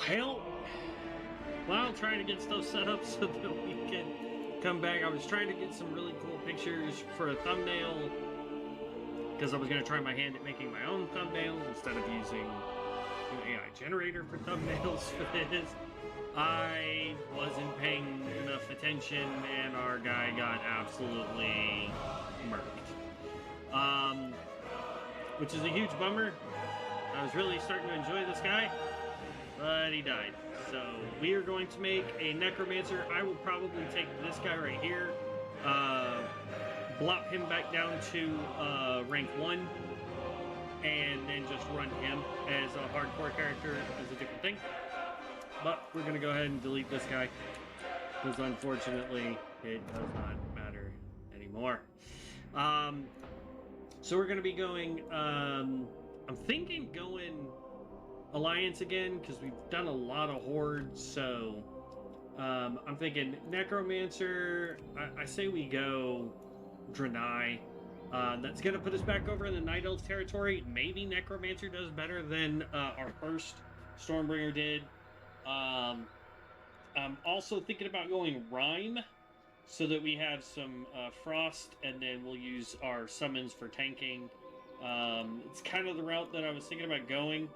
Well, while trying to get stuff set up so that we can come back, I was trying to get some really cool pictures for a thumbnail because I was going to try my hand at making my own thumbnails instead of using an AI generator for thumbnails for this. I wasn't paying enough attention and our guy got absolutely murked. Which is a huge bummer. I was really starting to enjoy this guy, but he died. So we are going to make a Necromancer. I will probably take this guy right here, blop him back down to rank 1, and then just run him as a hardcore character as a different thing. But we're going to go ahead and delete this guy, because unfortunately it does not matter anymore. So we're going to be going, I'm thinking going Alliance again, because we've done a lot of Hordes, so I'm thinking Necromancer. I say we go Draenei. That's going to put us back over in the Night Elf territory. Maybe Necromancer does better than our first Stormbringer did. I'm also thinking about going Rhyme, so that we have some Frost, and then we'll use our summons for tanking. It's kind of the route that I was thinking about going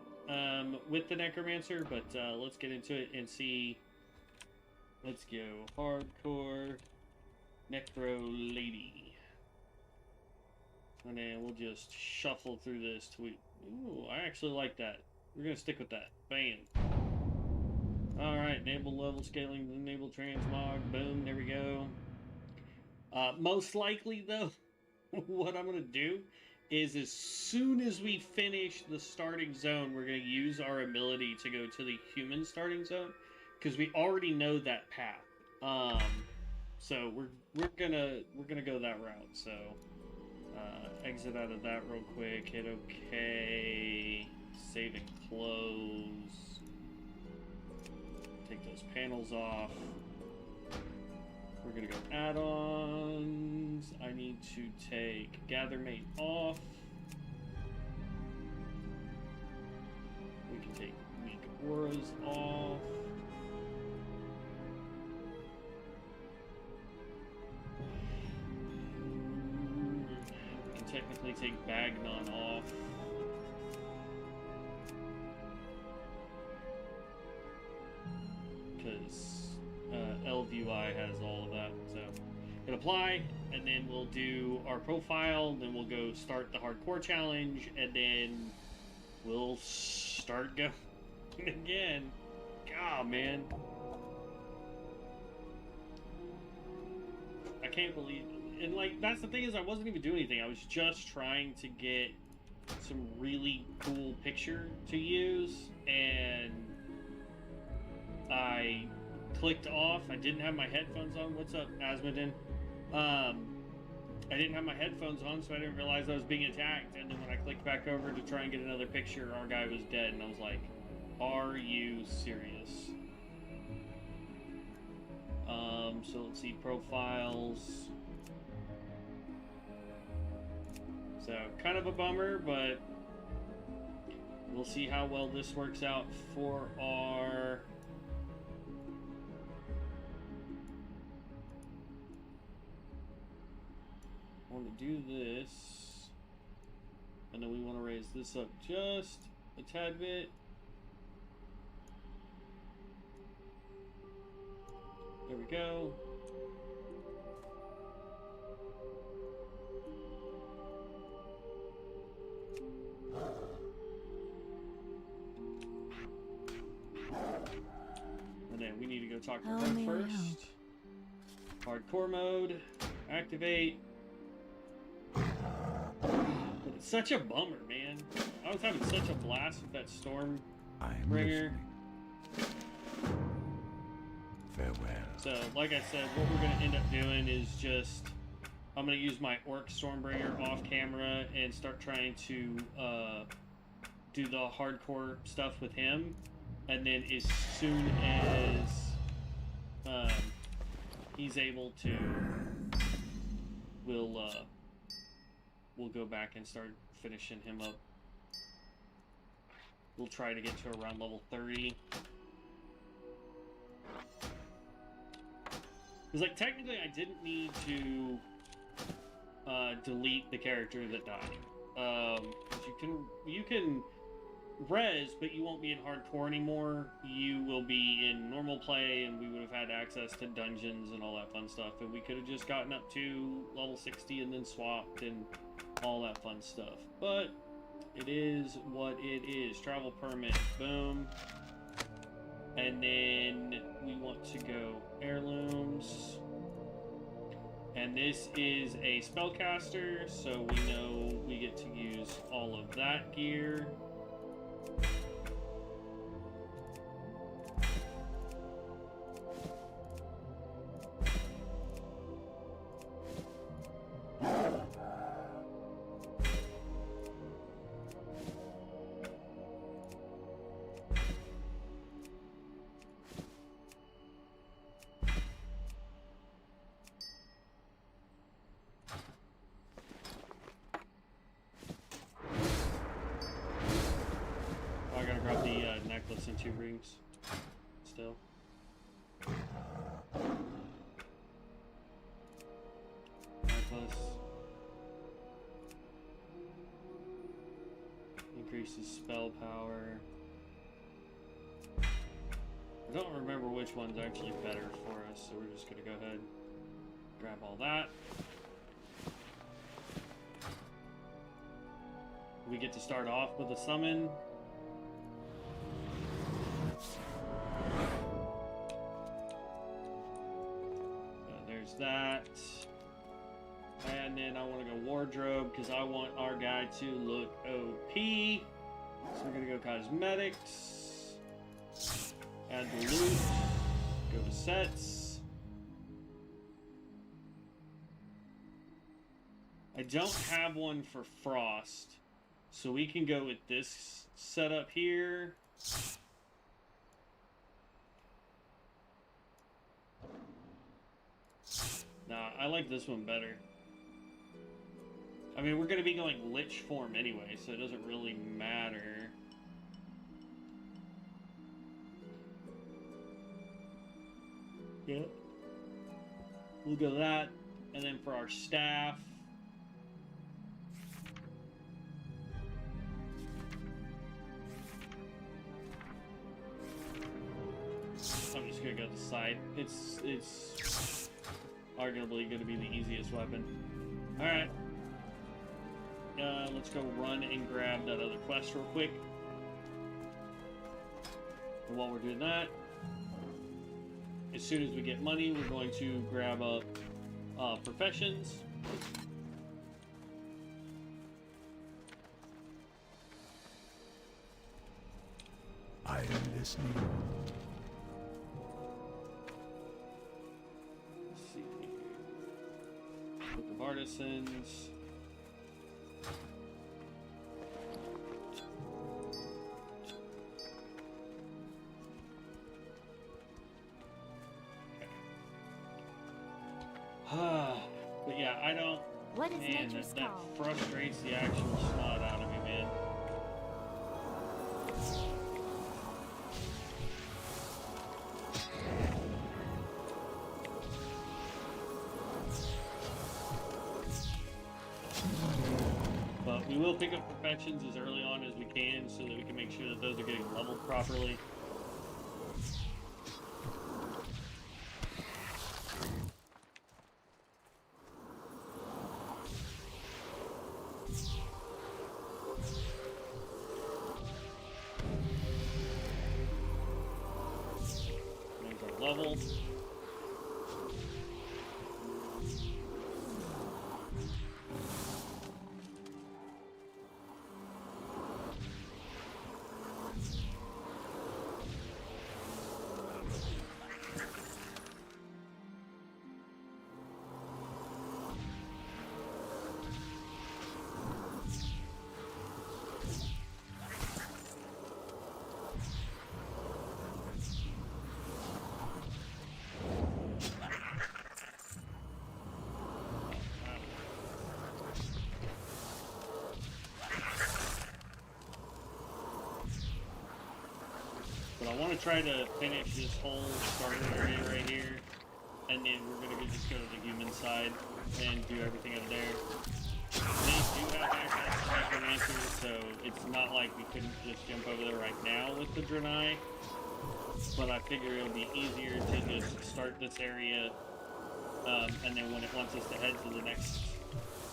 with the Necromancer, but let's get into it and see. Let's go hardcore Necro Lady. And then we'll just shuffle through this till we... Ooh, I actually like that. We're going to stick with that. Bam. Alright, enable level scaling, enable transmog. Boom, there we go. Most likely, though, what I'm going to do is as soon as we finish the starting zone, we're going to use our ability to go to the human starting zone, because we already know that path. So we're gonna go that route. So exit out of that real quick. Hit OK. Save and close. Take those panels off. We're gonna go add-ons. I need to take Gathermate off. We can take weak auras off. We can technically take Bagnon off. Because LVUI has all of that. So hit apply, and then we'll do our profile, then we'll go start the hardcore challenge, and then we'll start going again. God, man. I can't believe it. And like, that's the thing, is I wasn't even doing anything. I was just trying to get some really cool picture to use, and I clicked off. I didn't have my headphones on. What's up, Asmodin? I didn't have my headphones on, so I didn't realize I was being attacked. And then when I clicked back over to try and get another picture, our guy was dead, and I was like, are you serious? So let's see, profiles. So kind of a bummer, but we'll see how well this works out for our... I want to do this, and then we want to raise this up just a tad bit. There we go. And then we need to go talk to her first. Hardcore mode, activate. It's such a bummer, man. I was having such a blast with that Stormbringer. Farewell. So, like I said, what we're going to end up doing is just... I'm going to use my Orc Stormbringer off camera and start trying to do the hardcore stuff with him. And then as soon as he's able to, we'll go back and start finishing him up. We'll try to get to around level 30. Because, like, technically I didn't need to delete the character that died. 'Cause you can res, but you won't be in hardcore anymore. You will be in normal play, and we would have had access to dungeons and all that fun stuff, and we could have just gotten up to level 60 and then swapped and all that fun stuff. But it is what it is. Travel permit, boom. And then we want to go heirlooms. And this is a spellcaster, so we know we get to use all of that gear. Necklace and 2 rings. Still. Necklace. Increases spell power. I don't remember which one's actually better for us, so we're just gonna go ahead and grab all that. We get to start off with a summon. That, and then I want to go wardrobe because I want our guy to look OP. So we're gonna go cosmetics, add the loot, go to sets. I don't have one for frost, so we can go with this setup here. Nah, I like this one better. I mean, we're going to be going Lich form anyway, so it doesn't really matter. Yeah. We'll go that. And then for our staff... I'm just going to go to the side. It's arguably going to be the easiest weapon. Alright. Let's go run and grab that other quest real quick. And while we're doing that, as soon as we get money, we're going to grab up professions. I am listening. Book of Artisans. But yeah, I don't. What is man, nature's that call? frustrates the actual snot out of me, man. But we will pick up professions as early on as we can so that we can make sure that those are getting leveled properly. Those are leveled. But I want to try to finish this whole starting area right here. and then we're gonna just go to the human side and do everything over there. They do have access to Necromancer, so it's not like we couldn't just jump over there right now with the Draenei. But I figure it'll be easier to just start this area, and then when it wants us to head to the next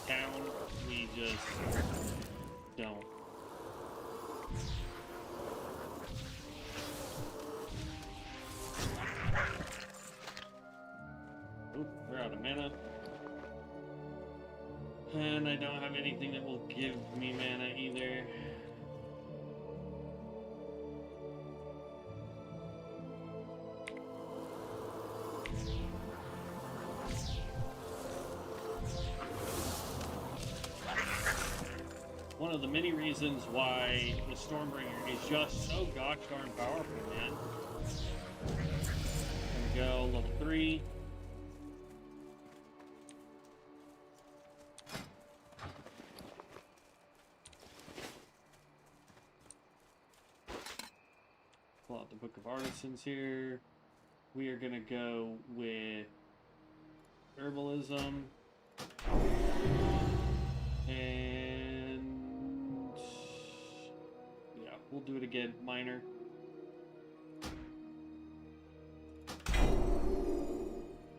town, we just don't. Oop, we're out of mana. And I don't have anything that will give me mana either. One of the many reasons why the Stormbringer is just so gosh darn powerful, man. There we go, level 3. Pull out the Book of Artisans here. We are gonna go with herbalism. And yeah, we'll do it again, minor.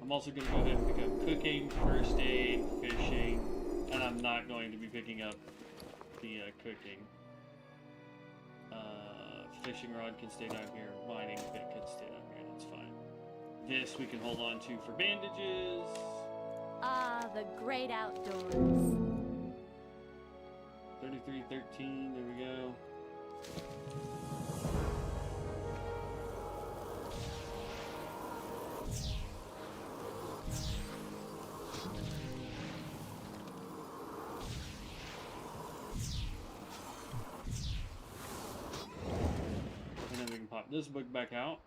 I'm also going to go ahead and pick up cooking, first aid, fishing, and I'm not going to be picking up the cooking. Fishing rod can stay down here, mining bit can stay down here, that's fine. This we can hold on to for bandages. Ah, the great outdoors. 3313, there we go. And then we can pop this book back out.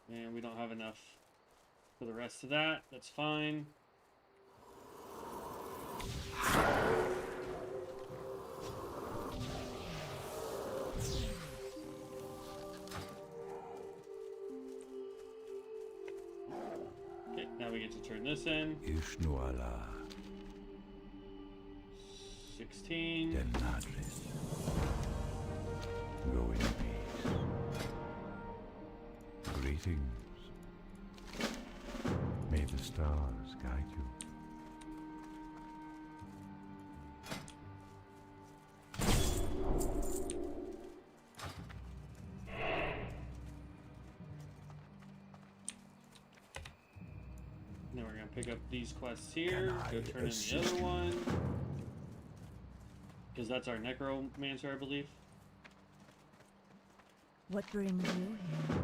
And we don't have enough for the rest of that, that's fine. Okay, now we get to turn this in. 16. Go in peace. Greetings. May the stars guide you. Then we're gonna pick up these quests here, go turn in the other one. Because that's our Necromancer, I believe. What brings you here?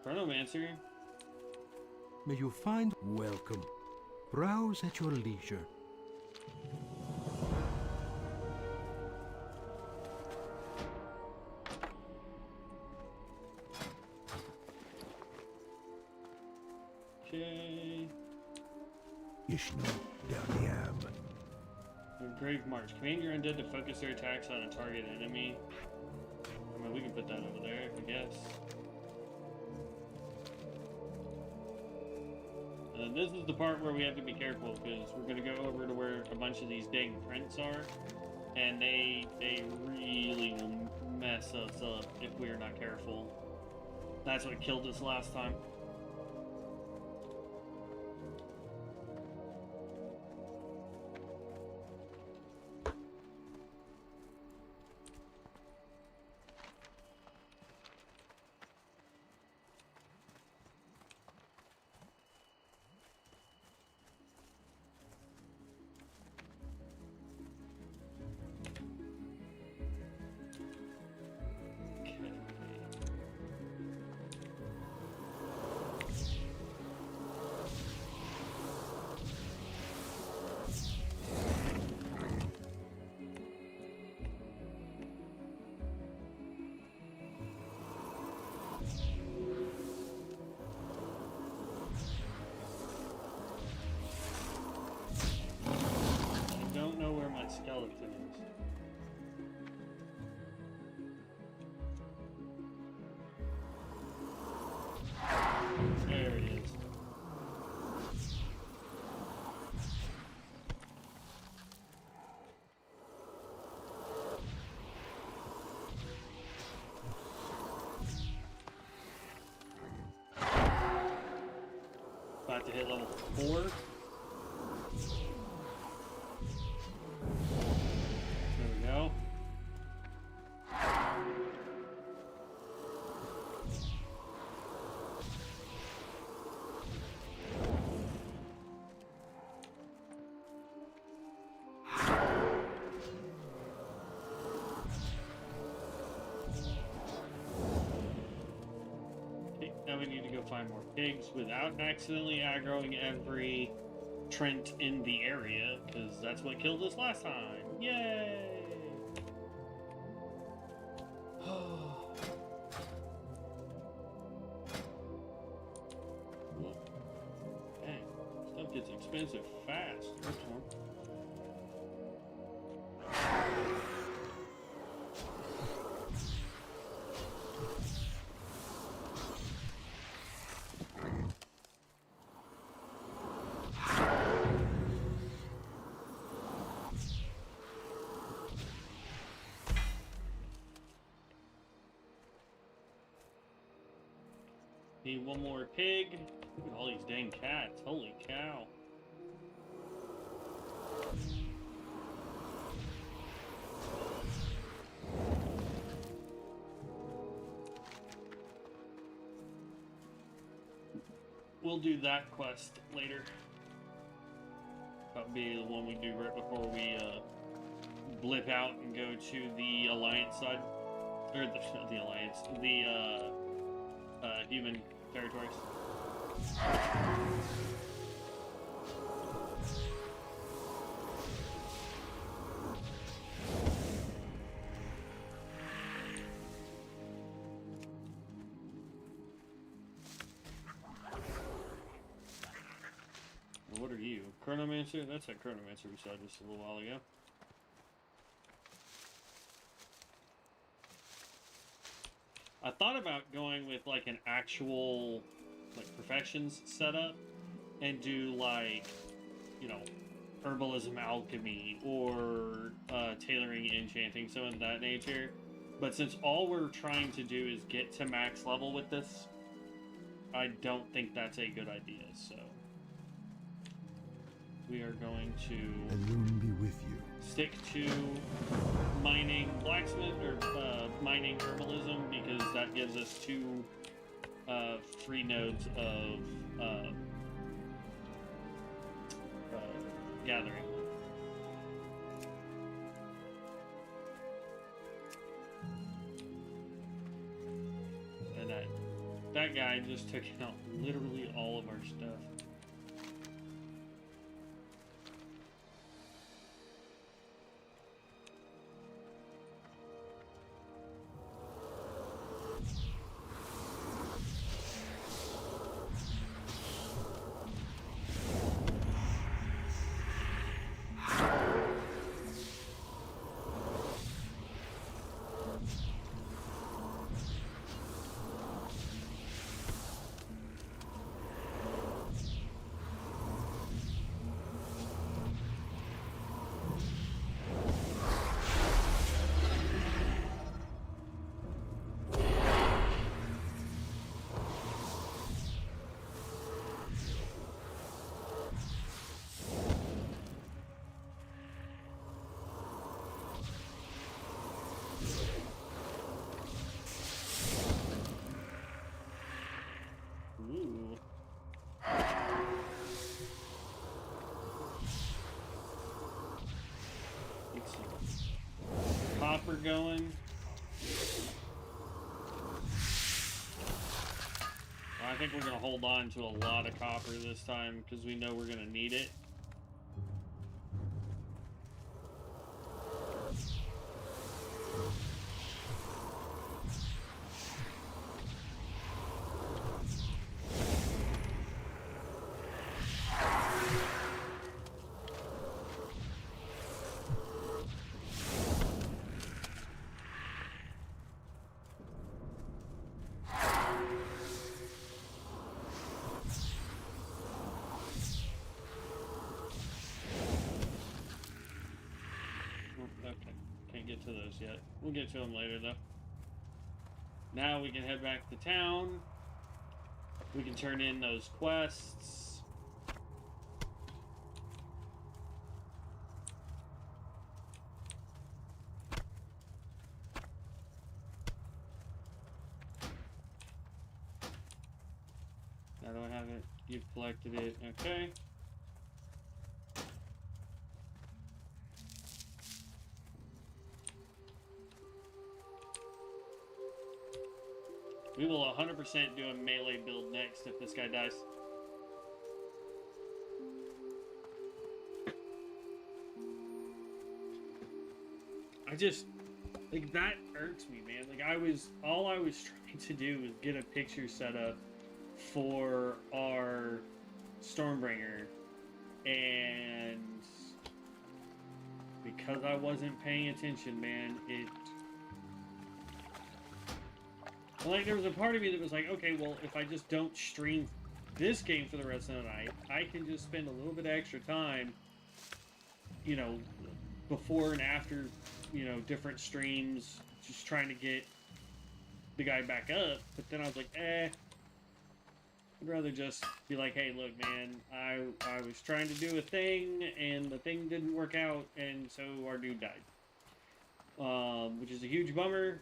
Permadeath. May you find welcome. Browse at your leisure. Okay. Ishnu Daliam. Grave March. Command your undead to focus their attacks on a target enemy. I mean, we can put that over there, I guess. This is the part where we have to be careful, because we're going to go over to where a bunch of these dang prints are, and they really will mess us up if we're not careful. That's what killed us last time. about to hit level 4. There we go. Okay, now we need to go find more pigs without accidentally aggroing every Trent in the area, because that's what killed us last time. Yay! Dang, stuff gets expensive fast. Need one more pig. Look at all these dang cats. Holy cow. We'll do that quest later. That'll be the one we do right before we blip out and go to the Alliance side. Or the Alliance. The human territories. What are you? Chronomancer? That's that Chronomancer we saw just a little while ago. I thought about going with like an actual like professions setup and do like, you know, herbalism, alchemy, or tailoring, enchanting, some of that nature. But since all we're trying to do is get to max level with this, I don't think that's a good idea. So we are going to Alone be with you. stick to mining blacksmith or mining herbalism, because that gives us 2 free nodes of gathering. And that guy just took out literally all of our stuff. Ooh. Get some copper going. I think we're going to hold on to a lot of copper this time because we know we're going to need it. Okay, can't get to those yet. We'll get to them later, though. Now we can head back to town. We can turn in those quests. How do I have it? You've collected it. Okay. We will 100% do a melee build next if this guy dies. I just, like, that irks me, man. Like, all I was trying to do was get a picture set up for our Stormbringer, and because I wasn't paying attention, man, like, there was a part of me that was like, okay, well, if I just don't stream this game for the rest of the night, I can just spend a little bit of extra time, you know, before and after, you know, different streams, just trying to get the guy back up. But then I was like, I'd rather just be like, hey, look, man, I was trying to do a thing, and the thing didn't work out, and so our dude died. Which is a huge bummer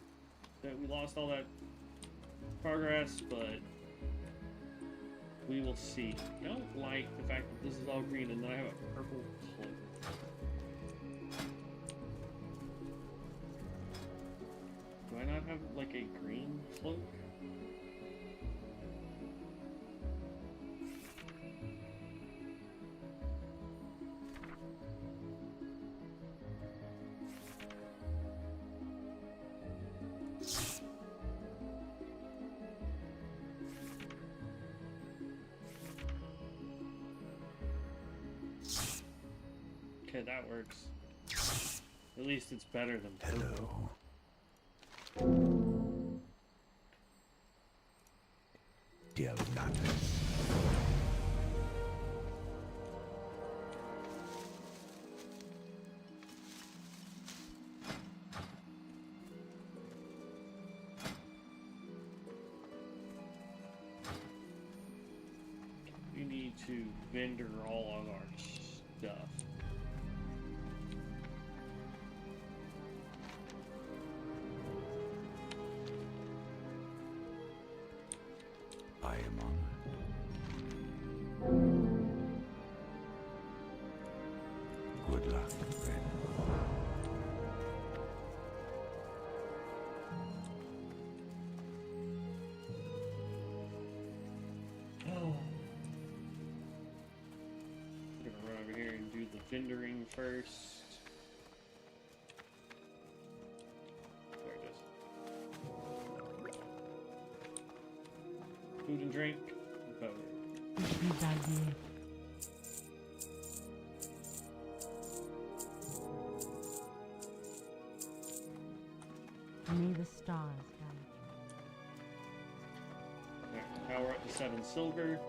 that we lost all that progress, but we will see. I don't like the fact that this is all green and then I have a purple cloak. Do I not have like a green cloak? Okay, that works. At least it's better than purple. Hello. Dear Goddess. We need to vendor all of our stuff. I am honored. Good luck, friend. We're gonna run over here and do the vendoring first. There it is. Food and drink. Overpowered. May the stars guide Alright, now we're up to 7 silver.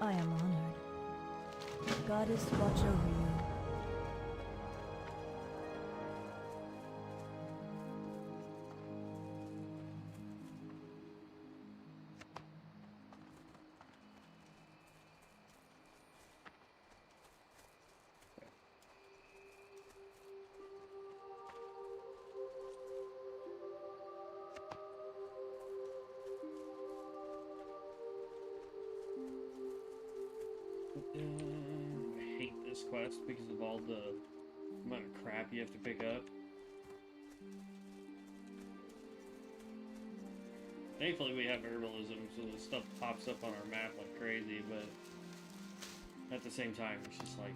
I am honored. Goddess watch over you. I hate this quest because of all the amount of crap you have to pick up. Thankfully we have herbalism, so the stuff pops up on our map like crazy, but at the same time it's just like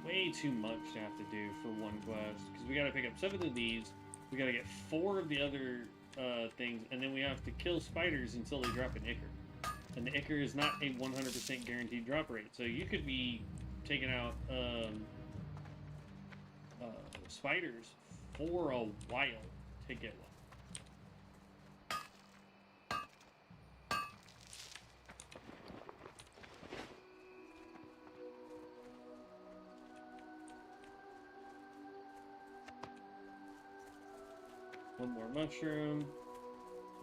way too much to have to do for one quest. Because we gotta pick up 7 of these, we gotta get 4 of the other things, and then we have to kill spiders until they drop an ichor. And the ichor is not a 100% guaranteed drop rate, so you could be taking out spiders for a while to get one. One more mushroom.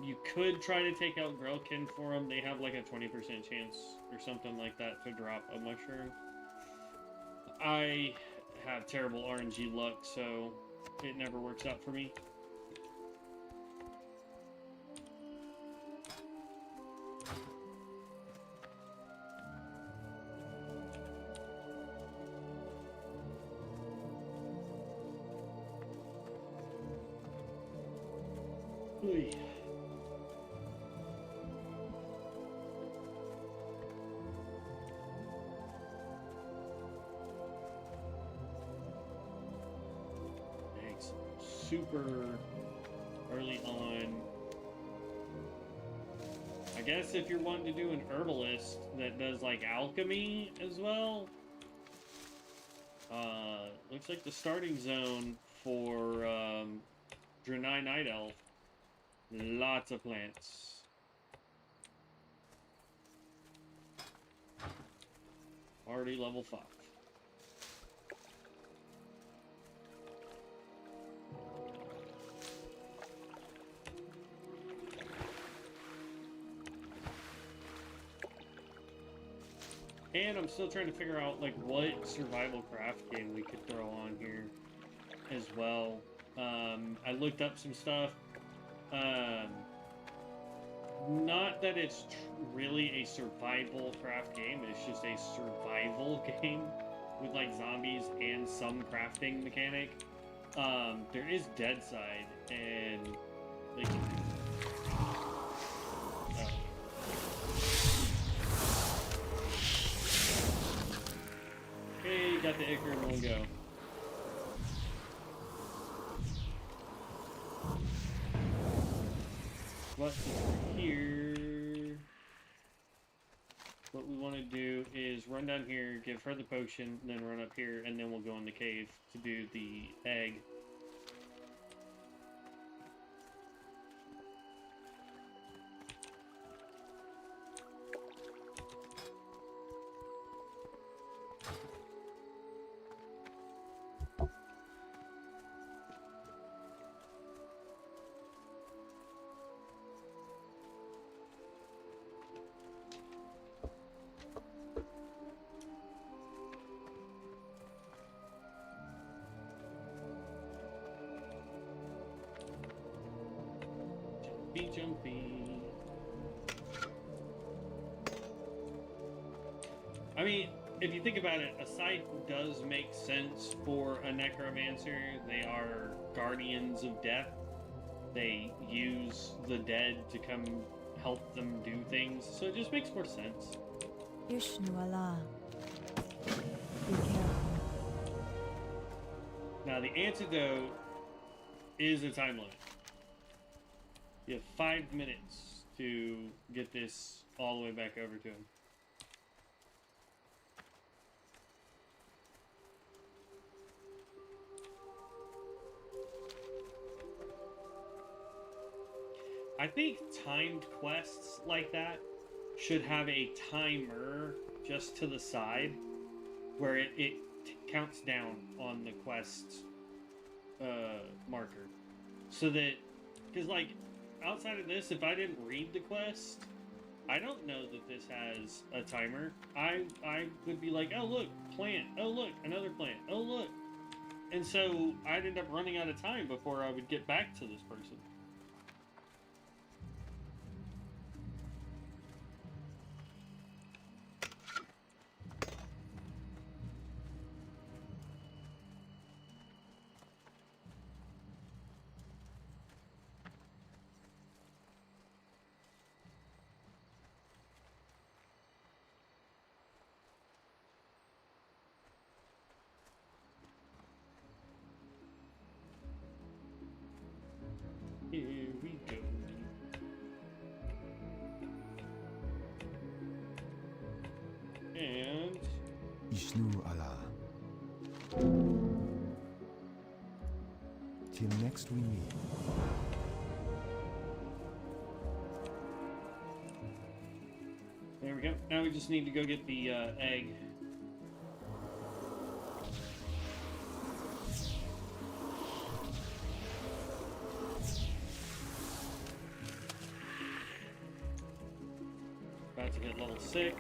You could try to take out Grelkin for them. They have like a 20% chance or something like that to drop a mushroom. I have terrible RNG luck, so it never works out for me. Oy. Thanks. Super early on. I guess if you're wanting to do an herbalist that does like alchemy as well, looks like the starting zone for Draenei Night Elf. Lots of plants. Already level 5. And I'm still trying to figure out like what survival craft game we could throw on here as well. I looked up some stuff. Not that it's really a survival craft game, it's just a survival game with like zombies and some crafting mechanic. There is Dead Side, and like okay, got the Ichor in one go. But here, what we want to do is run down here, give her the potion, then run up here, and then we'll go in the cave to do the egg. Jumpy. I mean, if you think about it, a scythe does make sense for a necromancer. They are guardians of death. They use the dead to come help them do things, so it just makes more sense. Ishnu Allah. Be careful. Now, the antidote is a time limit. You have 5 minutes to get this all the way back over to him. I think timed quests like that should have a timer just to the side where it counts down on the quest marker. So that, because like, outside of this, if I didn't read the quest, I don't know that this has a timer. I would be like, oh look, plant. Oh look, another plant. Oh look. And so I'd end up running out of time before I would get back to this person. Here we go. And Ishnu Allah. Till next we meet. there we go. Now we just need to go get the egg. About to hit level 6.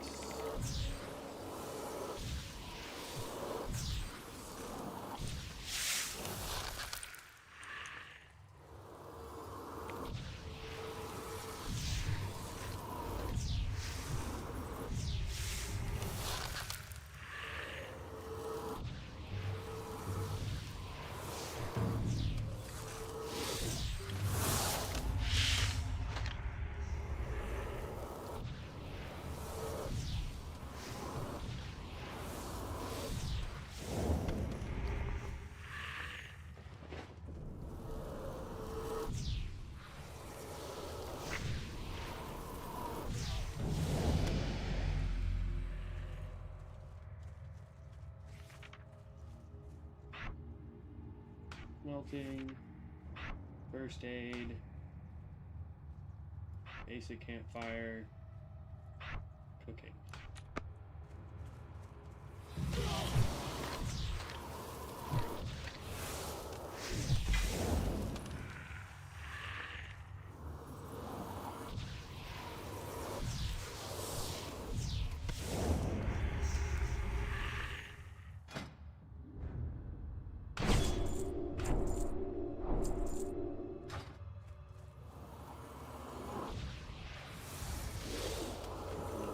melting, first aid, basic campfire, cooking.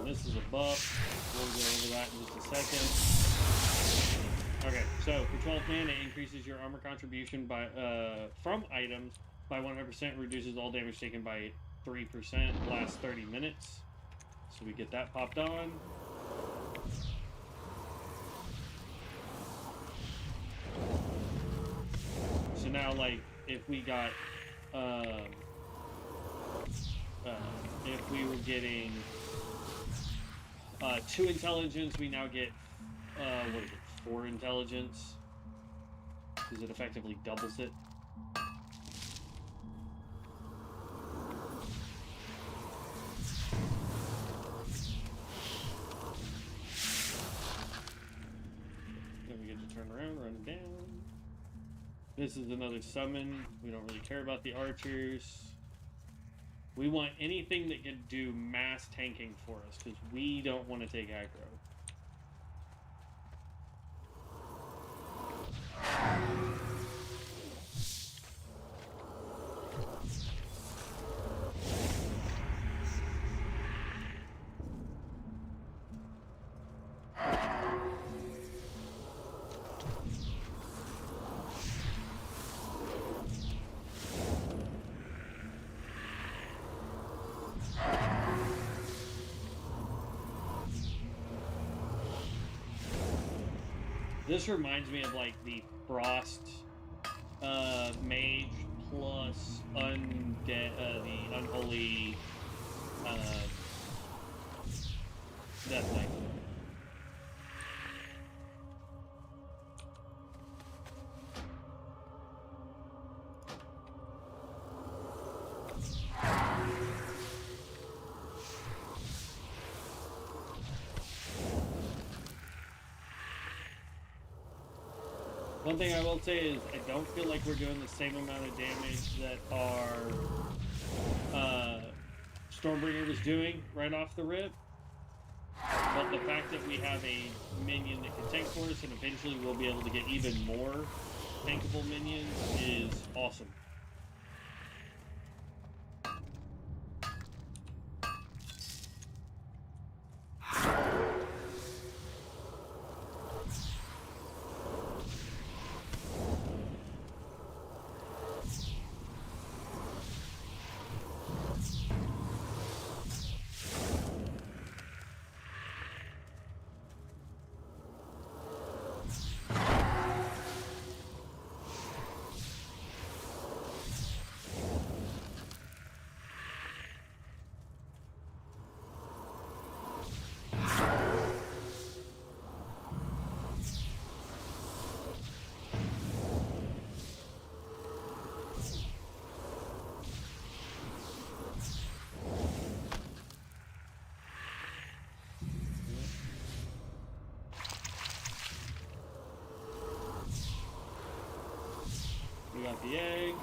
This is a buff. We'll go over that in just a second. Okay, so for 12 mana, it increases your armor contribution by from items by 100%, reduces all damage taken by 3%, lasts 30 minutes. So we get that popped on. So now, like, if we got, if we were getting 2 intelligence, we now get, what is it, 4 intelligence? Because it effectively doubles it. Then we get to turn around, run down. This is another summon. We don't really care about the archers. We want anything that can do mass tanking for us, because we don't want to take aggro. This reminds me of like the Frost Mage plus Undead, the Unholy Death Knight. One thing I will say is I don't feel like we're doing the same amount of damage that our Stormbringer was doing right off the rip. But the fact that we have a minion that can tank for us and eventually we'll be able to get even more tankable minions is awesome. We got the egg.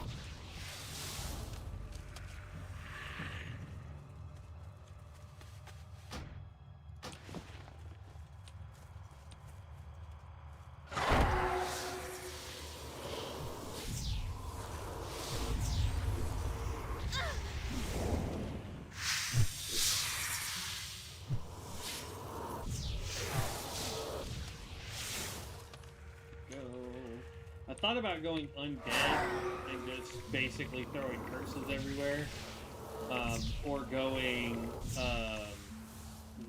I thought about going undead and just basically throwing curses everywhere, or going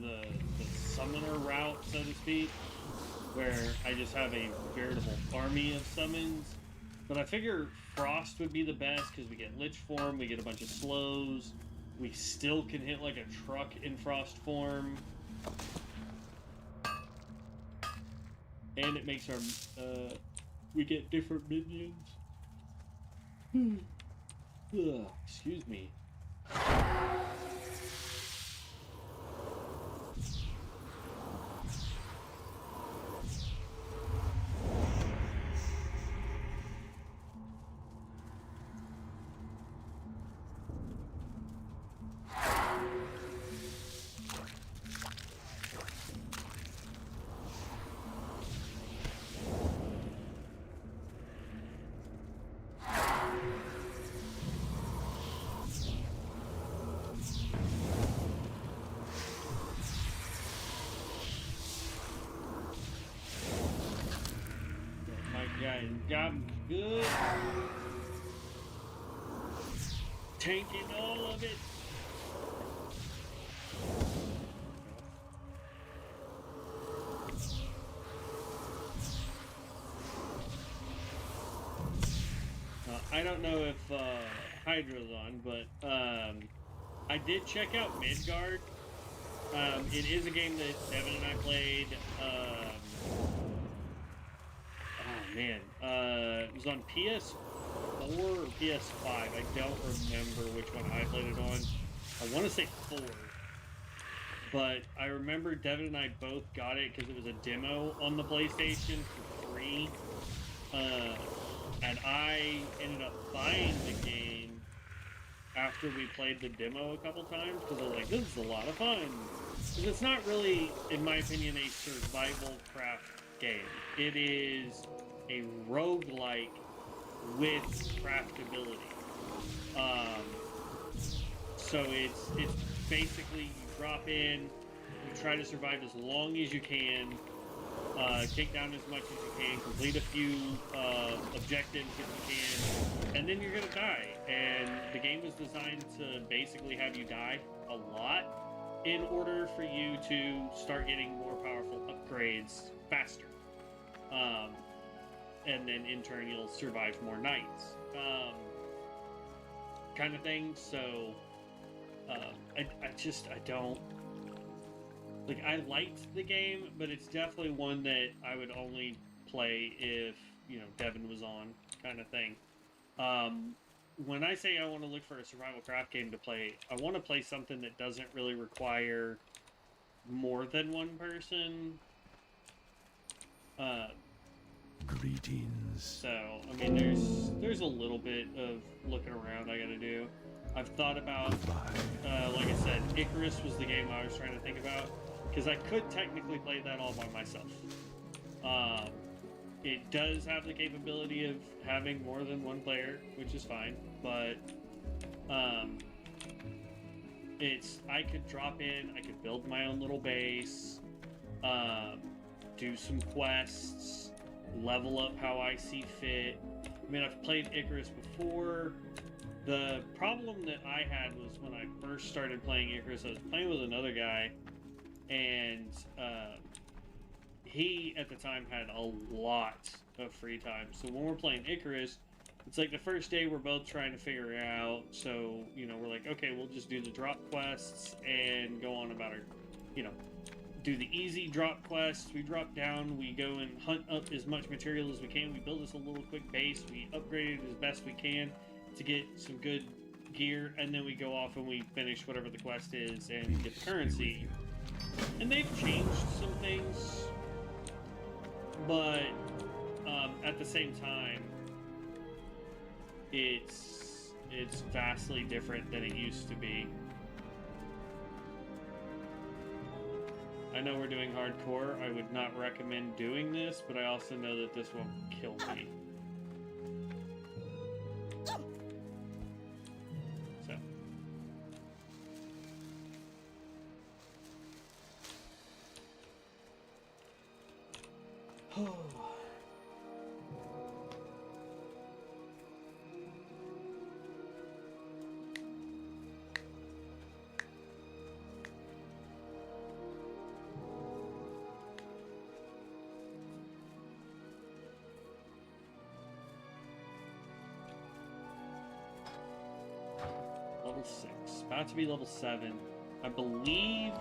the summoner route, so to speak, where I just have a veritable army of summons. But I figure Frost would be the best because we get Lich form, we get a bunch of slows, we still can hit like a truck in Frost form, and it makes our we get different minions. Ugh, excuse me. Got him good. Tanking all of it. I don't know if Hydra's on, but I did check out Midgard. It is a game that Devin and I played. Oh man, it was on PS4 or PS5. I don't remember which one I played it on. I want to say 4. But I remember Devin and I both got it because it was a demo on the PlayStation for free. And I ended up buying the game after we played the demo a couple times because I was like, this is a lot of fun. Because it's not really, in my opinion, a survival craft game. It is a roguelike with craftability. So it's basically you drop in, you try to survive as long as you can, take down as much as you can, complete a few objectives if you can, and then you're gonna die. And the game was designed to basically have you die a lot in order for you to start getting more powerful upgrades faster. And then in turn you'll survive more nights. Kind of thing. So I don't like, I liked the game, but it's definitely one that I would only play if, you know, Devin was on, kind of thing. When I say I want to look for a survival craft game to play, I want to play something that doesn't really require more than one person. Greetings. So, I mean, there's a little bit of looking around I gotta do. I've thought about, like I said, Icarus was the game I was trying to think about, because I could technically play that all by myself. It does have the capability of having more than one player, which is fine, but I could drop in, I could build my own little base, do some quests, level up how I see fit. I mean, I've played Icarus before. The problem that I had was when I first started playing Icarus, I was playing with another guy, and he, at the time, had a lot of free time. So when we're playing Icarus, it's like the first day we're both trying to figure it out. So, you know, we're like, okay, we'll just do the drop quests and go on about our, you know, do the easy drop quests. We drop down, we go and hunt up as much material as we can. We build us a little quick base. We upgrade it as best we can to get some good gear, and then we go off and we finish whatever the quest is and get the currency. And they've changed some things, but at the same time, it's vastly different than it used to be. I know we're doing hardcore. I would not recommend doing this, but I also know that this won't kill me. So. Level 6. About to be level 7. I believe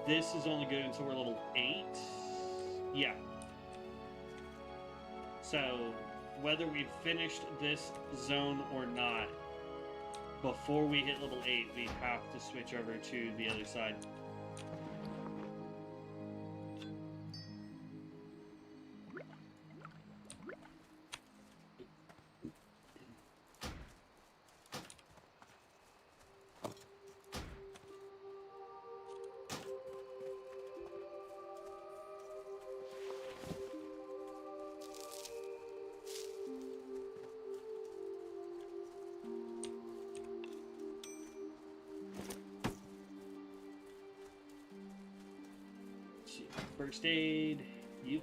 this is only good until we're level 8. Yeah. So whether we've finished this zone or not, before we hit level 8, we have to switch over to the other side. First aid. Yep.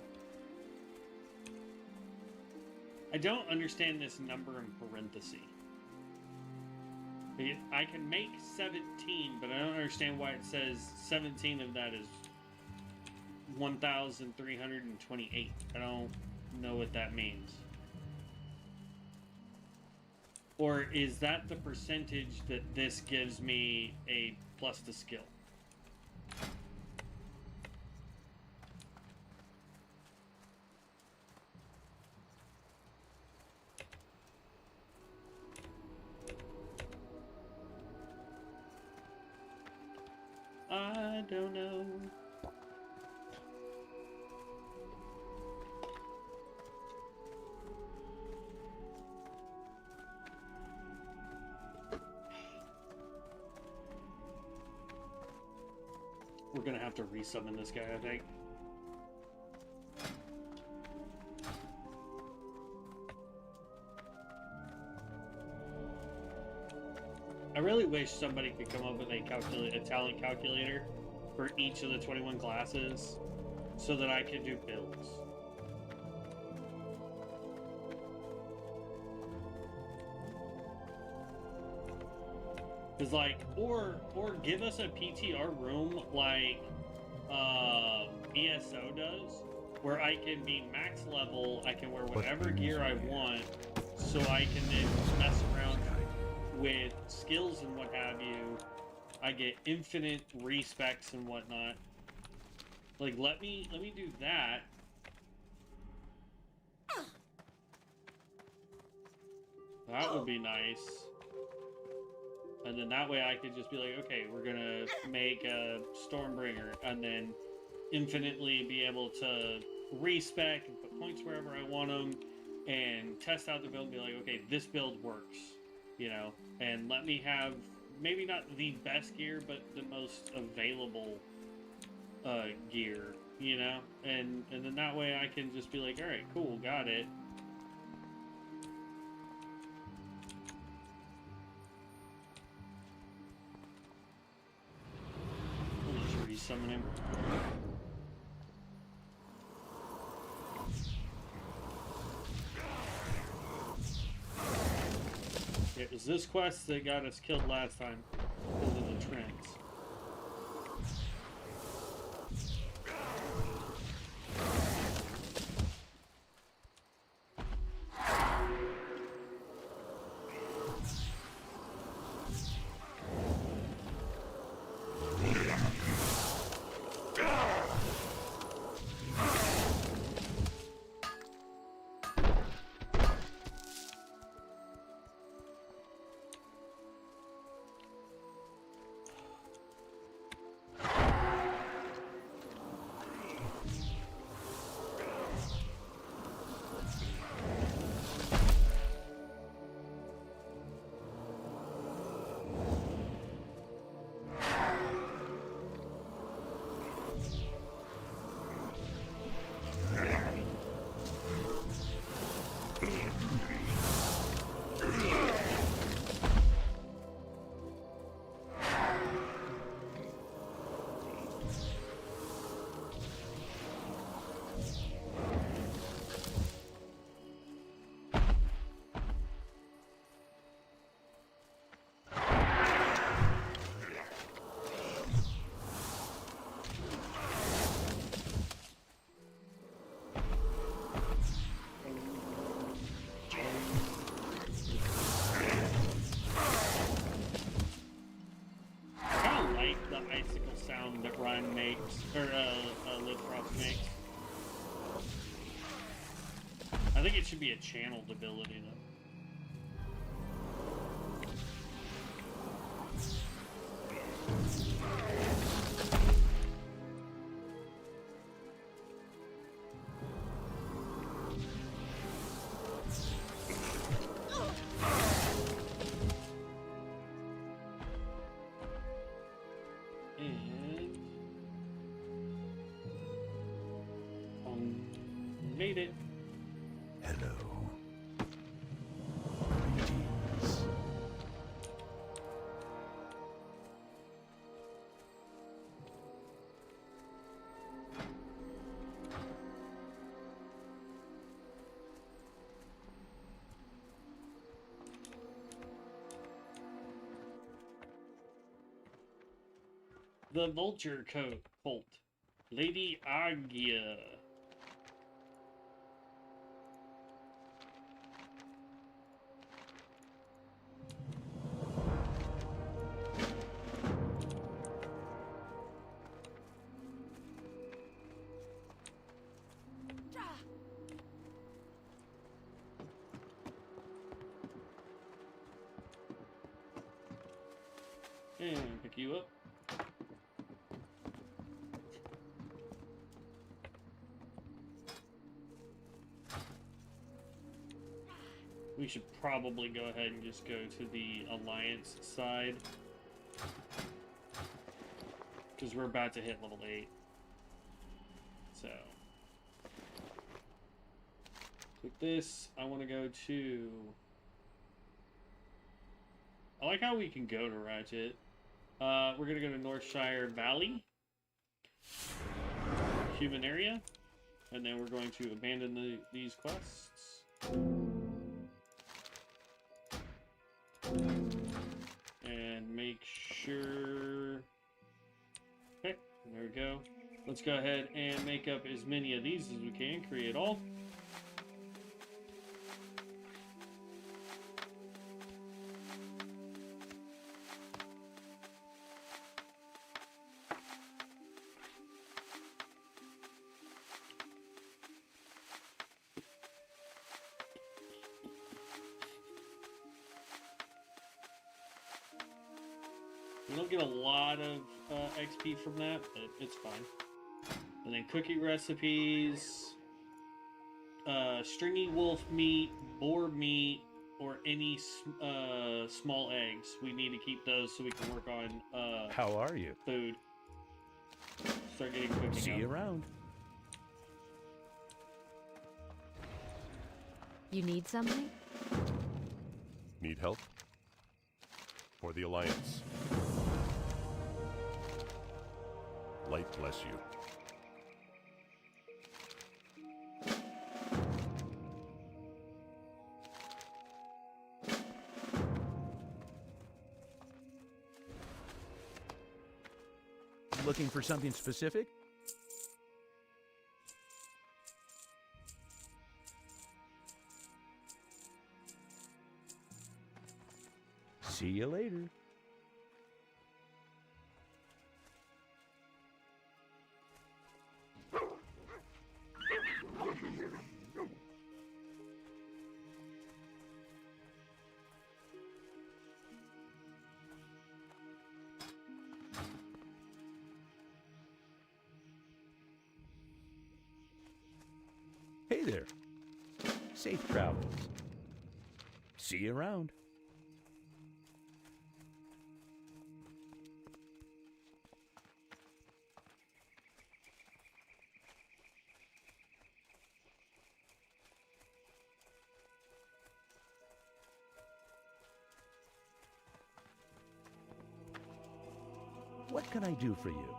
I don't understand this number in parentheses. I can make 17, but I don't understand why it says 17 of that is 1,328. I don't know what that means. Or is that the percentage that this gives me a plus to skill? I don't know. We're gonna have to resummon this guy, I think. I really wish somebody could come up with a talent calculator for each of the 21 classes so that I could do builds. Cause like, or give us a PTR room like ESO does, where I can be max level, I can wear whatever gear I want, so I can then mess around with skills and what have you. I get infinite respecs and whatnot. Like, let me do that. That would be nice. And then that way I could just be like, okay, we're gonna make a Stormbringer, and then infinitely be able to respec and put points wherever I want them, and test out the build and be like, okay, this build works, you know, and let me have maybe not the best gear, but the most available gear, you know, and then that way I can just be like, all right, cool, got it. Summon him. It was this quest that got us killed last time because of the trends. I think it should be a channeled ability, though. Made it. Hello. Greetings. The Vulture Cult. Lady Agia. And pick you up. We should probably go ahead and just go to the Alliance side. Because we're about to hit level 8. So. With this, I want to go to... I like how we can go to Ratchet. We're going to go to Northshire Valley. Human area. And then we're going to abandon these quests. And make sure... Okay, there we go. Let's go ahead and make up as many of these as we can. Create all. We don't get a lot of XP from that, but it's fine. And then cookie recipes, stringy wolf meat, boar meat, or any small eggs. We need to keep those so we can work on How are you? food. Start getting cooking. See you up. around. You need something? Need help? For the Alliance. Light bless you. Looking for something specific? See you later. Hey there. Safe travels. See you around. What can I do for you?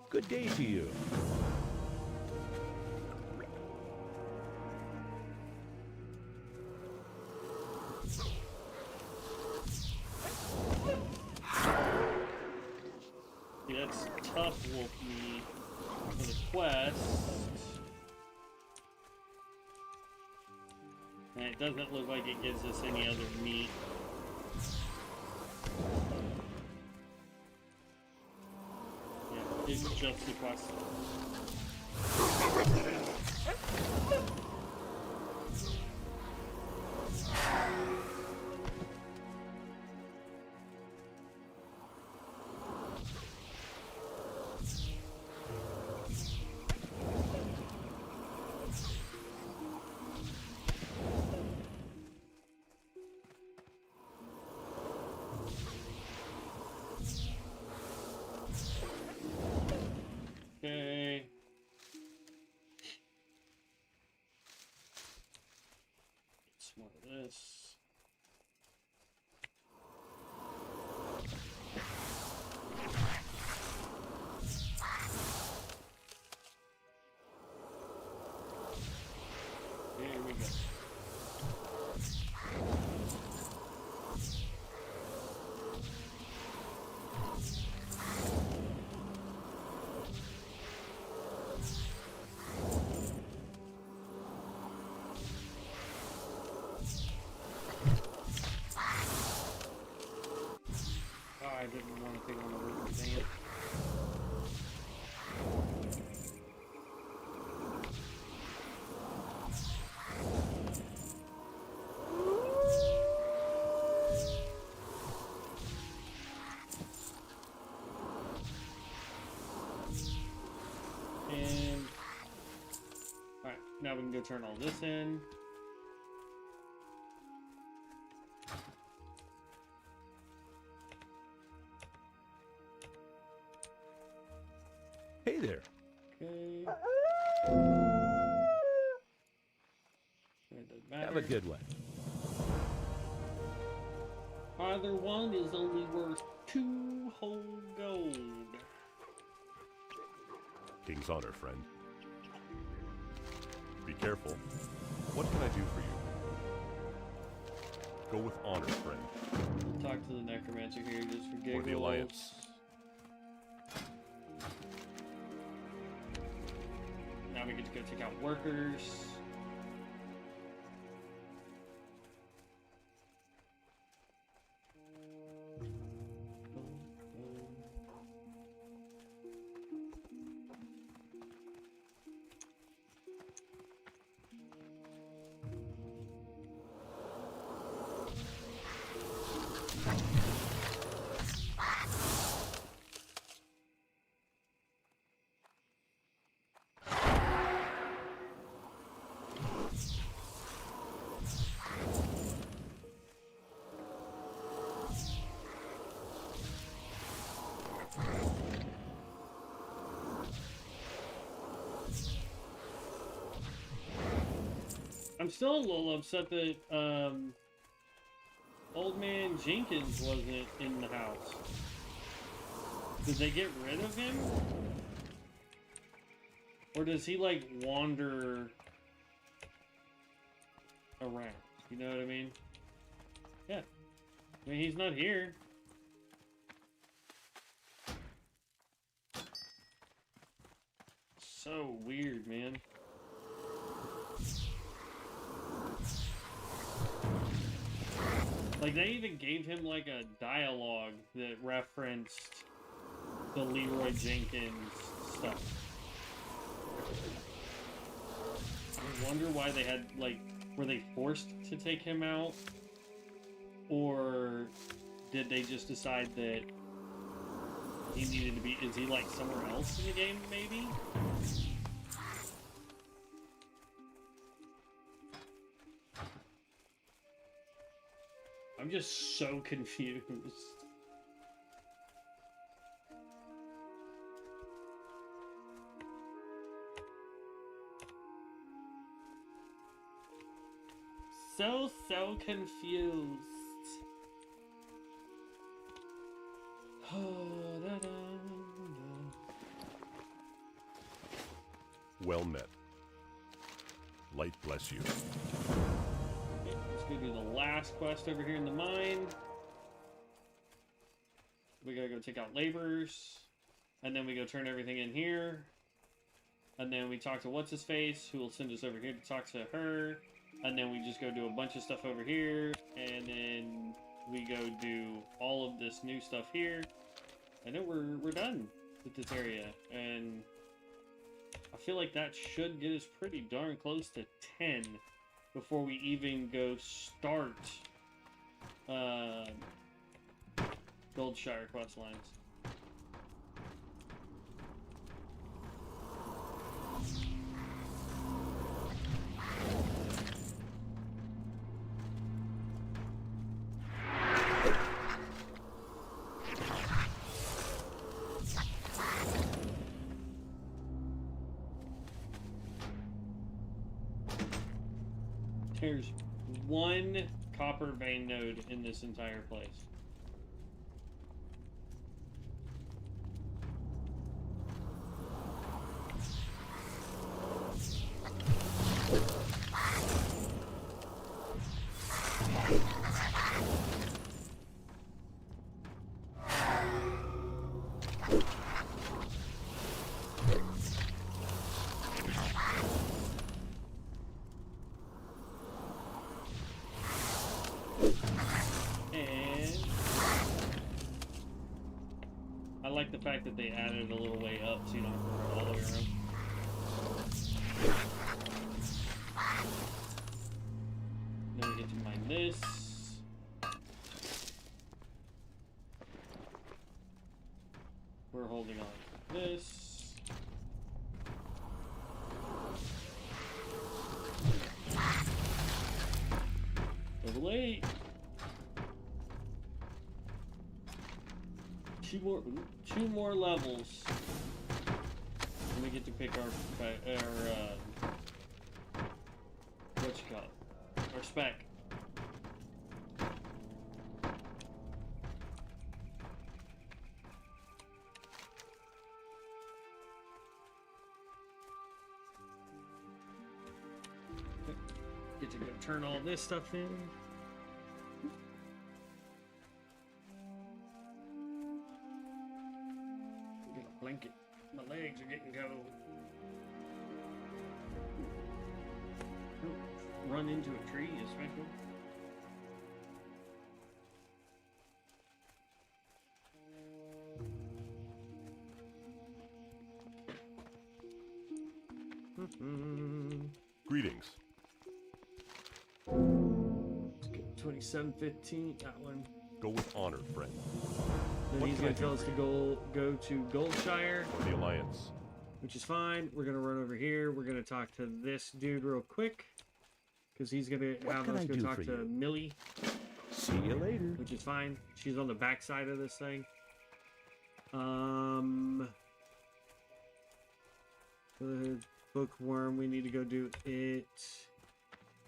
Good day to you. Yeah, that's tough wolf meat for the quest. And it doesn't look like it gives us any other meat. It's just the quest. more of this. Here we go. I didn't want to take on the wooden thing. And alright, now we can go turn all this in. Hey there. Okay. It doesn't matter. Have a good one. Either one is only worth 2 whole gold. King's honor, friend. Be careful. What can I do for you? Go with honor, friend. We'll talk to the Necromancer here just for giggles. For the Alliance. Now we get to go take out workers. I'm still a little upset that old man Jenkins wasn't in the house. Did they get rid of him? Or does he like wander around? You know what I mean? Yeah. I mean, he's not here. So weird, man. Like, they even gave him, like, a dialogue that referenced the Leroy Jenkins stuff. I wonder why they had, like, were they forced to take him out? Or did they just decide that he needed to be, is he, like, somewhere else in the game, maybe? I'm just so confused. So confused. Well met. Light bless you. Okay, let's go do the last quest over here in the mine. We gotta go take out laborers. And then we go turn everything in here. And then we talk to What's-His-Face, who will send us over here to talk to her. And then we just go do a bunch of stuff over here. And then we go do all of this new stuff here. And then we're done with this area. And I feel like that should get us pretty darn close to 10 before we even go start Goldshire quest lines. one copper vein node in this entire place. The fact that they added a little way up so you don't have to run all the way around. Then we get to mine this. We're holding on to this. Level 8. Two more levels. And we get to pick our what you call it? Our spec. Get to go turn all this stuff in. Blanket. My legs are getting cold. Run into a tree is special. Greetings. 2715. That one. Go with honor, friend. Then What he's can I going to do tell us for to you? go to Goldshire, Or the Alliance. which is fine. We're going to run over here. We're going to talk to this dude real quick, because he's going to What have can us I go do talk for to you? Millie, See you later. which is fine. She's on the back side of this thing. The bookworm, we need to go do it.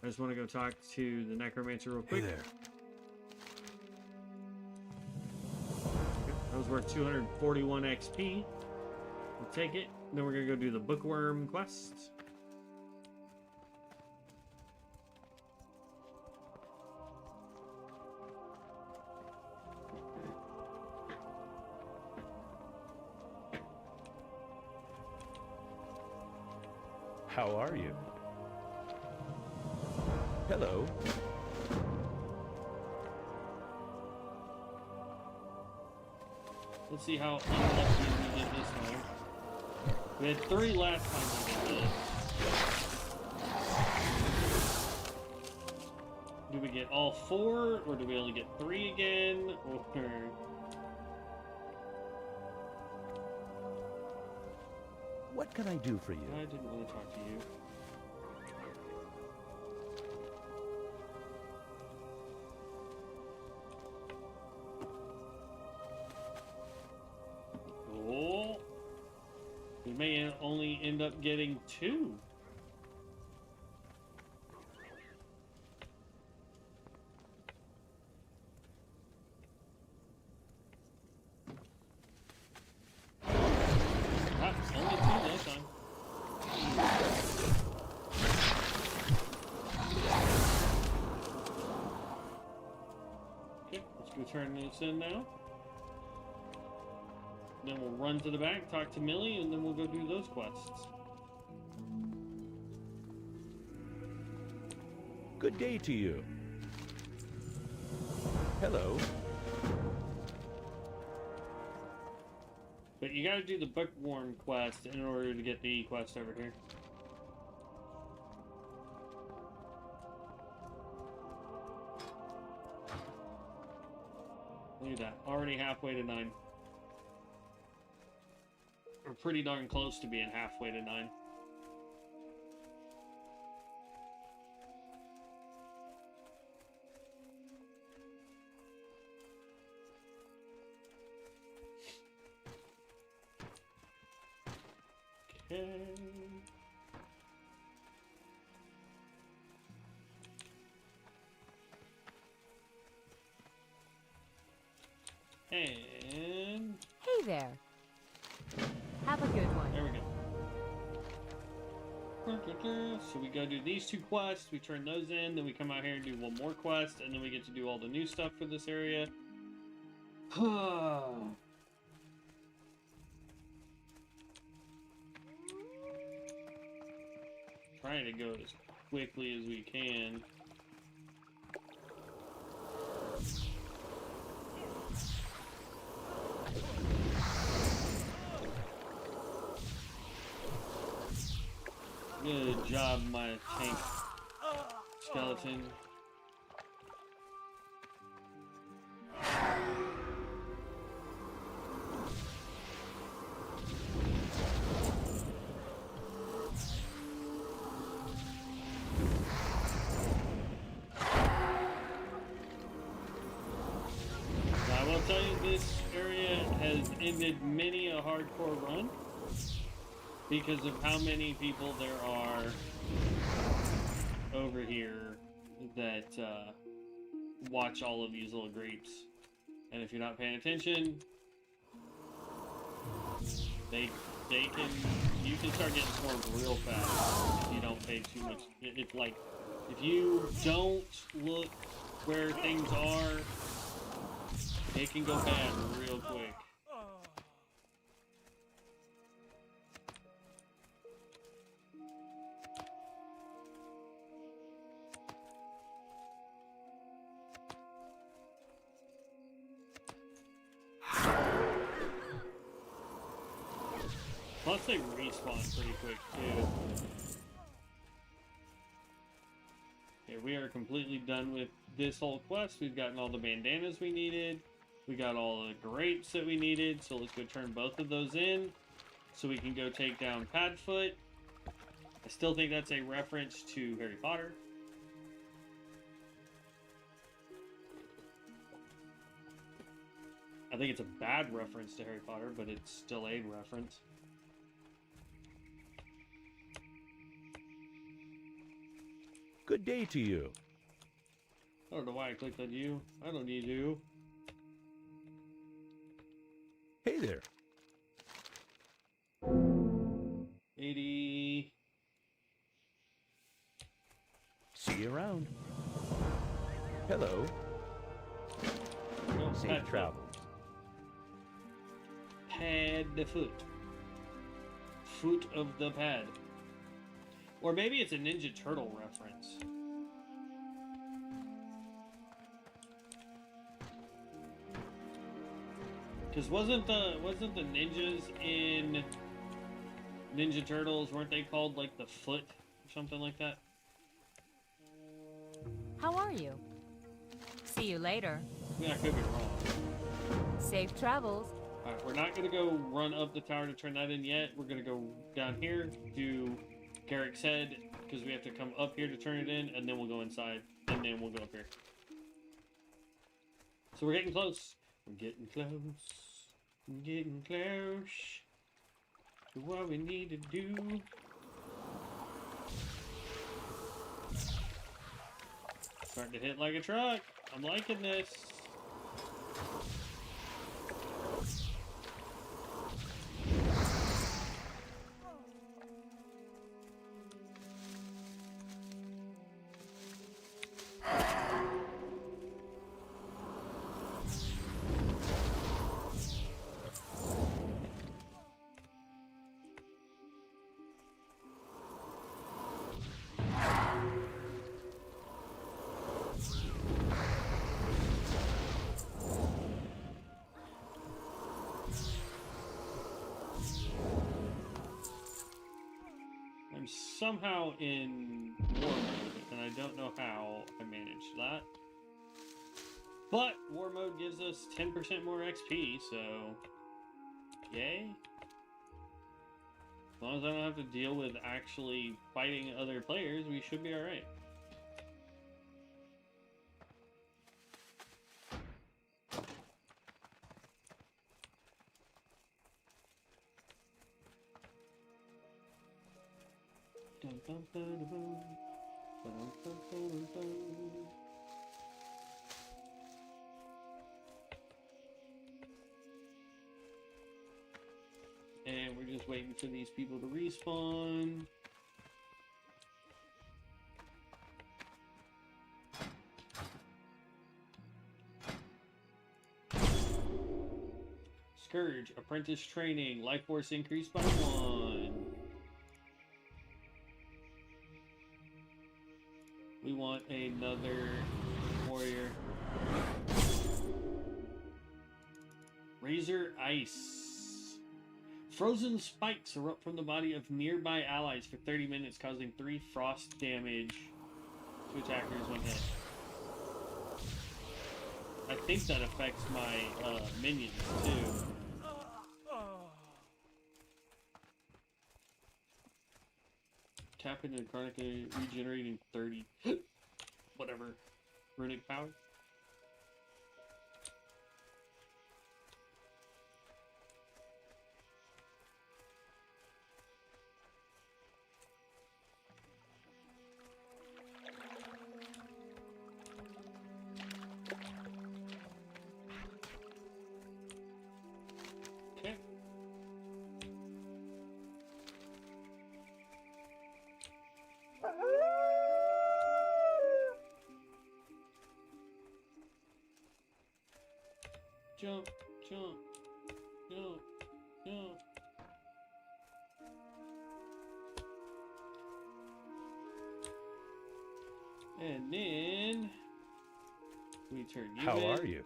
I just want to go talk to the Necromancer real Hey quick. there. That was worth 241 XP. We'll take it. Then we're gonna go do the bookworm quest. How are you? Hello. Let's see how unlucky we did this time. We had 3 last time we did this. Do we get all 4, or do we only get 3 again? Or What can I do for you? I didn't want to talk to you. Oh, we may only end up getting 2. Only 2 this time. Okay, let's go turn this in now. Then we'll run to the back, talk to Millie, and then we'll go do those quests. Good day to you. Hello. But you gotta do the bookworm quest in order to get the quest over here. Look at that, already halfway to 9. We're pretty darn close to being halfway to 9. Okay. And Hey there. Have a good one. there we go. So we go do these 2 quests, we turn those in, then we come out here and do 1 more quest, and then we get to do all the new stuff for this area. Trying to go as quickly as we can. Good job, my tank skeleton. Now, I will tell you, this area has ended many a hardcore run because of how many people there are over here that watch all of these little creeps. And if you're not paying attention, you can start getting swarmed real fast if you don't pay too much. It's like, if you don't look where things are, it can go bad real quick. Plus they respawn pretty quick too. Okay, we are completely done with this whole quest. We've gotten all the bandanas we needed. We got all the grapes that we needed, so let's go turn both of those in so we can go take down Padfoot. I still think that's a reference to Harry Potter. I think it's a bad reference to Harry Potter, but it's still a reference. Good day to you. I don't know why I clicked on you. I don't need you. Hey there. 80. See you around. Hello. No, Safe travels. Pad the foot. Foot of the pad. Or maybe it's a Ninja Turtle reference. Because wasn't the ninjas in Ninja Turtles, weren't they called like the Foot or something like that? How are you? See you later. Yeah, I could be wrong. Safe travels. Alright, we're not gonna go run up the tower to turn that in yet. We're gonna go down here, do Garrick's Head, because we have to come up here to turn it in, and then we'll go inside, and then we'll go up here. So we're getting close. We're getting close. We're getting close to what we need to do. Starting to hit like a truck. I'm liking this. I'm somehow in war mode, and I don't know how I managed that. But war mode gives us 10% more XP, so yay. As long as I don't have to deal with actually fighting other players, we should be alright. Just waiting for these people to respawn. Scourge, apprentice training, life force increased by 1. We want another warrior. Razor Ice. Frozen spikes erupt from the body of nearby allies for 30 minutes, causing 3 frost damage to attackers when hit. I think that affects my minions too. Tap into Chronica, regenerating 30 whatever runic power. Okay. Jump, jump, jump, jump. And then we turn you How in. are you?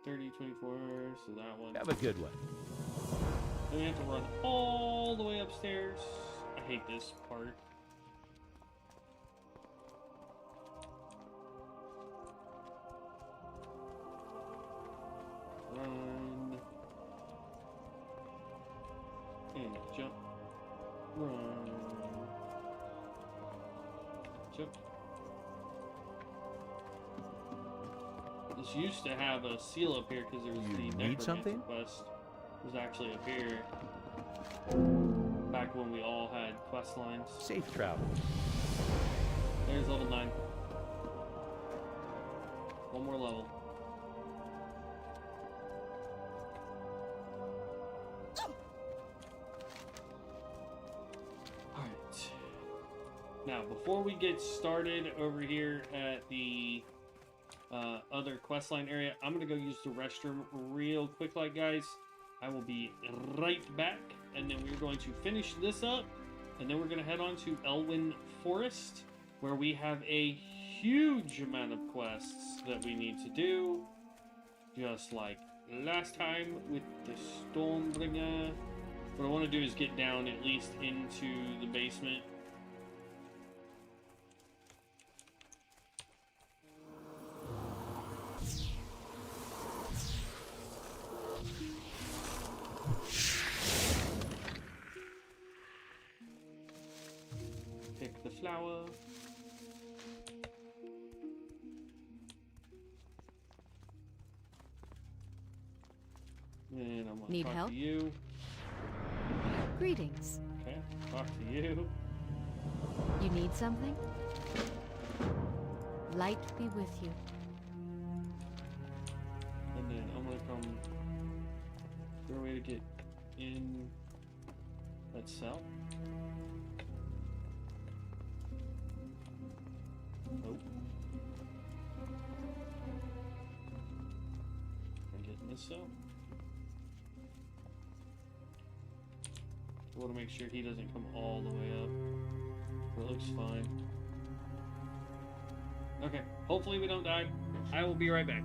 30, 24, so that one. Have a good one. Then we have to run all the way upstairs. I hate this part. Run. And jump. Run. Jump. This used to have a seal up here because there was You the need Necromancer something? quest. Was actually up here. Back when we all had quest lines. Safe travel. There's level 9. One more level. Alright. Now, before we get started over here at the other questline area, I'm going to go use the restroom real quick, like guys. I will be right back, and then we're going to finish this up, and then we're going to head on to Elwyn Forest, where we have a huge amount of quests that we need to do, just like last time with the Stormbringer. What I want to do is get down at least into the basement. Pick the flower. And I'm gonna Need talk help? to you. Greetings. Okay, talk to you. You need something? Light be with you. And then I'm gonna come. Is there a way to get in that cell? Nope. Can I get in this cell? I want to make sure he doesn't come all the way up. But it looks fine. Okay, hopefully we don't die. I will be right back.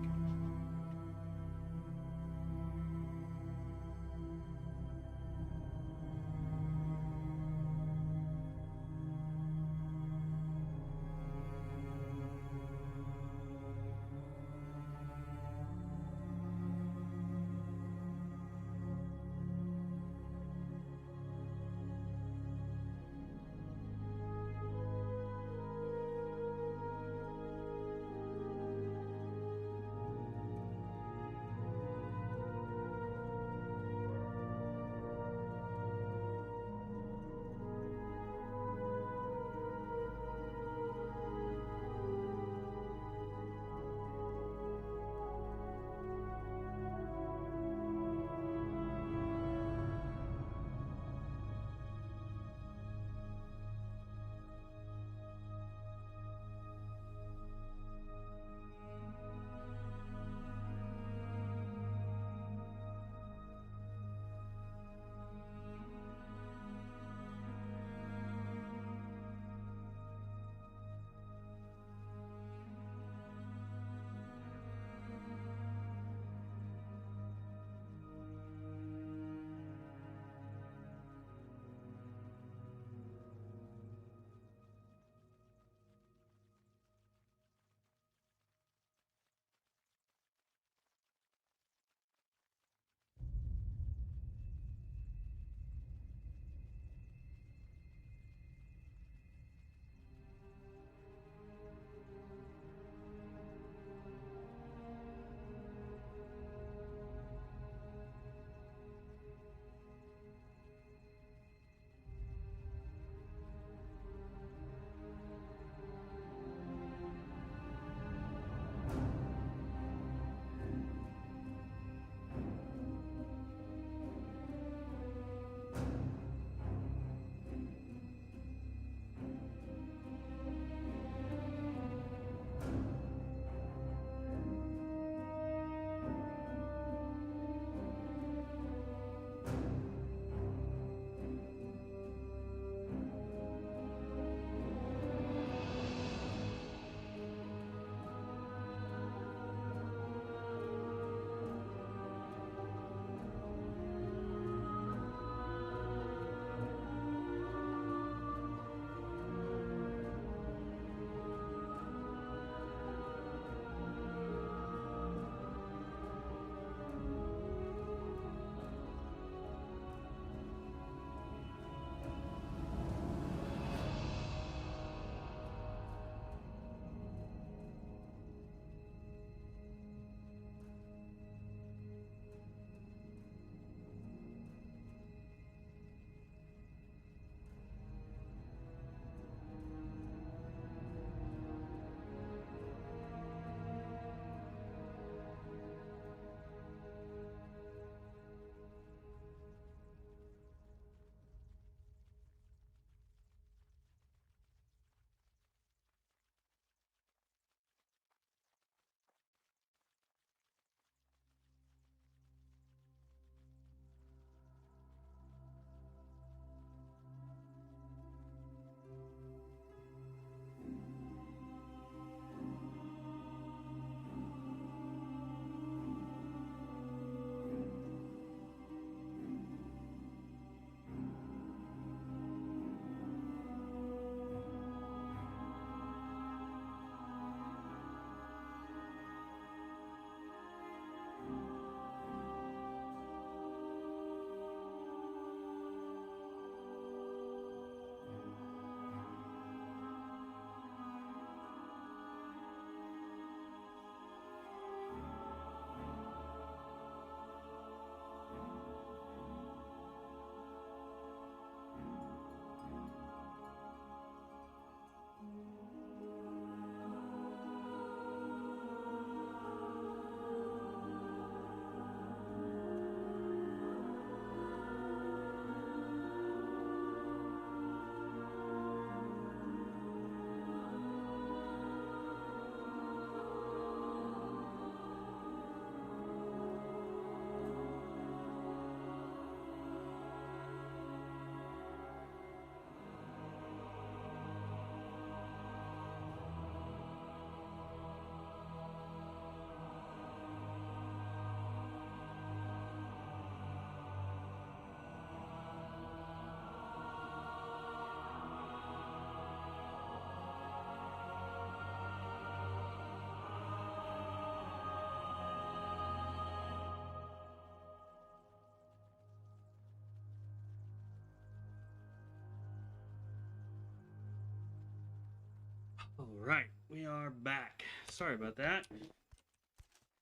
Alright, we are back. Sorry about that.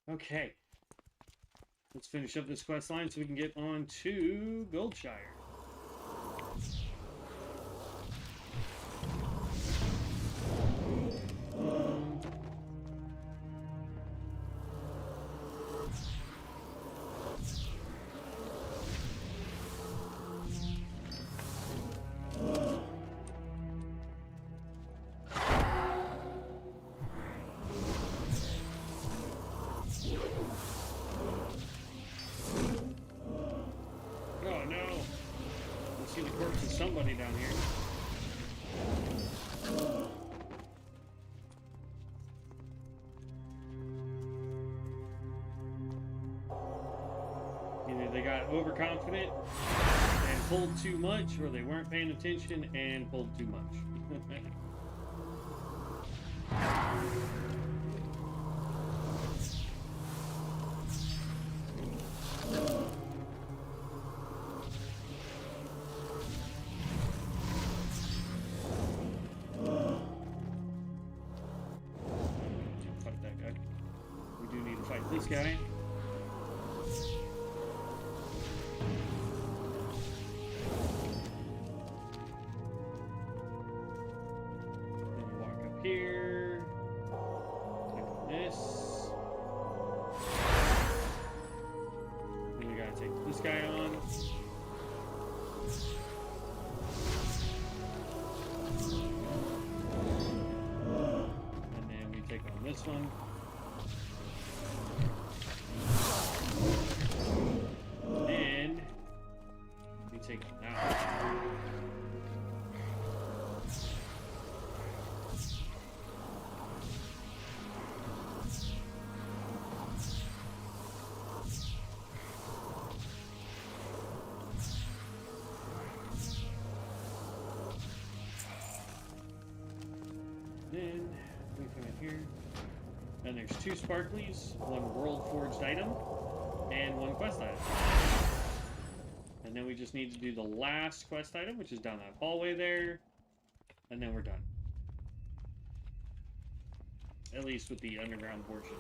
Okay. Let's finish up this quest line so we can get on to Goldshire. Oh no! I see the corpse of somebody down here. Either they got overconfident and pulled too much, or they weren't paying attention and pulled too much. Fight that guy. We do need to fight this guy. Then you walk up here. Click on this. Then we gotta take this guy on. And then we take on this one. And we take on that one. Then we come in here, and there's 2 sparklies, 1 world forged item, and 1 quest item. And then we just need to do the last quest item, which is down that hallway there, and then we're done. At least with the underground portion.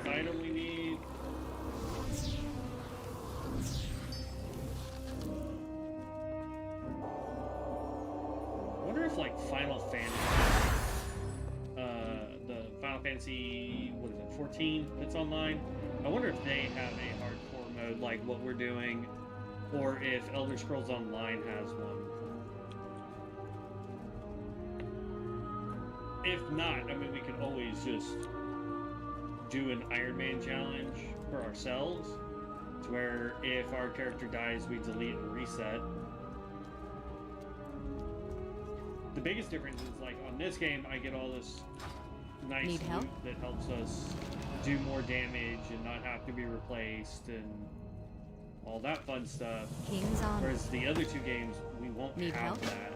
Item we need. I wonder if like Final Fantasy, the Final Fantasy, what is it, 14 that's online? I wonder if they have a hardcore mode like what we're doing, or if Elder Scrolls Online has one. If not, I mean, we could always just do an Iron Man challenge for ourselves, to where if our character dies, we delete and reset. The biggest difference is, like, on this game, I get all this nice Need help? loot that helps us do more damage and not have to be replaced and all that fun stuff. King's Honor. Whereas the other 2 games, we won't Need have help? that.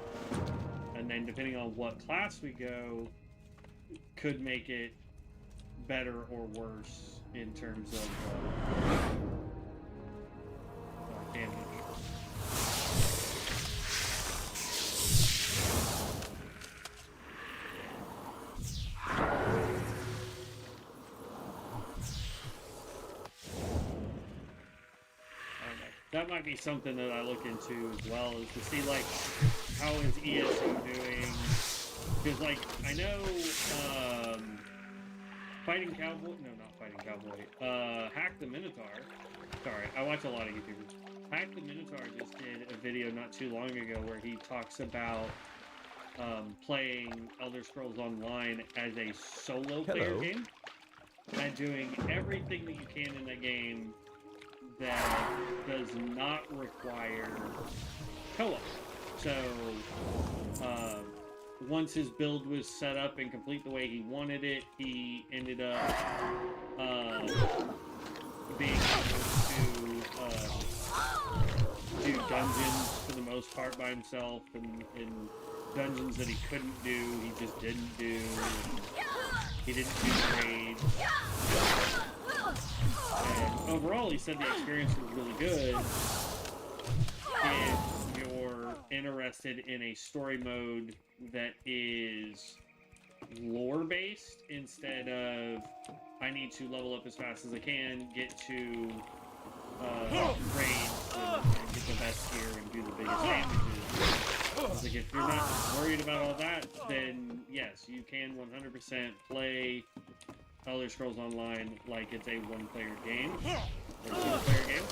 And then depending on what class we go, could make it better or worse in terms of damage. That might be something that I look into as well, is to see, like, how is ESO doing? Because, like, I know, Fighting Cowboy, no, not Fighting Cowboy, Hack the Minotaur, sorry, I watch a lot of YouTubers. Hack the Minotaur just did a video not too long ago where he talks about playing Elder Scrolls Online as a solo player game, and doing everything that you can in the game that does not require co-op. So, once his build was set up and complete the way he wanted it, he ended up being able to do dungeons for the most part by himself, and dungeons that he couldn't do, he just didn't do. He didn't do raids. And overall, he said the experience was really good. If you're interested in a story mode that is lore-based instead of I need to level up as fast as I can, get to raids and get the best gear and do the biggest damages. I was like, if you're not worried about all that, then yes, you can 100% play Elder Scrolls Online like it's a one-player game or a single-player game.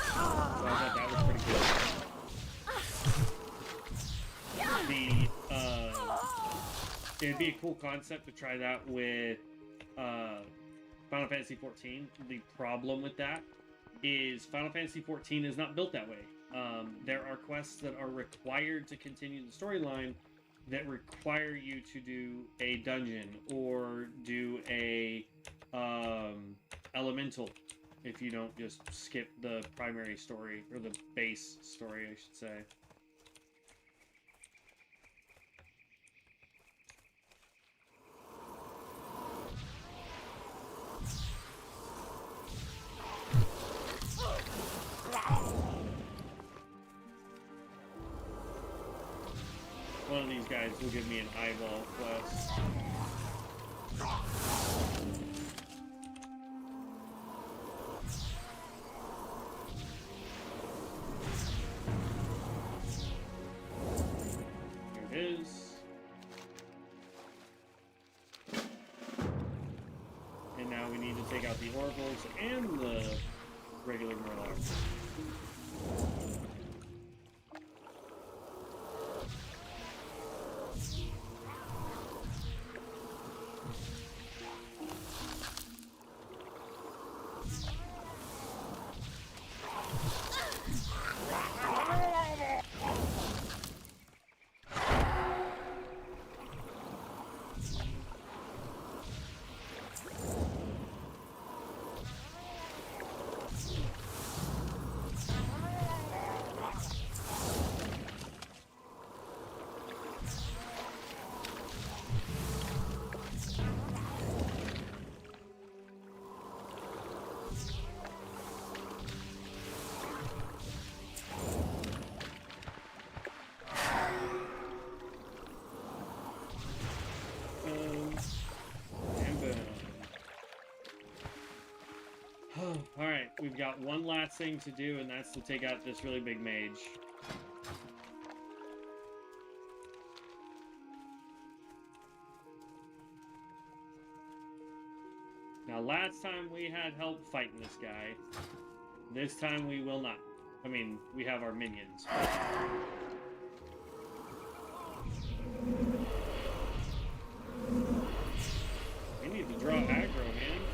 So I thought that was pretty cool. It'd be a cool concept to try that with Final Fantasy XIV. The problem with that is Final Fantasy XIV is not built that way. There are quests that are required to continue the storyline that require you to do a dungeon or do a elemental if you don't just skip the primary story, or the base story, I should say. One of these guys will give me an eyeball quest. Here it is. And now we need to take out the oracles and the regular Murlocs. Alright, we've got one last thing to do, and that's to take out this really big mage. Now, last time we had help fighting this guy. This time we will not. I mean, we have our minions. We need to draw aggro, man.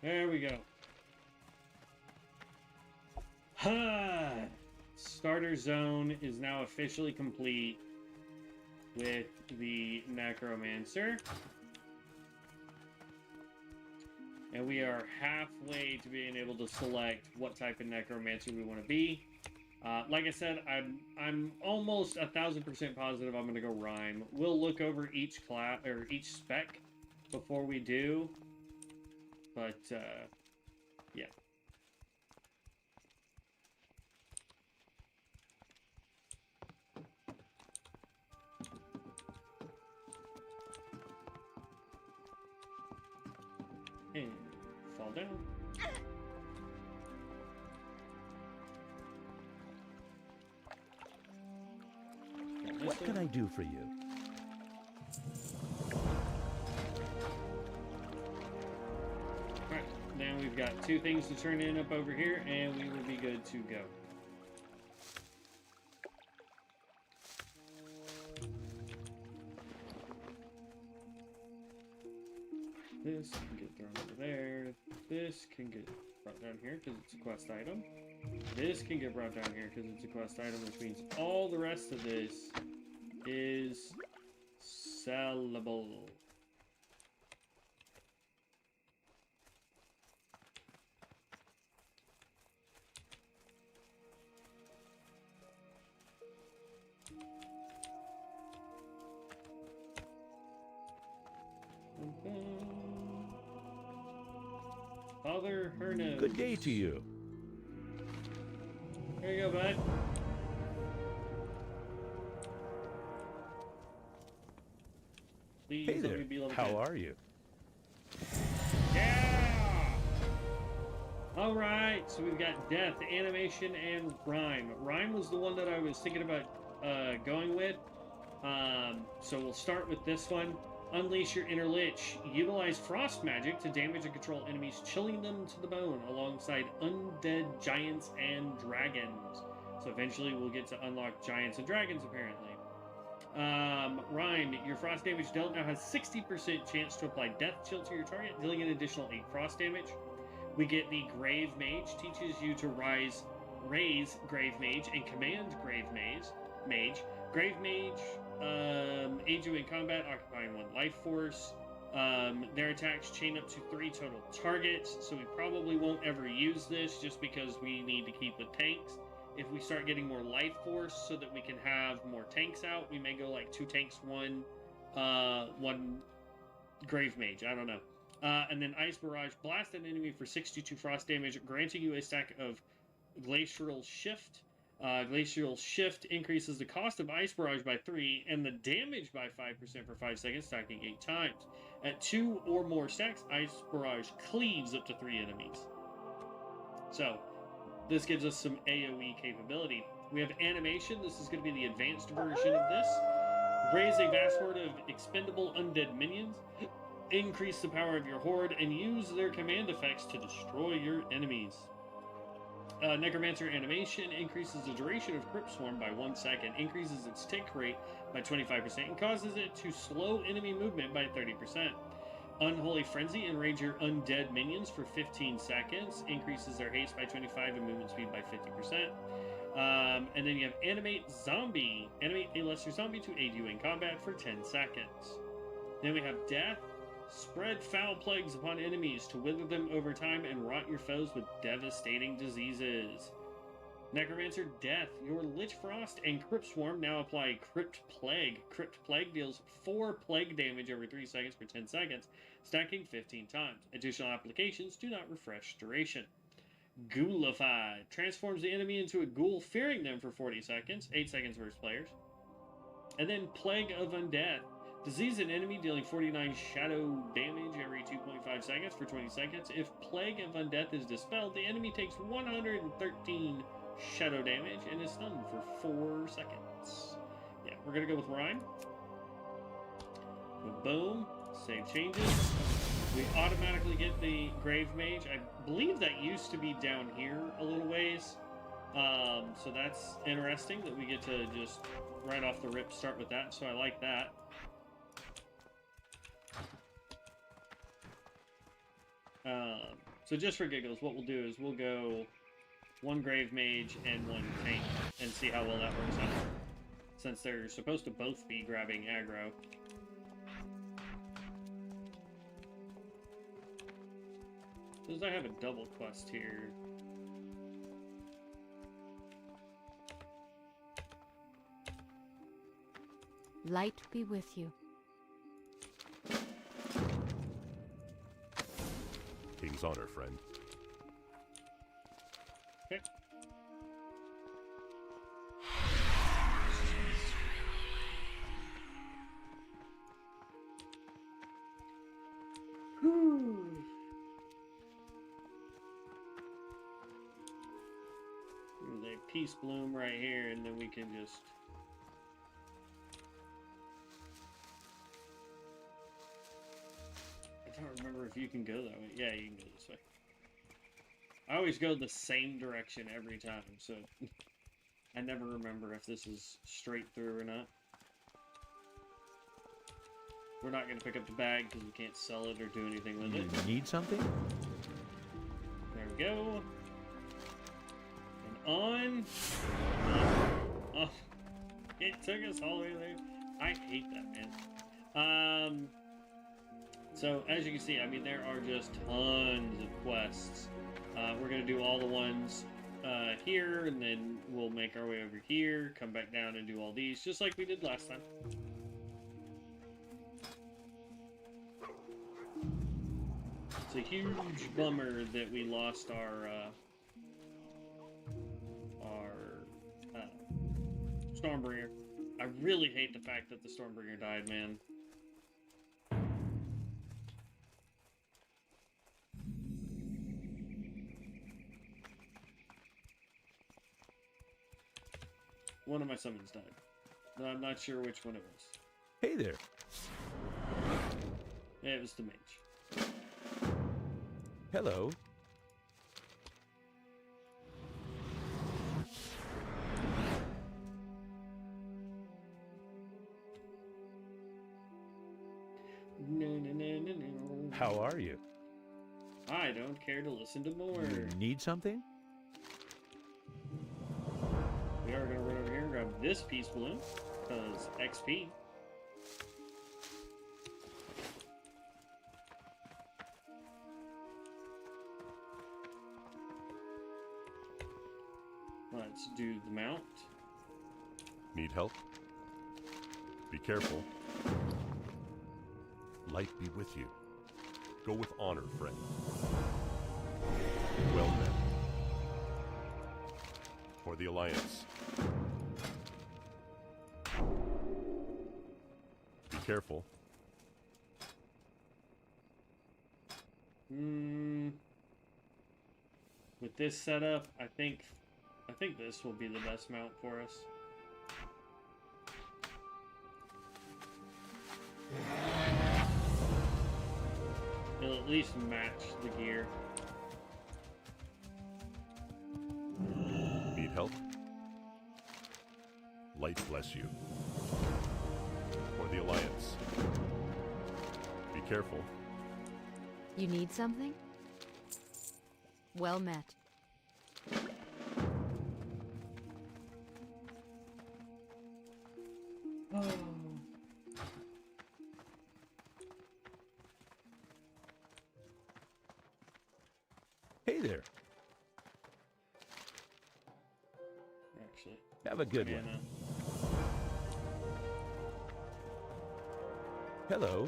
There we go. Starter zone is now officially complete with the Necromancer. And we are halfway to being able to select what type of Necromancer we want to be. Like I said, I'm almost 1000% positive I'm going to go Rhyme. We'll look over each class or each spec before we do. But, yeah. And fall down. What can I do for you? Alright, now we've got 2 things to turn in up over here, and we will be good to go. This can get thrown over there. This can get brought down here because it's a quest item. This can get brought down here because it's a quest item, which means all the rest of this is sellable. Father Herno. Good day to you. Here you go, bud. Please Hey let there. me be level How 10. are you? Yeah! Alright, so we've got Death, Animation, and Rhyme. Rhyme was the one that I was thinking about going with. So we'll start with this one. Unleash your inner lich. Utilize frost magic to damage and control enemies, chilling them to the bone alongside undead giants and dragons. So eventually we'll get to unlock giants and dragons, apparently. Rhyme. Your frost damage dealt now has 60% chance to apply death chill to your target, dealing an additional 8 frost damage. We get the Grave Mage. Teaches you to raise Grave Mage and command Grave Mage. Grave Mage aid you in combat, occupying 1 life force. Their attacks chain up to 3 total targets, so we probably won't ever use this just because we need to keep with tanks. If we start getting more life force so that we can have more tanks out, we may go like 2 tanks, 1 Grave Mage. I don't know. And then Ice Barrage. Blast an enemy for 62 frost damage, granting you a stack of Glacial Shift. Glacial Shift increases the cost of Ice Barrage by 3 and the damage by 5% for 5 seconds, stacking 8 times. At 2 or more stacks, Ice Barrage cleaves up to 3 enemies. So, this gives us some AoE capability. We have Animation. This is going to be the advanced version of this. Raise a vast horde of expendable undead minions. Increase the power of your horde and use their command effects to destroy your enemies. Necromancer Animation increases the duration of Crypt Swarm by 1 second, increases its tick rate by 25%, and causes it to slow enemy movement by 30%. Unholy Frenzy, enrage your undead minions for 15 seconds, increases their haste by 25 and movement speed by 50%. And then you have Animate Zombie, animate a lesser zombie to aid you in combat for 10 seconds. Then we have Death. Spread foul plagues upon enemies to wither them over time and rot your foes with devastating diseases. Necromancer Death. Your Lich Frost and Crypt Swarm now apply Crypt Plague. Crypt Plague deals 4 plague damage every 3 seconds for 10 seconds, stacking 15 times. Additional applications do not refresh duration. Ghoulify. Transforms the enemy into a ghoul, fearing them for 40 seconds, 8 seconds versus players. And then Plague of Undeath. Disease an enemy, dealing 49 shadow damage every 2.5 seconds for 20 seconds. If Plague of Undeath is dispelled, the enemy takes 113 shadow damage and is stunned for 4 seconds. Yeah, we're going to go with Rhyme. Boom. Save changes. We automatically get the Grave Mage. I believe that used to be down here a little ways. So that's interesting that we get to just right off the rip start with that. So I like that. So just for giggles, what we'll do is we'll go 1 Grave Mage and 1 tank and see how well that works out. Since they're supposed to both be grabbing aggro. Since I have a double quest here. Light be with you. King's honor, friend. Okay. Whew. There's a peace bloom right here, and then we can just don't remember if you can go that way. Yeah, you can go this way. I always go the same direction every time, so I never remember if this is straight through or not. We're not going to pick up the bag because we can't sell it or do anything with it. You need something? There we go. And on. Oh, it took us all the way there. I hate that, man. So, as you can see, I mean, there are just tons of quests. We're going to do all the ones here, and then we'll make our way over here, come back down and do all these, just like we did last time. It's a huge bummer that we lost our Stormbringer. I really hate the fact that the Stormbringer died, man. One of my summons died. No, I'm not sure which one it was. Hey there. Yeah, it was the mage. Hello. No. How are you? I don't care to listen to more. You need something? We are going to run over here and grab this peace balloon, because XP. Let's do the mount. Need help? Be careful. Light be with you. Go with honor, friend. Well met. For the Alliance. Be careful. With this setup, I think this will be the best mount for us. It'll at least match the gear. Need help? Light bless you. For the Alliance. Be careful. You need something? Well met. Oh. Hey there. Actually, Have a good yeah, one. no. Hello.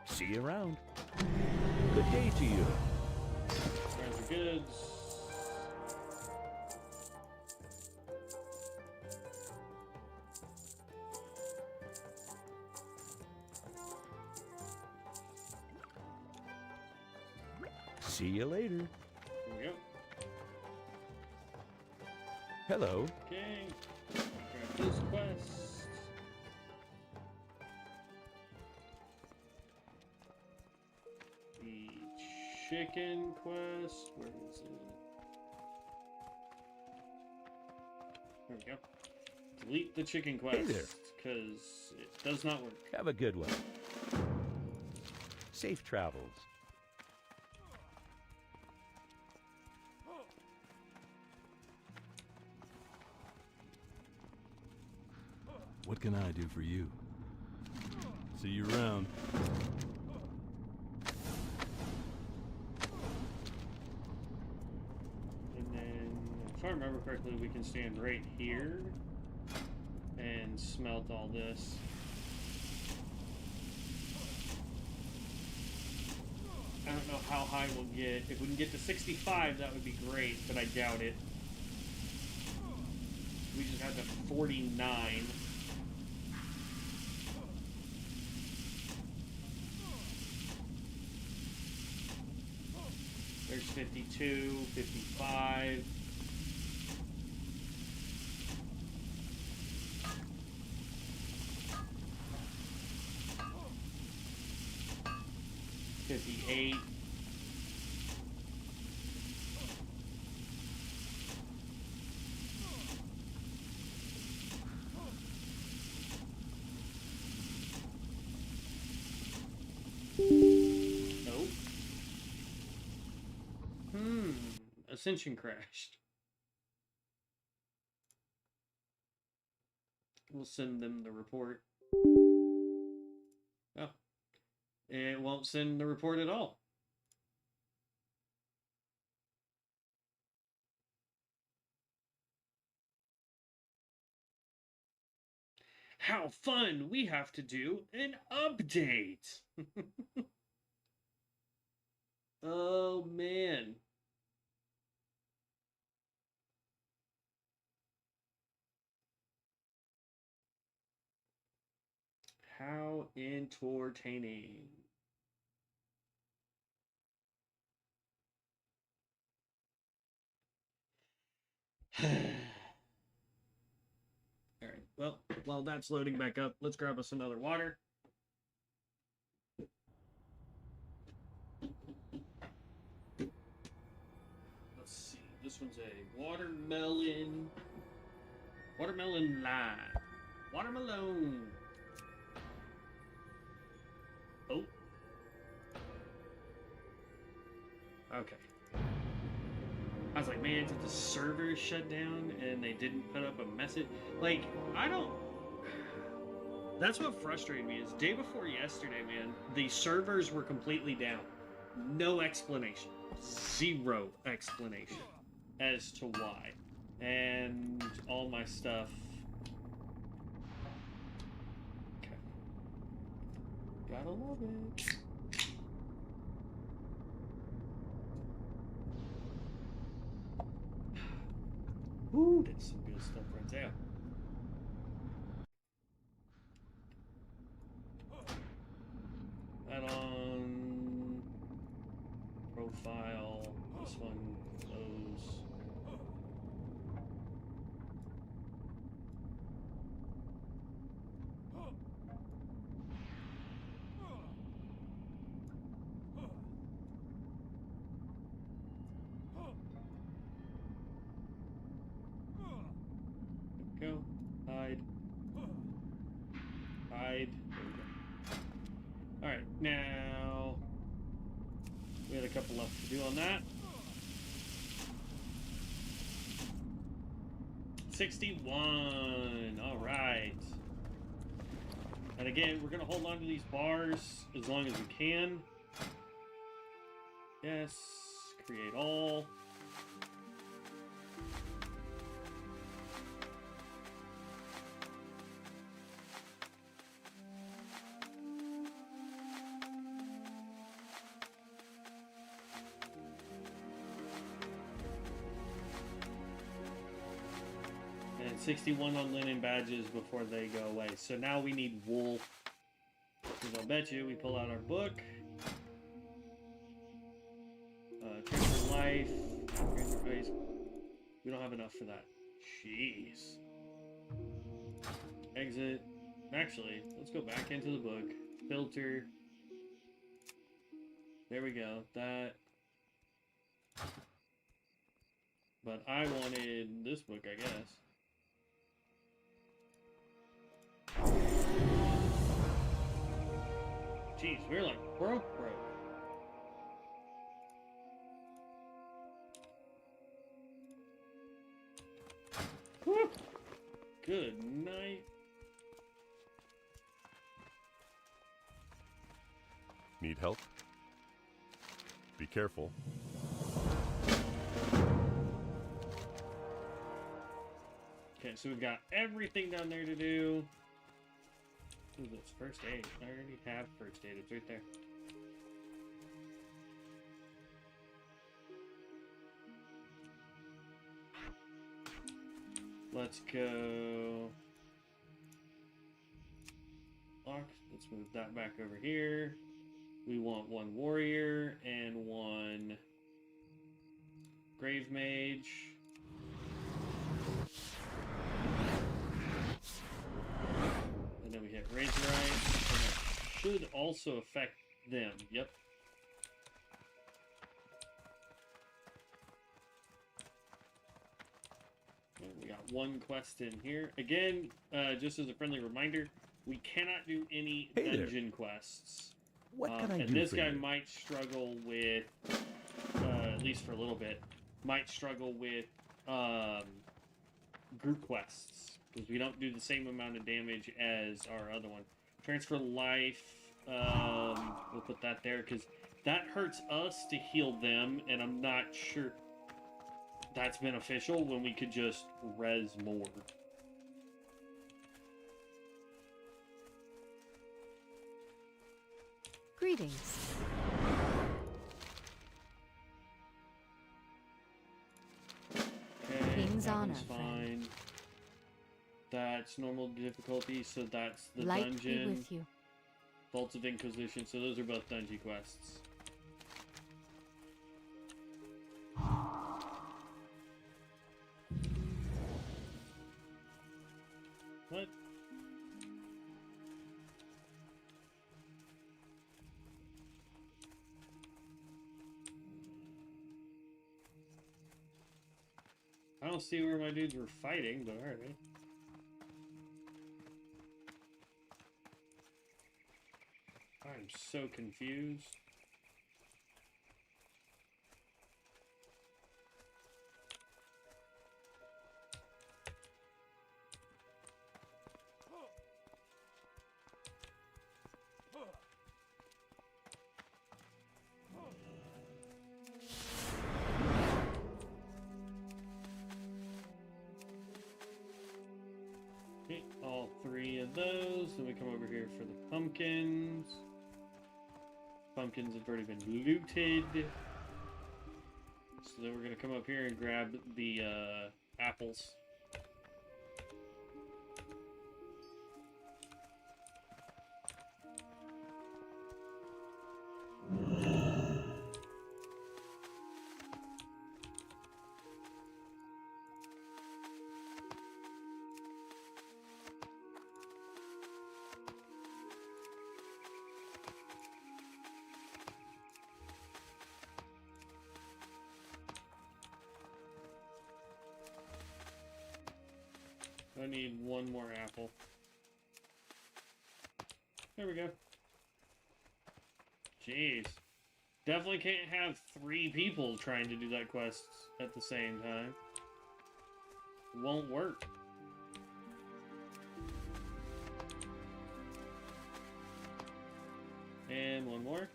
See you around. Good day to you. Friends are goods. See you later. Here we go. Hello. Okay. Grab this quest. The chicken quest. Where is it? There we go. Delete the chicken quest. Hey there. Because it does not work. Have a good one. Safe travels. What can I do for you? See you around. And then, if I remember correctly, we can stand right here and smelt all this. I don't know how high we'll get. If we can get to 65, that would be great, but I doubt it. We just had to 49. There's 52, 55. gate. Nope. Ascension crashed. We'll send them the report. Oh. It won't send the report at all. How fun! We have to do an update! Oh, man. How entertaining. Alright, well, while that's loading back up, let's grab us another water. Let's see, this one's a watermelon lime. Watermelon. Oh. Okay. I was like, man, did the server shut down and they didn't put up a message? Like, I don't... That's what frustrated me is day before yesterday, man, the servers were completely down. No explanation. Zero explanation as to why. And all my stuff... Okay. Gotta love it. Ooh, that's some good stuff right there. Add on profile. This one close. Go. Hide. Hide. There we go. Alright, now... We had a couple left to do on that. 61! Alright. And again, we're going to hold on to these bars as long as we can. Yes. Create all. And 61 on linen badges before they go away. So now we need wool. Because I'll bet you we pull out our book. Transfer life. Transfer face. We don't have enough for that. Jeez. Exit. Actually, let's go back into the book. Filter. There we go. That. But I wanted this book, I guess. Jeez, we're like broke. Woo! Good night. Need help? Be careful. Okay, so we've got everything down there to do. Ooh, that's first aid. I already have first aid. It's right there. Let's go. Lock. Let's move that back over here. We want one warrior and one grave mage. And then we hit Rage Right. And it should also affect them. Yep. got one quest in here. Again, just as a friendly reminder, we cannot do any Hey there. dungeon quests. What can I and do this for guy you? might struggle with, at least for a little bit, might struggle with group quests because we don't do the same amount of damage as our other one. Transfer life, we'll put that there because that hurts us to heal them, and I'm not sure that's beneficial when we could just res more. Greetings. Okay, King's that honor, one's fine. That's normal difficulty, so that's the Light dungeon. be with you. Vaults of Inquisition, so those are both dungeon quests. What? I don't see where my dudes were fighting, but alright. I'm so confused. Okay, all three of those. Then we come over here for the pumpkins. Pumpkins have already been looted. So then we're going to come up here and grab the apples. I need one more apple. There we go. Jeez. Definitely can't have 3 people trying to do that quest at the same time. Won't work. And one more.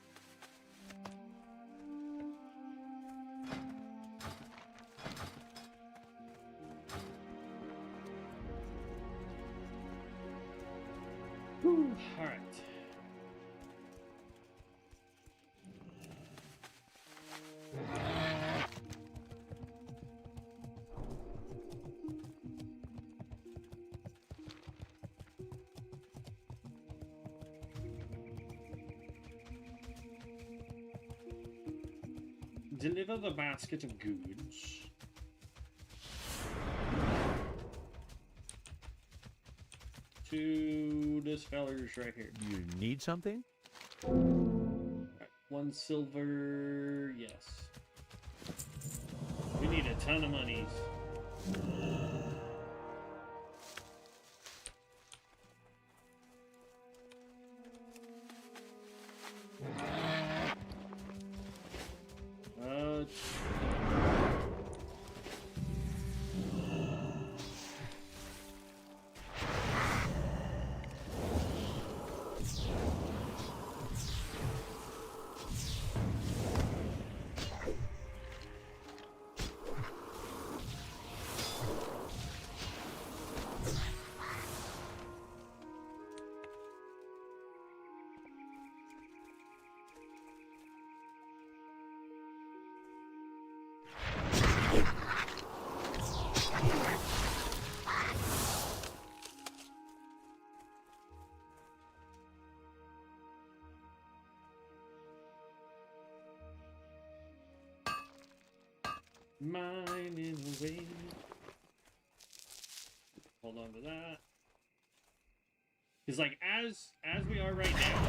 All right. Deliver the basket of goods. To this feller's right here. You need something? Right, 1 silver, yes. We need a ton of monies. Mining away. Hold on to that. Because like as we are right now,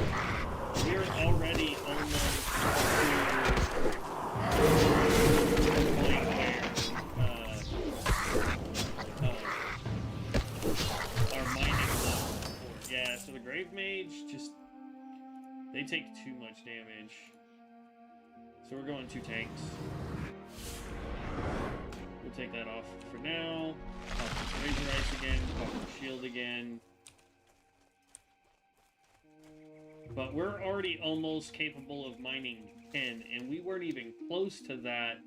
we're already almost to the point where They take too much damage. So we're going 2 tanks. We'll take that off for now. Off the Razor Ice again. Off the shield again. But we're already almost capable of mining 10, and we weren't even close to that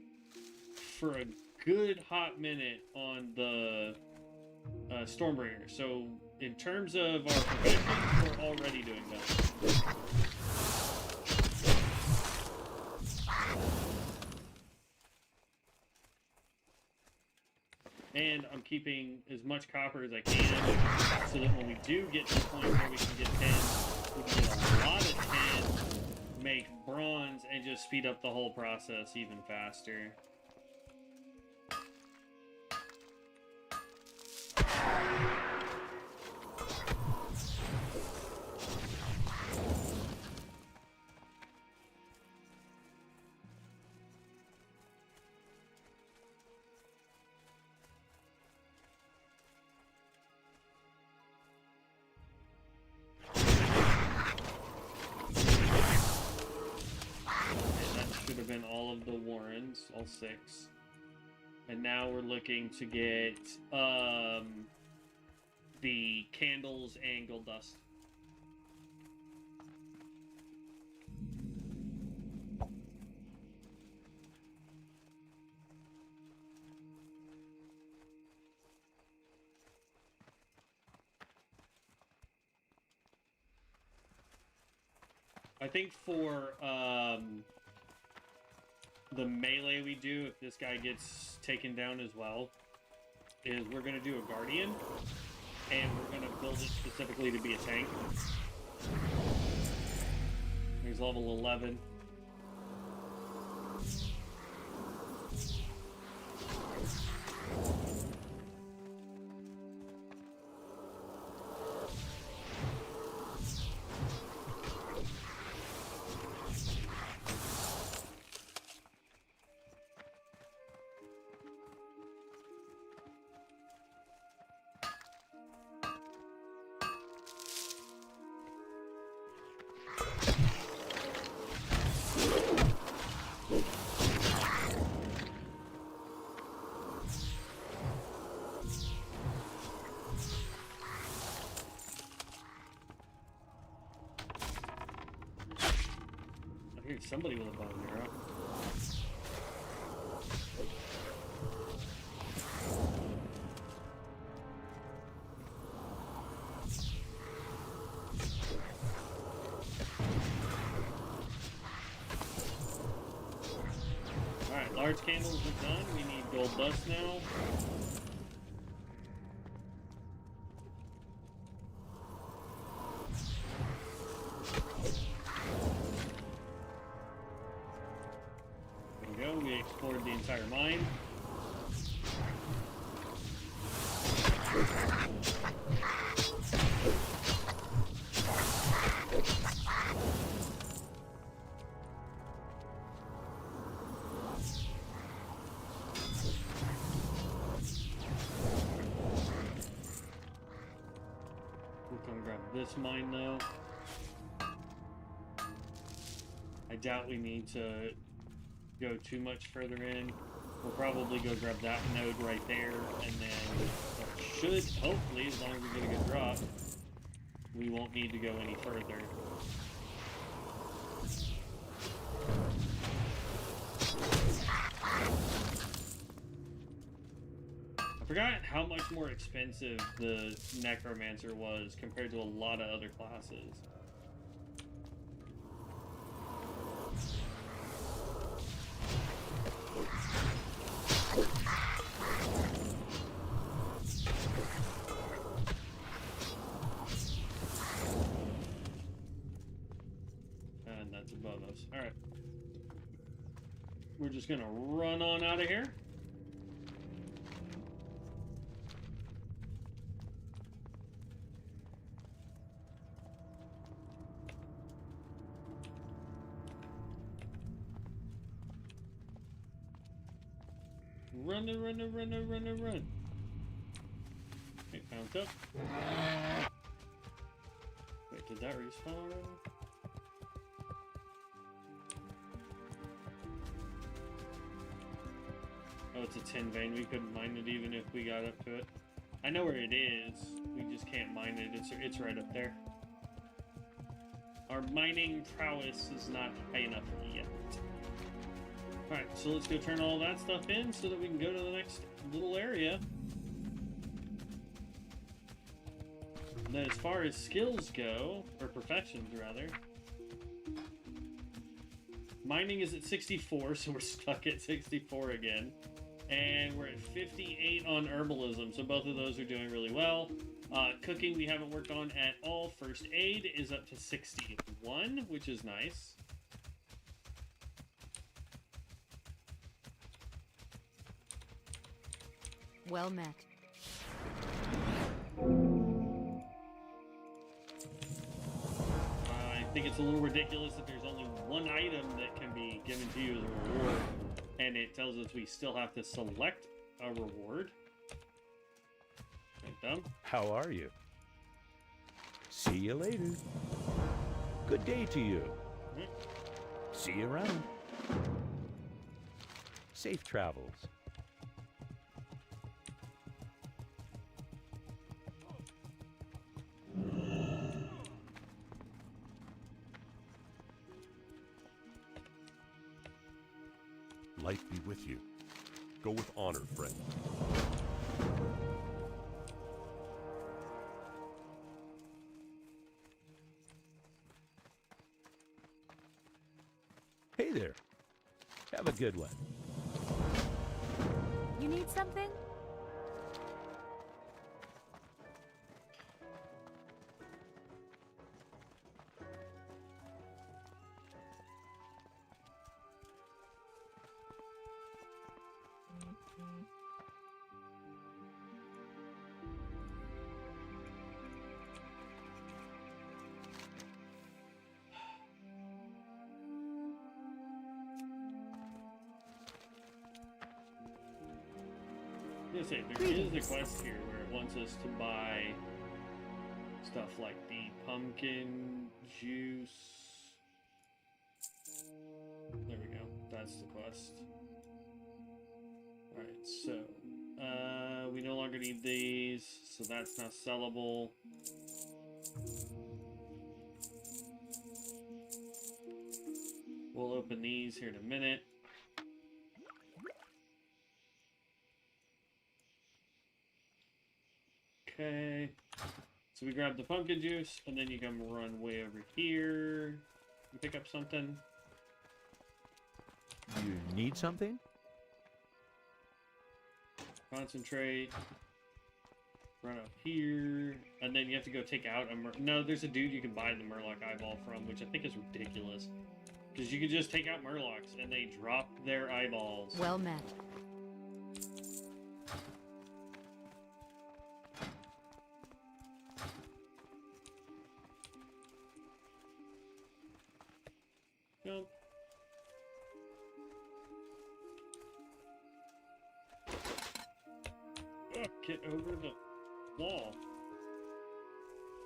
for a good hot minute on the Stormbringer. So in terms of our profession, we're already doing well. And I'm keeping as much copper as I can, so that when we do get to the point where we can get 10, we can get a lot of 10, make bronze, and just speed up the whole process even faster. Been all of the Warrens, all 6. And now we're looking to get the candles and gold dust. I think for the melee we do, if this guy gets taken down as well, is we're going to do a Guardian, and we're going to build it specifically to be a tank. He's level 11. Somebody with a bow and arrow. Alright, large candles are done. We need gold dust now. We explored the entire mine. We'll come grab this mine though. I doubt we need to go too much further in. We'll probably go grab that node right there, and then that should, hopefully, as long as we get a good drop, we won't need to go any further. I forgot how much more expensive the Necromancer was compared to a lot of other classes. Above us. Alright. We're just gonna run on out of here. Run. Okay, found up. Wait, did that respawn already? Oh, it's a tin vein. We couldn't mine it even if we got up to it. I know where it is. We just can't mine it. It's right up there. Our mining prowess is not high enough yet. Alright, so let's go turn all that stuff in so that we can go to the next little area. And then as far as skills go, or professions rather, mining is at 64, so we're stuck at 64 again. And we're at 58 on herbalism, so both of those are doing really well. Cooking we haven't worked on at all. First aid is up to 61, which is nice. Well met. I think it's a little ridiculous that there's only one item that can be given to you as a reward, and it tells us we still have to select a reward. Right, dumb. How are you? See you later. Good day to you. See you around. Safe travels. Light be with you. Go with honor, friend. Hey there. Have a good one. You need something? I was gonna say, there is a quest here where it wants us to buy stuff like the pumpkin juice. There we go. That's the quest. Alright, so we no longer need these, so that's not sellable. We'll open these here in a minute. Okay, so we grab the pumpkin juice, and then you come run way over here. You pick up something. You need something? Concentrate. Run up here, and then you have to go take out a no, there's a dude you can buy the Murloc eyeball from, which I think is ridiculous. Because you can just take out Murlocs, and they drop their eyeballs. Well met. Jump. Oh, get over the wall.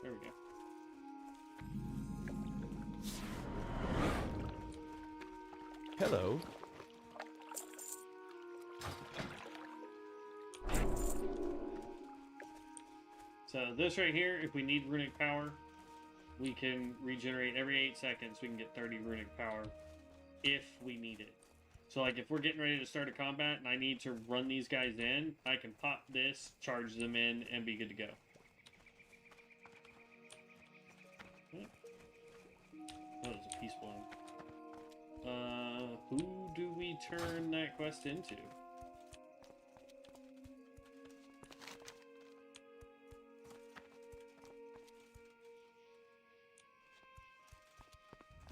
There we go. Hello. So this right here, if we need runic power, we can regenerate every 8 seconds. We can get 30 runic power if we need it. So like if we're getting ready to start a combat and I need to run these guys in, I can pop this, charge them in, and be good to go. Oh, there's a peace blown. Who do we turn that quest into?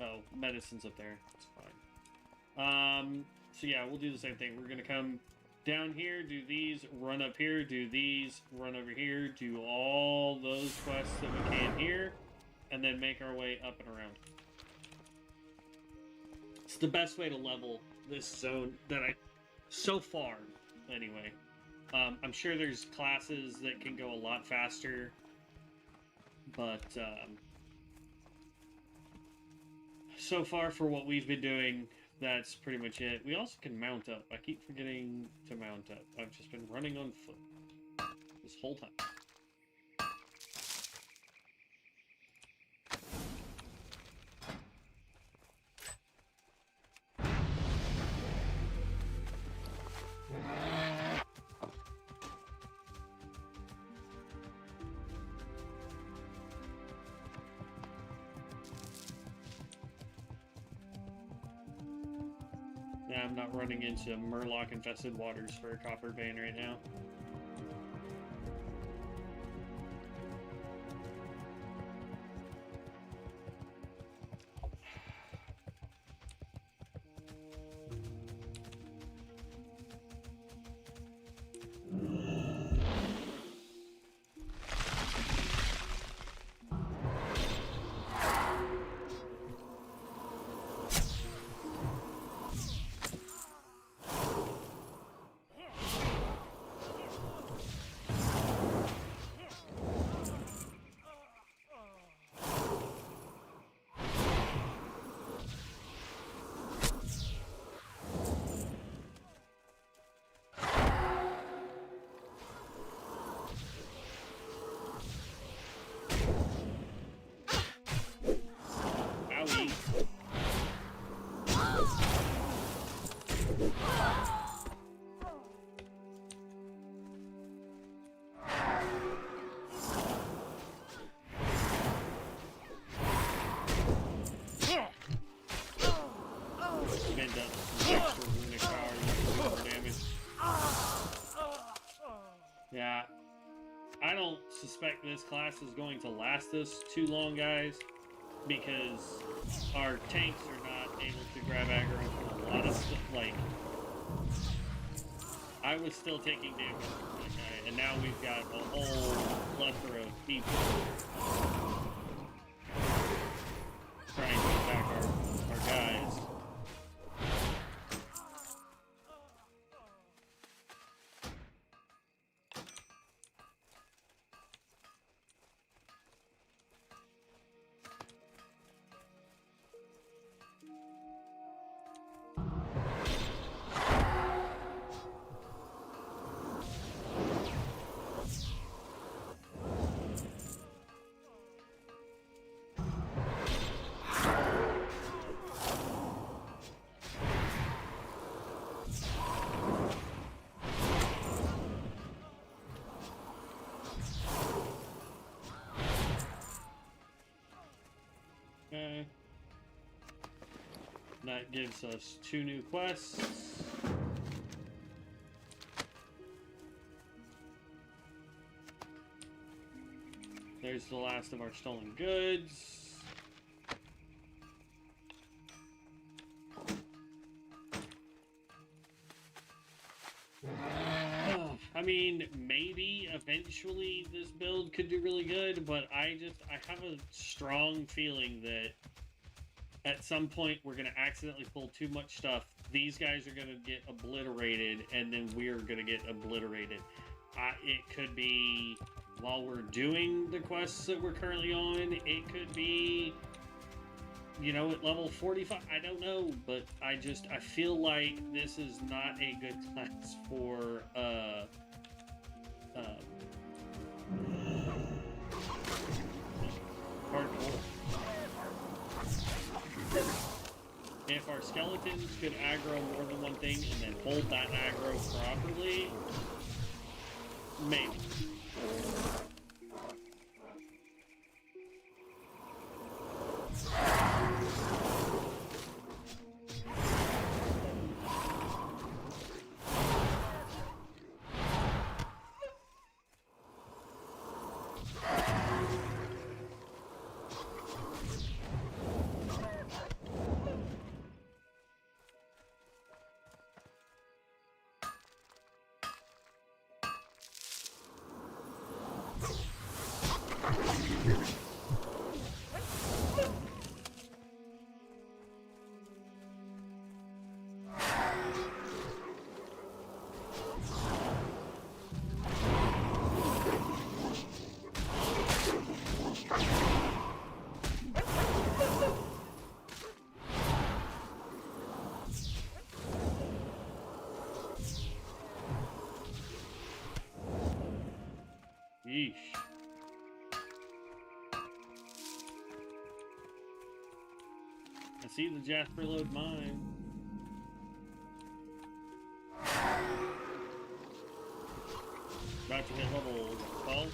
Oh, medicine's up there. It's fine. So yeah, we'll do the same thing. We're gonna come down here, do these, run up here, do these, run over here, do all those quests that we can here, and then make our way up and around. It's the best way to level this zone that so far, anyway. I'm sure there's classes that can go a lot faster, but so far for what we've been doing, that's pretty much it. We also can mount up. I keep forgetting to mount up. I've just been running on foot this whole time. Yeah, I'm not running into Murloc-infested waters for a copper vein right now. Owie. Been done some extra runic power, you can do more damage. Yeah, I don't suspect this class is going to last us too long, guys, because our tanks are not able to grab aggro from a lot of stuff. Like, I was still taking damage from that guy, and now we've got a whole plethora of people trying to attack our guys. Okay. That gives us 2 new quests. There's the last of our stolen goods. I mean, maybe eventually this build could do really good, but I have a strong feeling that at some point we're going to accidentally pull too much stuff. These guys are going to get obliterated, and then we're going to get obliterated. It could be while we're doing the quests that we're currently on. It could be, you know, at level 45. I don't know, but I feel like this is not a good class for hardcore. If our skeletons could aggro more than one thing and then hold that aggro properly, maybe. Sheesh. I see the Jasper Lode mine. About to hit level 12.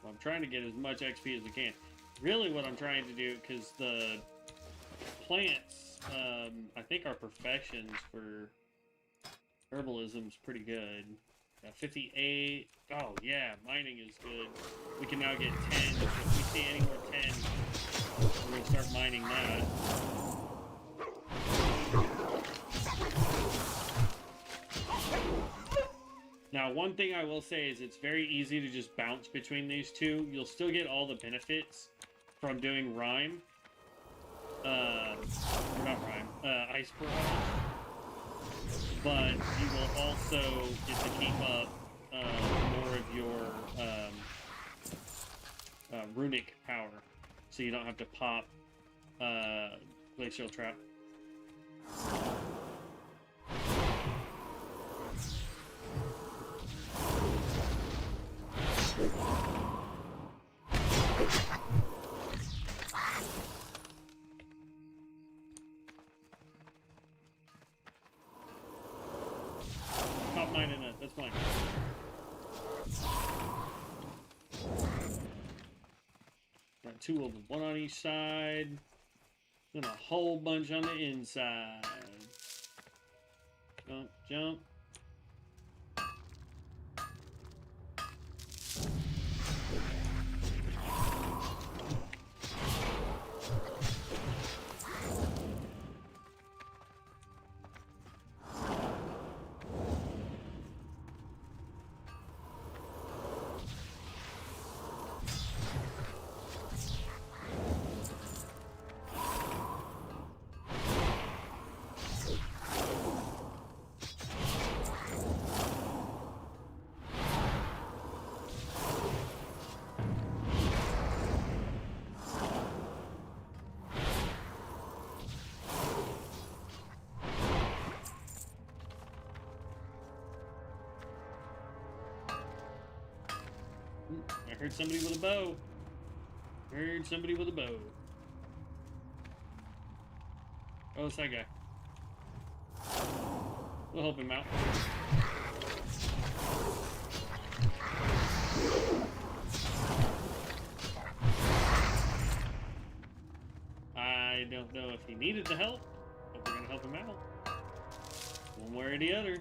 I'm trying to get as much XP as I can. Really what I'm trying to do, because the plants, I think our professions for herbalism is pretty good. 58. Oh yeah, mining is good. We can now get 10. If we see any more 10, we're going to start mining that. Now, one thing I will say is it's very easy to just bounce between these two. You'll still get all the benefits from doing Rhyme. Or not Rhyme, Ice Barrage. But you will also get to keep up more of your runic power. So you don't have to pop Glacial Trap. Top mine in it, that's mine. Got 2 of them, 1 on each side, and a whole bunch on the inside. Jump, jump. I heard somebody with a bow. Heard somebody with a bow. Oh, it's that guy. We'll help him out. I don't know if he needed the help, but we're gonna help him out. One way or the others.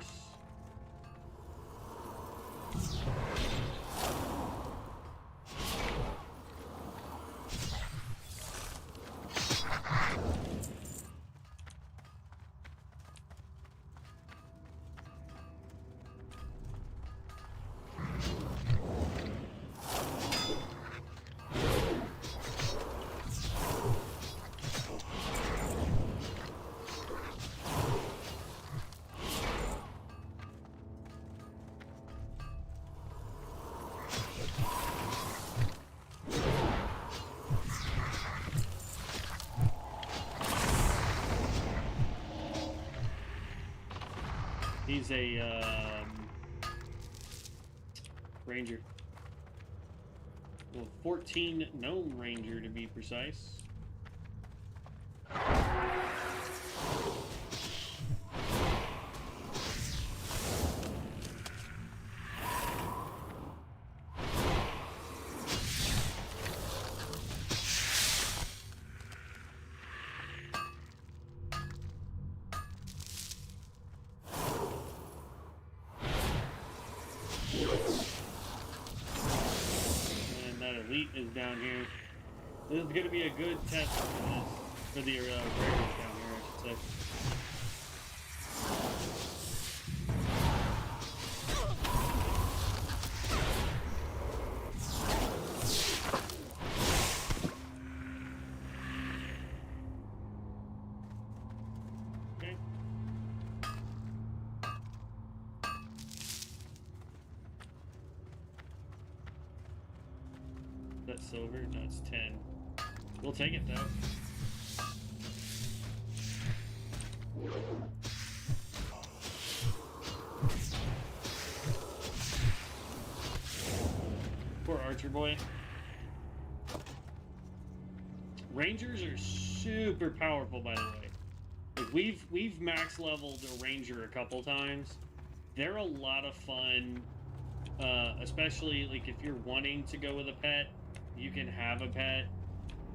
He's a ranger. Well, 14 gnome ranger to be precise. Is down here. This is going to be a good test for the rares down here, I should say. Okay. That's silver, that's 10. We'll take it though. archer boy. Rangers are super powerful, by the way. Like we've max leveled a ranger a couple times. They're a lot of fun, especially like if you're wanting to go with a pet, you can have a pet.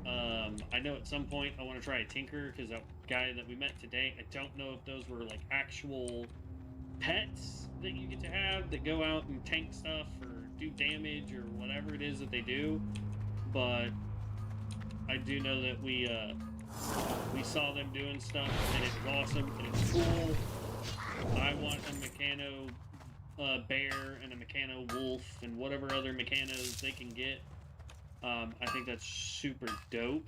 I know at some point I want to try a tinker because that guy that we met today, I don't know if those were like actual pets that you get to have that go out and tank stuff or do damage or whatever it is that they do, but I do know that we saw them doing stuff and it was awesome and it was cool. I want a mechano bear and a mechano wolf and whatever other mechanos they can get. I think that's super dope.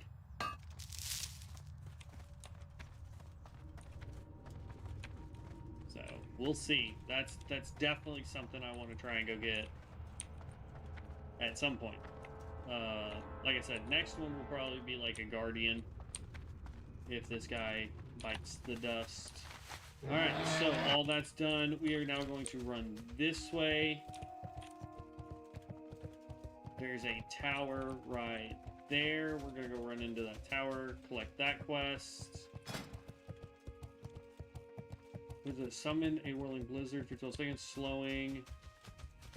So we'll see. That's definitely something I want to try and go get at some point. Like I said, next one will probably be like a guardian if this guy bites the dust. Alright, so all that's done. We are now going to run this way. There's a tower right there. We're going to go run into that tower, collect that quest. With a summon a whirling blizzard for 12 seconds, slowing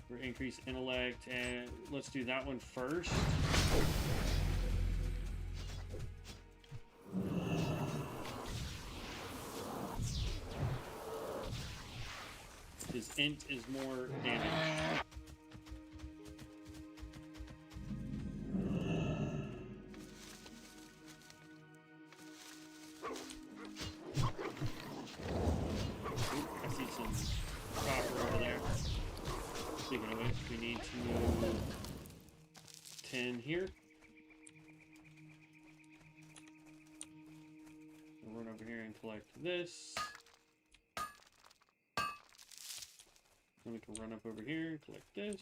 for increased intellect, and let's do that one first. His int is more damage. I see some copper over there. Speaking of which, we need to move 10 here. We'll run over here and collect this. Then we can run up over here and collect this.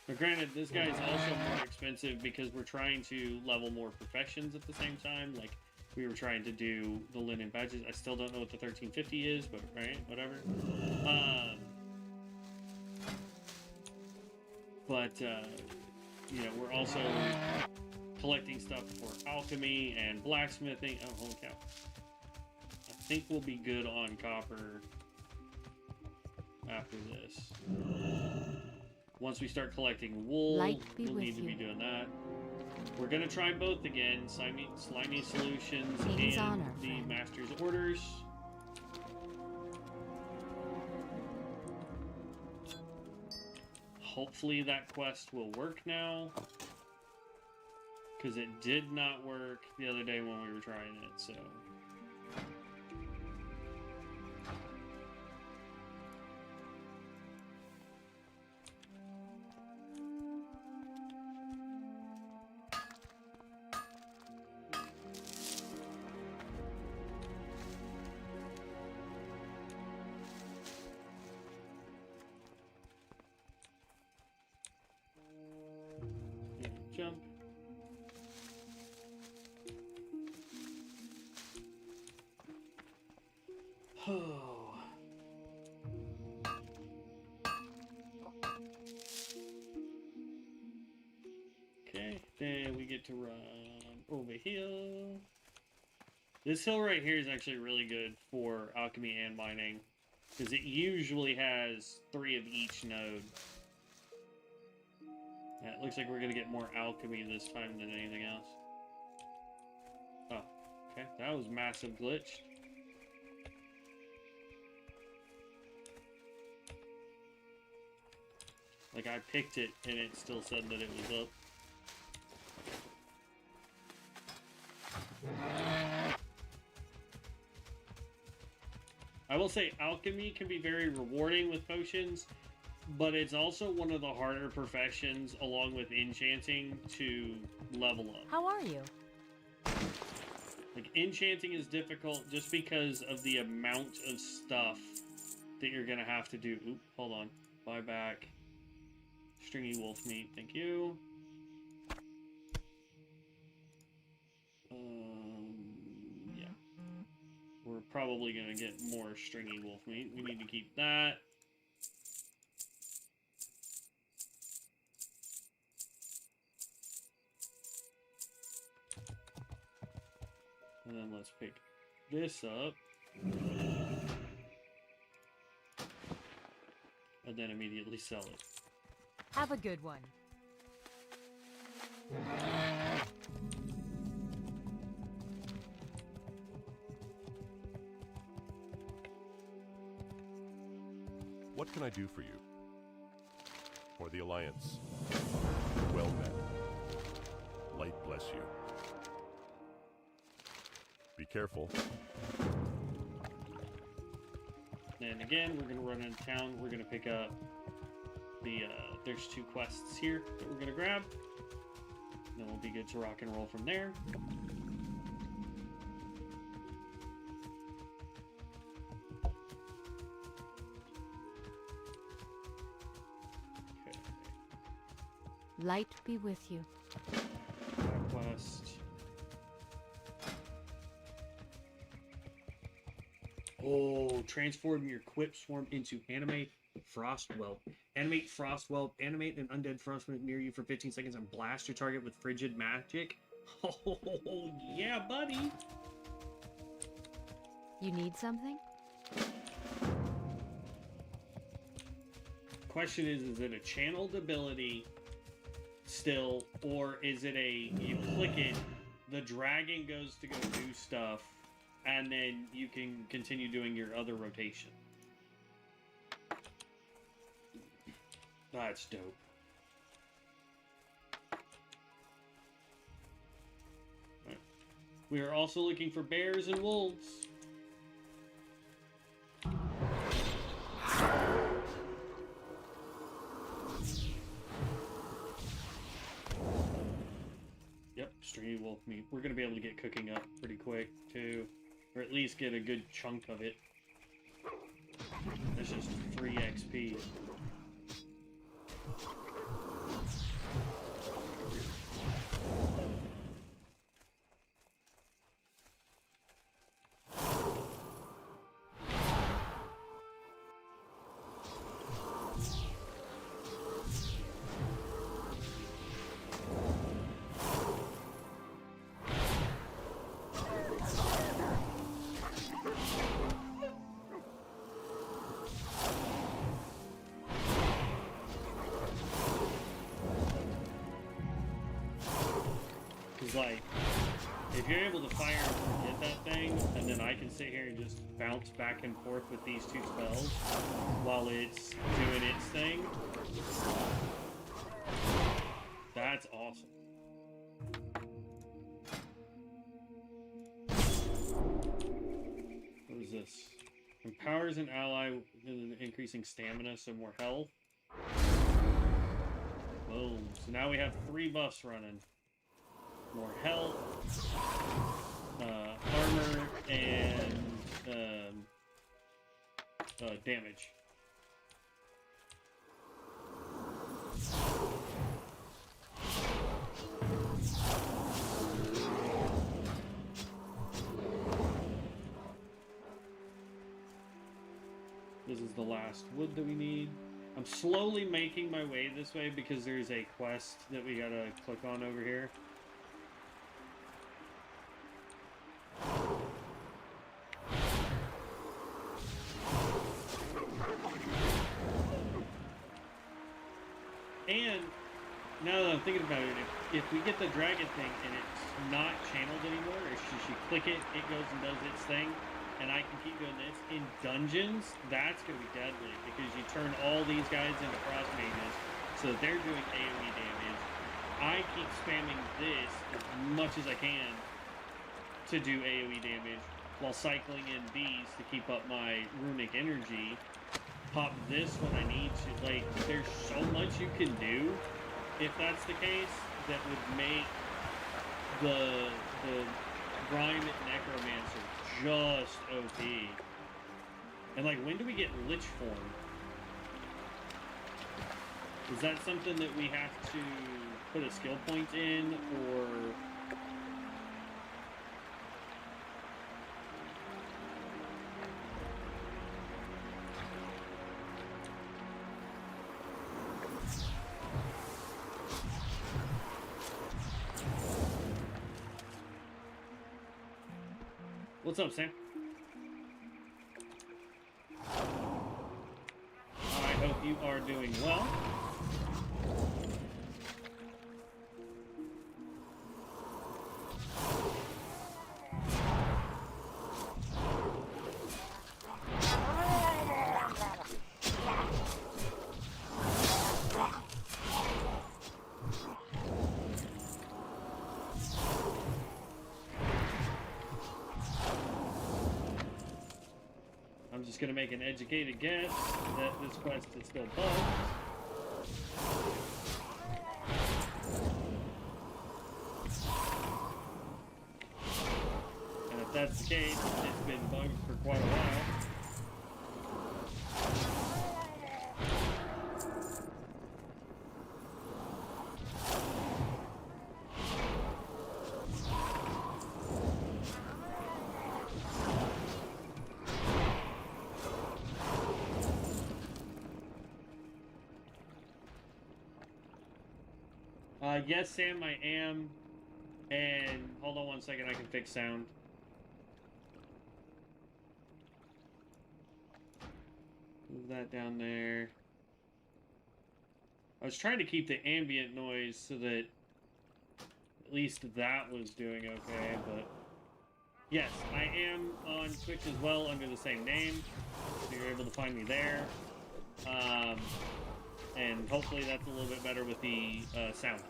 But granted, this guy is also more expensive because we're trying to level more professions at the same time. Like, we were trying to do the linen badges. I still don't know what the 1350 is, but right, whatever. You know, we're also collecting stuff for alchemy and blacksmithing. Oh, holy cow. I think we'll be good on copper after this. Once we start collecting wool, we'll need to be doing that. We're going to try both again, Slimy Solutions and honor, the friend. Master's Orders. Hopefully that quest will work now, because it did not work the other day when we were trying it, so... Jump. Oh. Okay, then we get to run over here. This hill right here is actually really good for alchemy and mining, because it usually has 3 of each node. Yeah, it looks like we're gonna get more alchemy this time than anything else. Oh, okay, that was massive glitch. Like, I picked it and it still said that it was up. I will say alchemy can be very rewarding with potions, but it's also one of the harder professions, along with enchanting, to level up. How are you? Like, enchanting is difficult just because of the amount of stuff that you're gonna have to do. Oop, hold on. Buy back stringy wolf meat, thank you. Yeah. We're probably going to get more stringy wolf meat. We need to keep that. And then let's pick this up. And then immediately sell it. Have a good one. What can I do for you? For the Alliance. Well met. Light bless you. Be careful. And again, we're going to run into town. We're going to pick up the, there's 2 quests here that we're going to grab. Then we'll be good to rock and roll from there. Okay. Light be with you. That quest. Oh, transform your Quip Swarm into Animate Frostwhelp. Animate Frostwhelp. Animate an undead frostwhelp near you for 15 seconds and blast your target with frigid magic. Oh, yeah, buddy. You need something? Question is it a channeled ability still, or is it a, you click it, the dragon goes to go do stuff, and then you can continue doing your other rotation? That's dope. Right. We are also looking for bears and wolves. Yep, stringy wolf meat. We're going to be able to get cooking up pretty quick, too. Or at least get a good chunk of it. That's just free XP. Like, if you're able to fire and hit that thing, and then I can sit here and just bounce back and forth with these 2 spells while it's doing its thing, that's awesome. What is this? Empowers an ally with increasing stamina, so more health. Boom. So now we have 3 buffs running. More health, armor, and damage. This is the last wood that we need. I'm slowly making my way this way because there's a quest that we gotta click on over here. And now that I'm thinking about it, if we get the dragon thing and it's not channeled anymore, or she click it, it goes and does its thing, and I can keep doing this in dungeons, that's going to be deadly because you turn all these guys into frost mages, so they're doing AoE damage. I keep spamming this as much as I can to do AoE damage while cycling in these to keep up my runic energy. Pop this when I need to. Like, there's so much you can do if that's the case that would make the Grime Necromancer just OP. And like, when do we get Lich Form? Is that something that we have to put a skill point in, or What's up, Sam? I hope you are doing well. I'm just gonna make an educated guess that this quest is still bugged. And if that's the case, it's been bugged for quite a while. Yes, Sam, I am. And hold on 1 second, I can fix sound. Move that down there. I was trying to keep the ambient noise so that at least that was doing okay, but yes, I am on Twitch as well under the same name, so you're able to find me there. And hopefully that's a little bit better with the sound.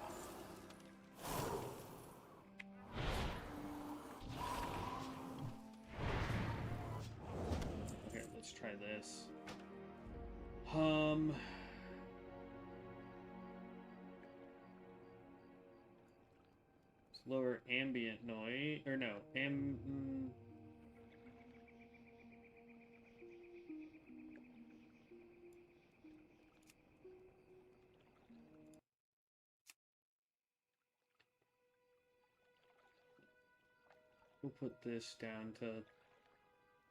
Okay, let's try this. Lower ambient noise, or no, we'll put this down to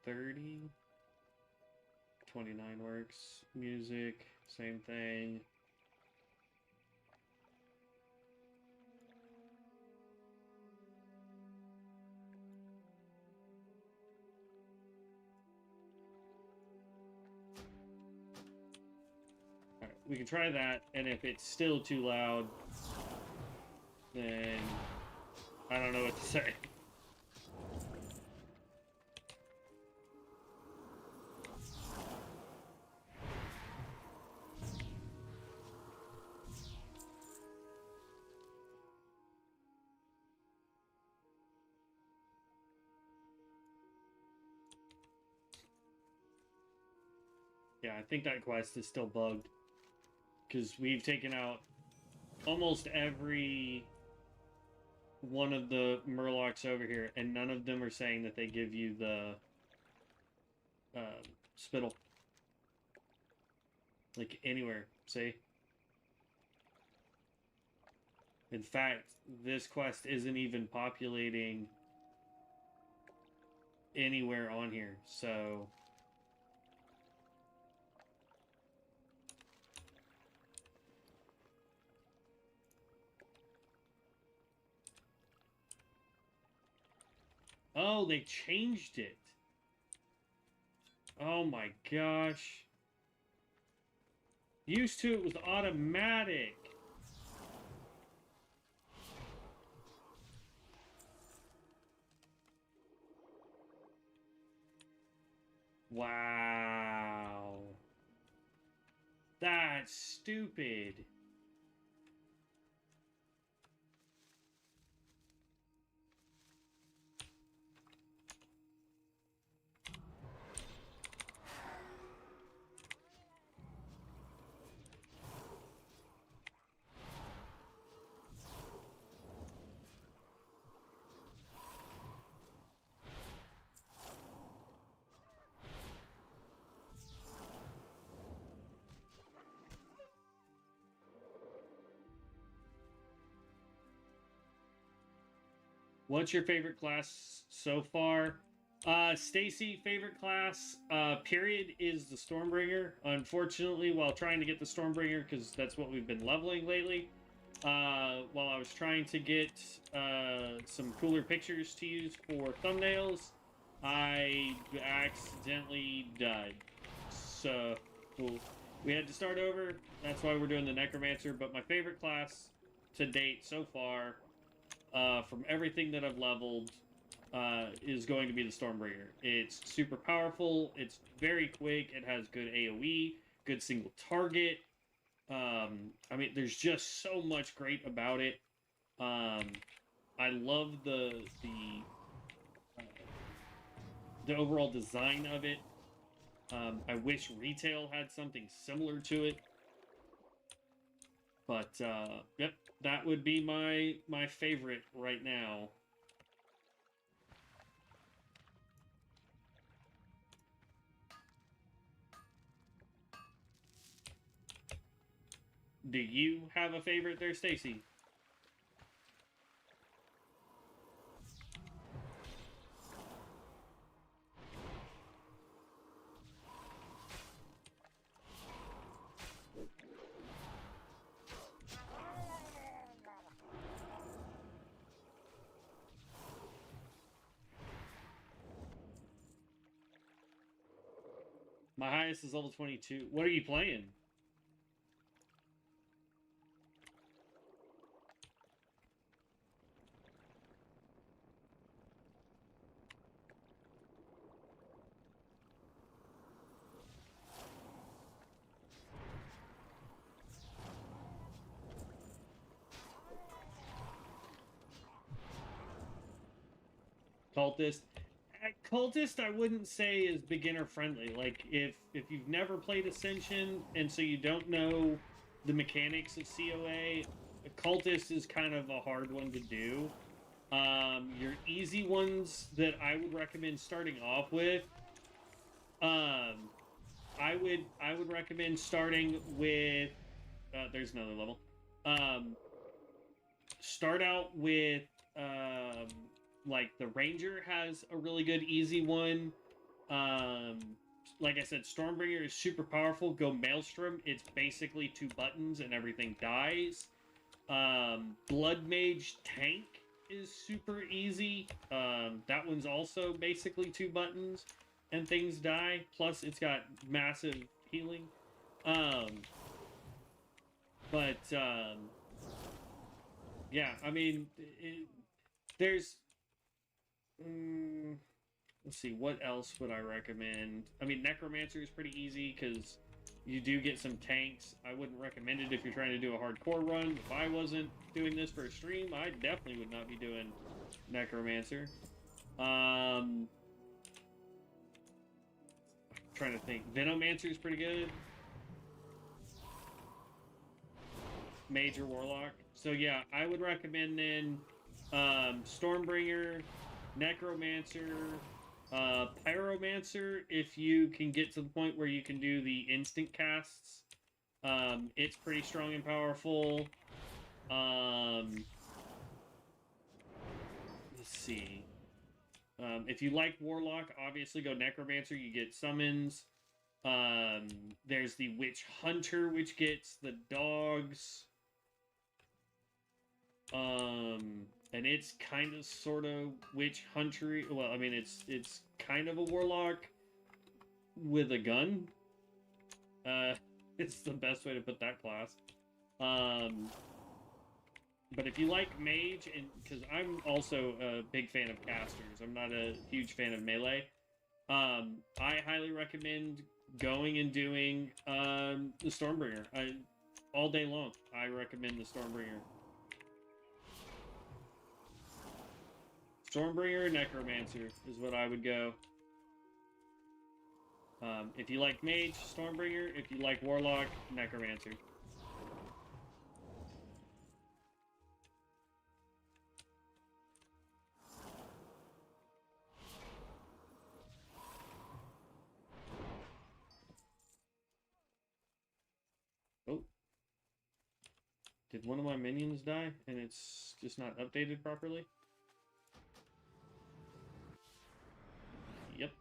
30. 29 works. Music, same thing. Alright, we can try that, and if it's still too loud, then I don't know what to say. Yeah, I think that quest is still bugged. Because we've taken out almost every one of the Murlocs over here, and none of them are saying that they give you the spittle. Like, anywhere, see? In fact, this quest isn't even populating anywhere on here, so... Oh, they changed it. Oh my gosh. Used to it was automatic. Wow. That's stupid. What's your favorite class so far? Stacy, favorite class, period, is the Stormbringer. Unfortunately, while trying to get the Stormbringer, because that's what we've been leveling lately, while I was trying to get some cooler pictures to use for thumbnails, I accidentally died. So we had to start over. That's why we're doing the Necromancer. But my favorite class to date so far, from everything that I've leveled, is going to be the Stormbringer. It's super powerful. It's very quick. It has good AoE, good single target. I mean, there's just so much great about it. I love the overall design of it. I wish retail had something similar to it. But, yep, that would be my favorite right now. Do you have a favorite there, Stacy? My highest is level 22. What are you playing? Cultist. Cultist, I wouldn't say is beginner friendly. Like if you've never played Ascension and so you don't know the mechanics of COA, Cultist is kind of a hard one to do. Your easy ones that I would recommend starting off with, I would recommend starting with. There's another level. Start out with like the Ranger has a really good easy one. Like I said, Stormbringer is super powerful. Go Maelstrom. It's basically 2 buttons and everything dies. Blood Mage Tank is super easy. That one's also basically 2 buttons and things die. Plus, it's got massive healing. Yeah, I mean, there's... let's see, what else would I recommend? I mean, Necromancer is pretty easy because you do get some tanks. I wouldn't recommend it if you're trying to do a hardcore run. If I wasn't doing this for a stream, I definitely would not be doing Necromancer. I'm trying to think. Venomancer is pretty good. Major Warlock. So yeah, I would recommend then Stormbringer, Necromancer, Pyromancer if you can get to the point where you can do the instant casts. It's pretty strong and powerful. Let's see. If you like Warlock, obviously go Necromancer. You get summons. There's the Witch Hunter, which gets the dogs. And it's kind of sort of witch hunter. Well, I mean, it's kind of a warlock with a gun. It's the best way to put that class. But if you like mage, and because I'm also a big fan of casters, I'm not a huge fan of melee. I highly recommend going and doing the Stormbringer. All day long, I recommend the Stormbringer. Stormbringer, Necromancer is what I would go. If you like Mage, Stormbringer. If you like Warlock, Necromancer. Oh. Did one of my minions die and it's just not updated properly? Yep.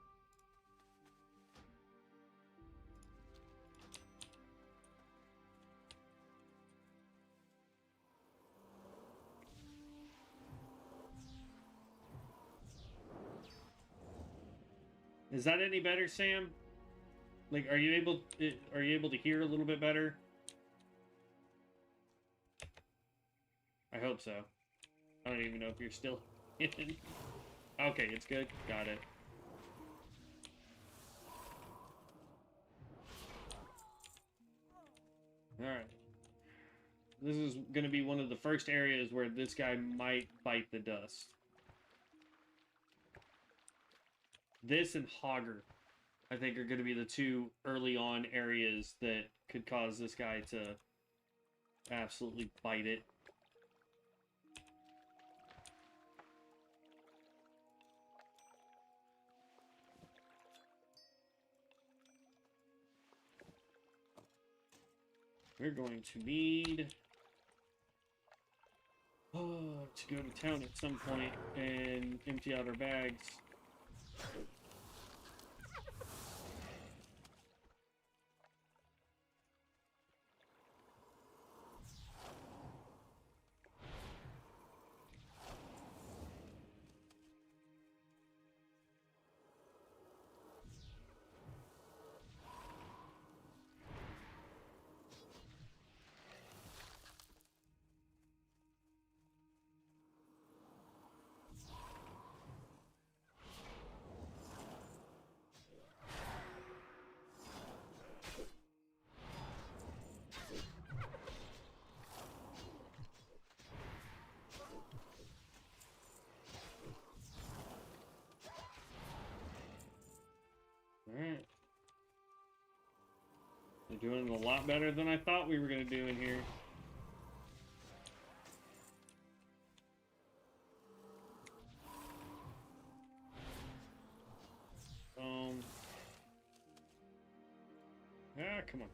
Is that any better, Sam? Like, are you able to hear a little bit better? I hope so. I don't even know if you're still in. Okay, it's good. Got it. Alright. This is going to be one of the first areas where this guy might bite the dust. This and Hogger, I think, are going to be the two early on areas that could cause this guy to absolutely bite it. We're going to need to go to town at some point and empty out our bags. Alright. We're doing a lot better than I thought we were going to do in here. Come on.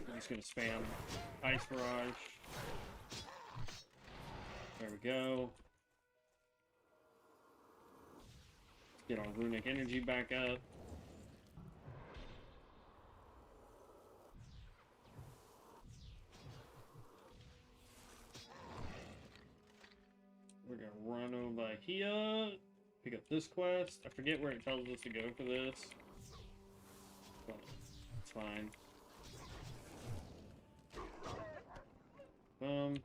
I'm just gonna spam Ice Barrage. There we go. Let's get our Runic Energy back up. We're gonna run over here, pick up this quest. I forget where it tells us to go for this, but it's fine. And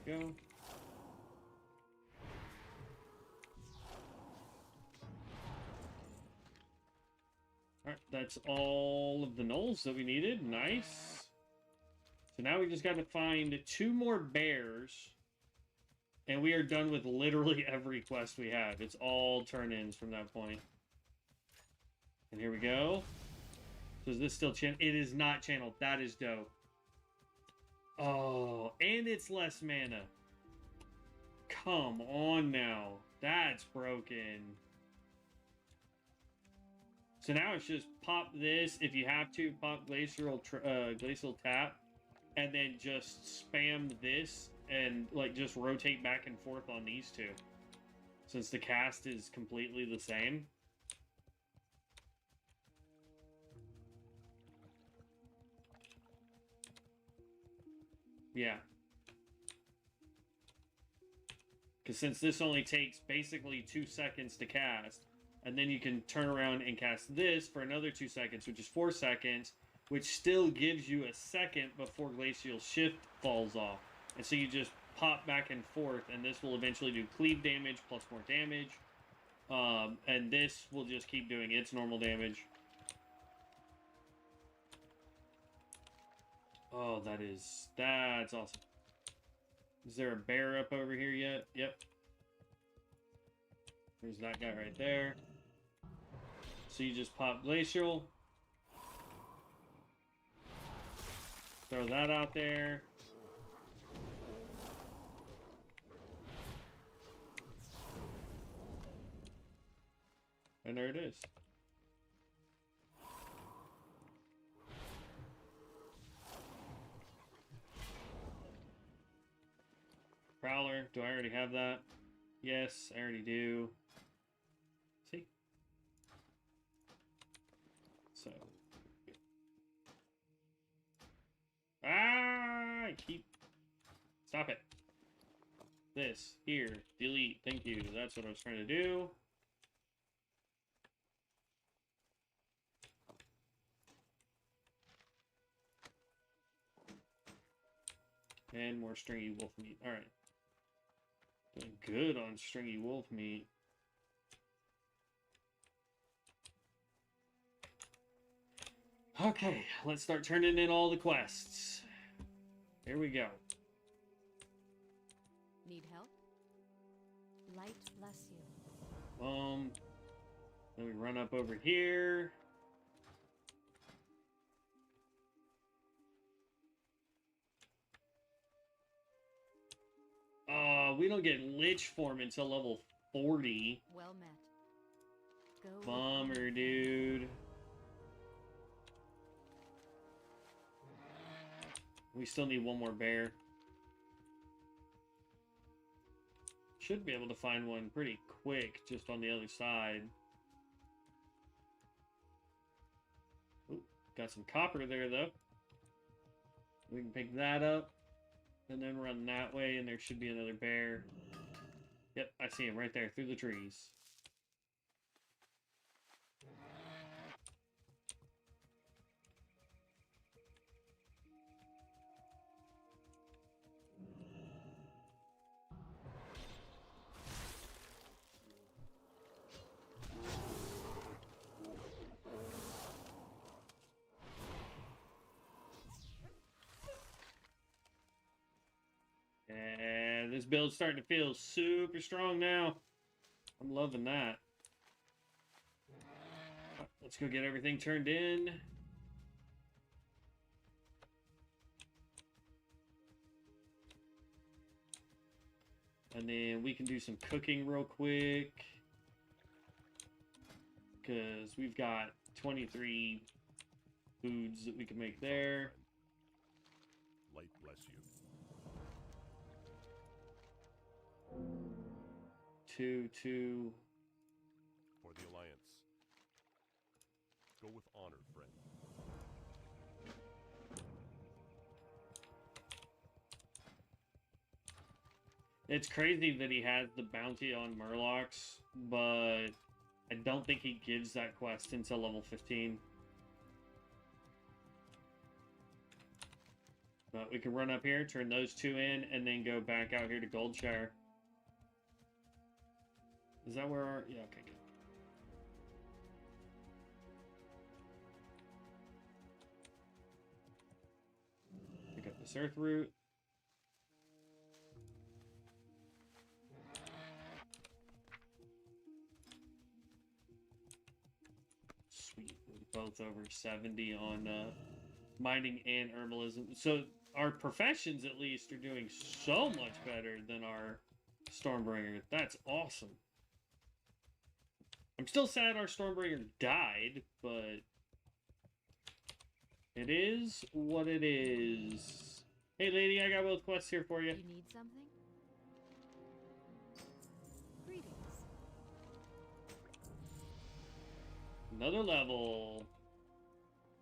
go. Alright, that's all of the gnolls that we needed. Nice. So now we just got to find 2 more bears, and we are done with literally every quest we have. It's all turn-ins from that point. And here we go. So is this still channeled? It is not channeled. That is dope. Oh, and it's less mana. Come on now. That's broken. So now it's just pop this. If you have to, pop Glacial Tap. And then just spam this and like just rotate back and forth on these 2. Since the cast is completely the same. Yeah. Because since this only takes basically 2 seconds to cast, and then you can turn around and cast this for another 2 seconds, which is 4 seconds, which still gives you a second before Glacial Shift falls off. And so you just pop back and forth, and this will eventually do cleave damage plus more damage. And this will just keep doing its normal damage. Oh, that's awesome. Is there a bear up over here yet? Yep. There's that guy right there. So you just pop Glacial. Throw that out there. And there it is. Prowler, do I already have that? Yes, I already do. See? So. Ah! Stop it. This, here, delete, thank you. That's what I was trying to do. And more stringy wolf meat. Alright. Doing good on stringy wolf meat. Okay, let's start turning in all the quests. Here we go. Need help? Light bless you. Then we run up over here. We don't get Lich form until level 40. Well met. Go with Bummer, honor. dude. We still need one more bear. Should be able to find one pretty quick, just on the other side. Ooh, got some copper there, though. We can pick that up. And then run that way, and there should be another bear. Yep, I see him right there, through the trees. And this build's starting to feel super strong now. I'm loving that. Let's go get everything turned in. And then we can do some cooking real quick. Because we've got 23 foods that we can make there. Light bless you. 2. For the Alliance. Go with honor, friend. It's crazy that he has the bounty on Murlocs, but I don't think he gives that quest until level 15. But we can run up here, turn those 2 in, and then go back out here to Goldshire. Is that where our... Yeah, okay, good. Pick up this earth root. Sweet. We're both over 70 on mining and herbalism. So our professions, at least, are doing so much better than our Stormbringer. That's awesome. I'm still sad our Stormbringer died, but it is what it is. Hey, lady, I got both quests here for you. You need something? Greetings. Another level.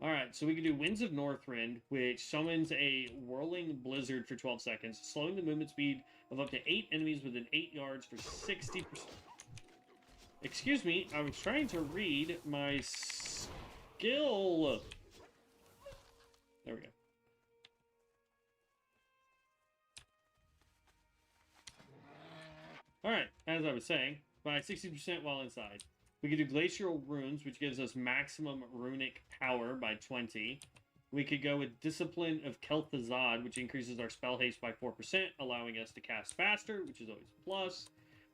Alright, so we can do Winds of Northrend, which summons a whirling blizzard for 12 seconds, slowing the movement speed of up to 8 enemies within 8 yards for 60%. Excuse me, I was trying to read my skill. There we go. Alright, as I was saying, by 60% while inside. We can do Glacial Runes, which gives us maximum runic power by 20. We could go with Discipline of Kel'Thuzad, which increases our spell haste by 4%, allowing us to cast faster, which is always a plus.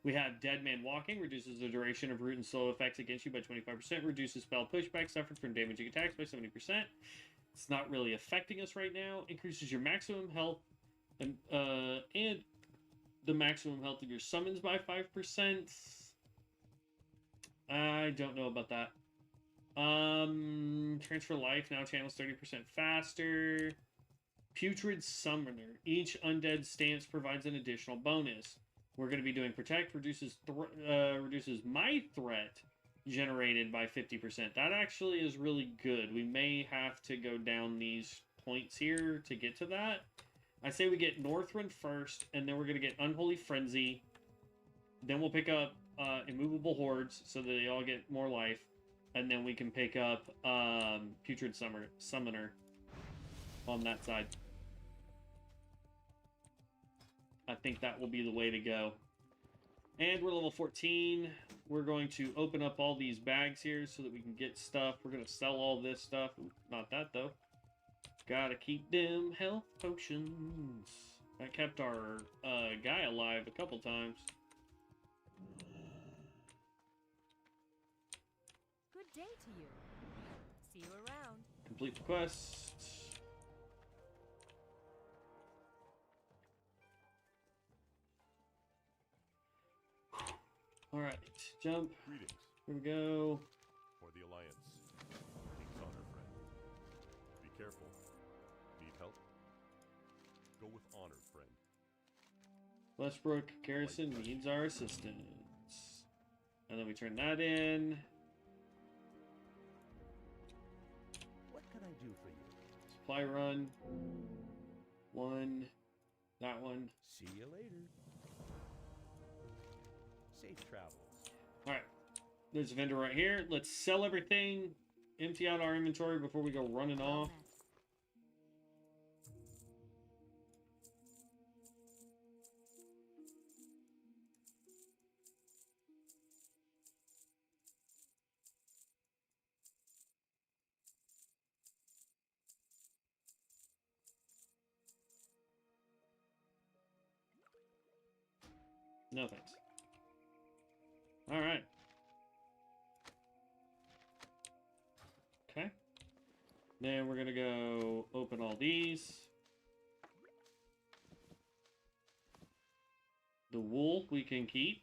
We have Dead Man Walking, reduces the duration of root and slow effects against you by 25%, reduces spell pushback suffered from damaging attacks by 70%. It's not really affecting us right now. Increases your maximum health and the maximum health of your summons by 5%. I don't know about that. Transfer life now channels 30% faster. Putrid Summoner. Each undead stance provides an additional bonus. We're going to be doing Protect, reduces my threat generated by 50%. That actually is really good. We may have to go down these points here to get to that. I say we get Northrend first, and then we're going to get Unholy Frenzy. Then we'll pick up Immovable Hordes, so that they all get more life. And then we can pick up Putrid Summoner on that side. I think that will be the way to go. And we're level 14. We're going to open up all these bags here so that we can get stuff. We're going to sell all this stuff. Ooh, not that, though. Gotta keep them health potions. That kept our guy alive a couple times. Good day to you. See you around. Complete the quest. Alright, jump. Greetings. Here we go. For the Alliance. King's honor, friend. Be careful. Need help? Go with honor, friend. Westbrook Garrison needs our assistance. And then we turn that in. What can I do for you? Supply run. One. That one. See you later. Safe travels. Alright. There's a vendor right here. Let's sell everything. Empty out our inventory before we go running Well off. met. No thanks. Alright. Okay. Then we're gonna go open all these. The wool we can keep.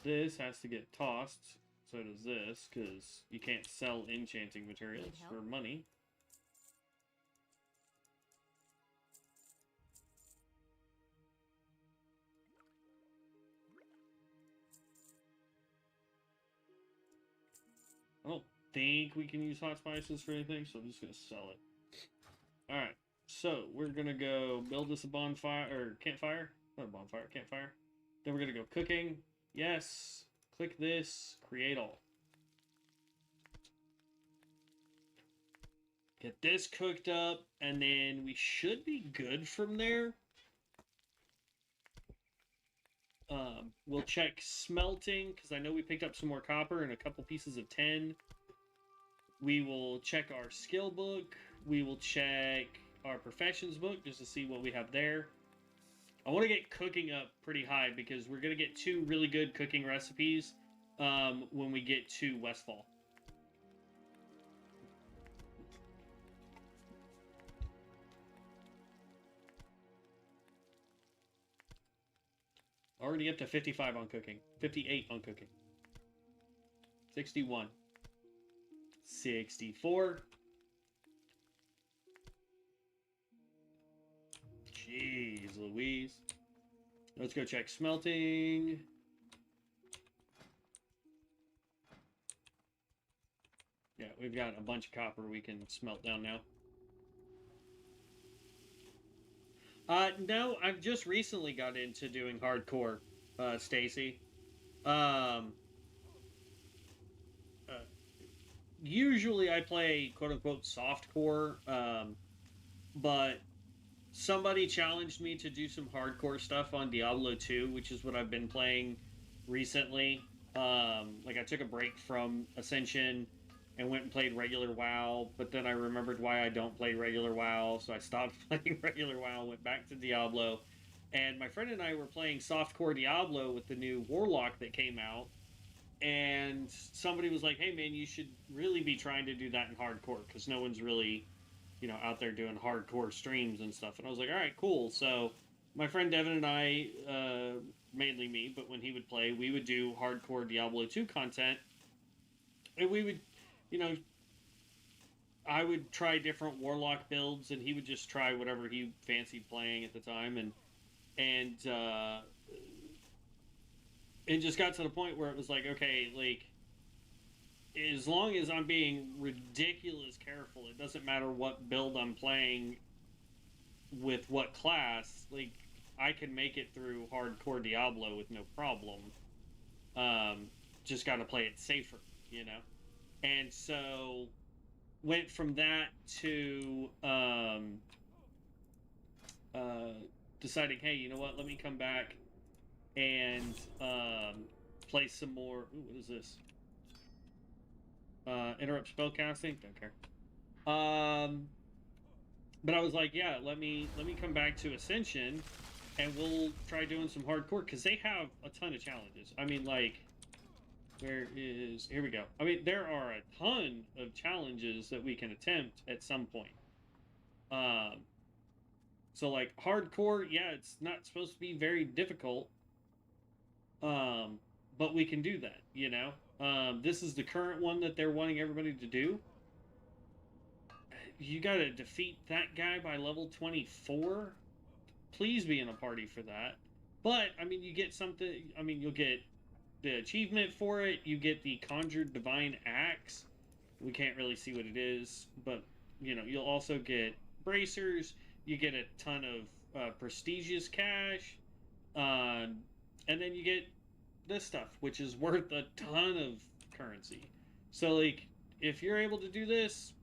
This has to get tossed. So does this, because you can't sell enchanting materials Need for help? money. I don't think we can use hot spices for anything, so I'm just going to sell it. Alright, so we're going to go build us a bonfire, or campfire. Not a bonfire, campfire. Then we're going to go cooking. Yes. Click this. Create all. Get this cooked up, and then we should be good from there. We'll check smelting, because I know we picked up some more copper and a couple pieces of tin. We will check our skill book. We will check our professions book, just to see what we have there. I want to get cooking up pretty high, because we're going to get 2 really good cooking recipes when we get to Westfall. Already up to 55 on cooking. 58 on cooking. 61. 64. Jeez Louise. Let's go check smelting. Yeah, we've got a bunch of copper we can smelt down now. No, I've just recently got into doing hardcore, Stacy. Usually I play quote-unquote softcore, but somebody challenged me to do some hardcore stuff on Diablo 2, which is what I've been playing recently. Like, I took a break from Ascension, and went and played regular WoW, but then I remembered why I don't play regular WoW, so I stopped playing regular WoW, went back to Diablo, and my friend and I were playing softcore Diablo with the new Warlock that came out, and somebody was like, hey man, you should really be trying to do that in hardcore, because no one's really, out there doing hardcore streams and stuff. And I was like, all right, cool. So my friend Devin and I, mainly me, but when he would play, we would do hardcore Diablo 2 content, and we would, I would try different Warlock builds, and he would just try whatever he fancied playing at the time, and it just got to the point where it was like, okay, like, as long as I'm being ridiculous careful, it doesn't matter what build I'm playing with what class, like, I can make it through hardcore Diablo with no problem. Just got to play it safer, And so went from that to deciding, hey, you know what? Let me come back and play some more. Ooh, what is this? Interrupt spellcasting. Don't care. But I was like, yeah, let me come back to Ascension, and we'll try doing some hardcore, because they have a ton of challenges. I mean, like, here we go. I mean, there are a ton of challenges that we can attempt at some point. So like hardcore, yeah, it's not supposed to be very difficult. But we can do that, This is the current one that they're wanting everybody to do. You gotta defeat that guy by level 24. Please be in a party for that. But, I mean, you get something, you'll get the achievement for it, you get the Conjured Divine Axe. We can't really see what it is, but, you'll also get bracers, you get a ton of prestigious cash, and then you get this stuff, which is worth a ton of currency. So, like, if you're able to do this,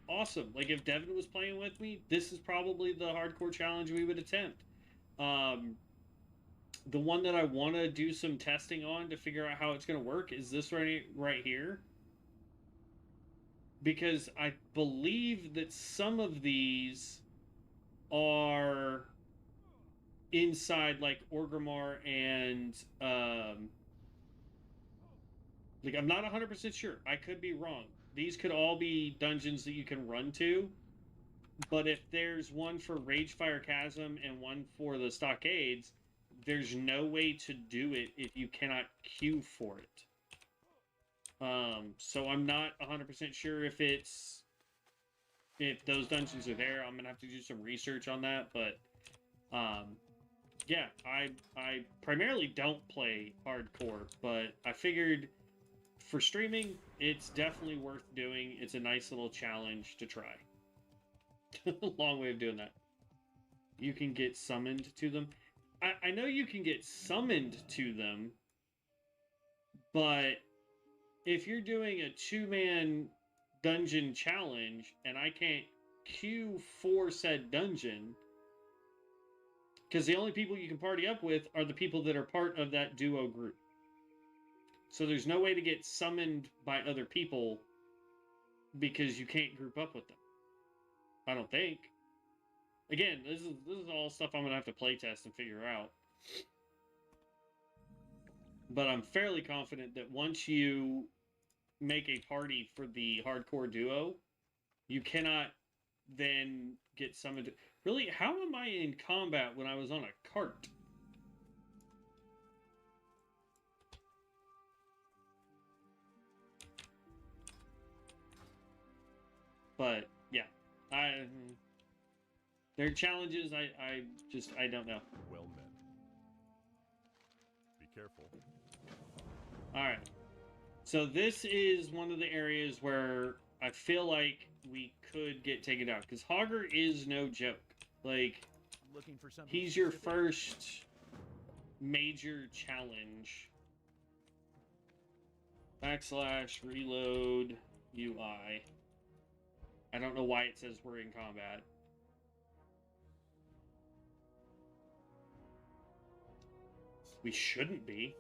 awesome. Like, if Devin was playing with me, this is probably the hardcore challenge we would attempt. The one that I want to do some testing on to figure out how it's going to work is this right here. Because I believe that some of these are inside, like, Orgrimmar and, like, I'm not 100% sure. I could be wrong. These could all be dungeons that you can run to. But if there's one for Ragefire Chasm and one for the Stockades, there's no way to do it if you cannot queue for it. So I'm not 100% sure if those dungeons are there. I'm going to have to do some research on that, but, yeah, I primarily don't play hardcore, but I figured for streaming, it's definitely worth doing. It's a nice little challenge to try. Long way of doing that. You can get summoned to them. I know you can get summoned to them, but if you're doing a 2-man dungeon challenge and I can't queue for said dungeon, because the only people you can party up with are the people that are part of that duo group. So there's no way to get summoned by other people because you can't group up with them. I don't think. Again, this is all stuff I'm gonna have to play test and figure out. But I'm fairly confident that once you make a party for the hardcore duo, you cannot then get summoned. Really, how am I in combat when I was on a cart? But yeah, there are challenges. I don't know. Well met. Be careful. All right. So this is one of the areas where I feel like we could get taken out, because Hogger is no joke. Like, he's your first major challenge. / reload UI. I don't know why it says we're in combat. We shouldn't be.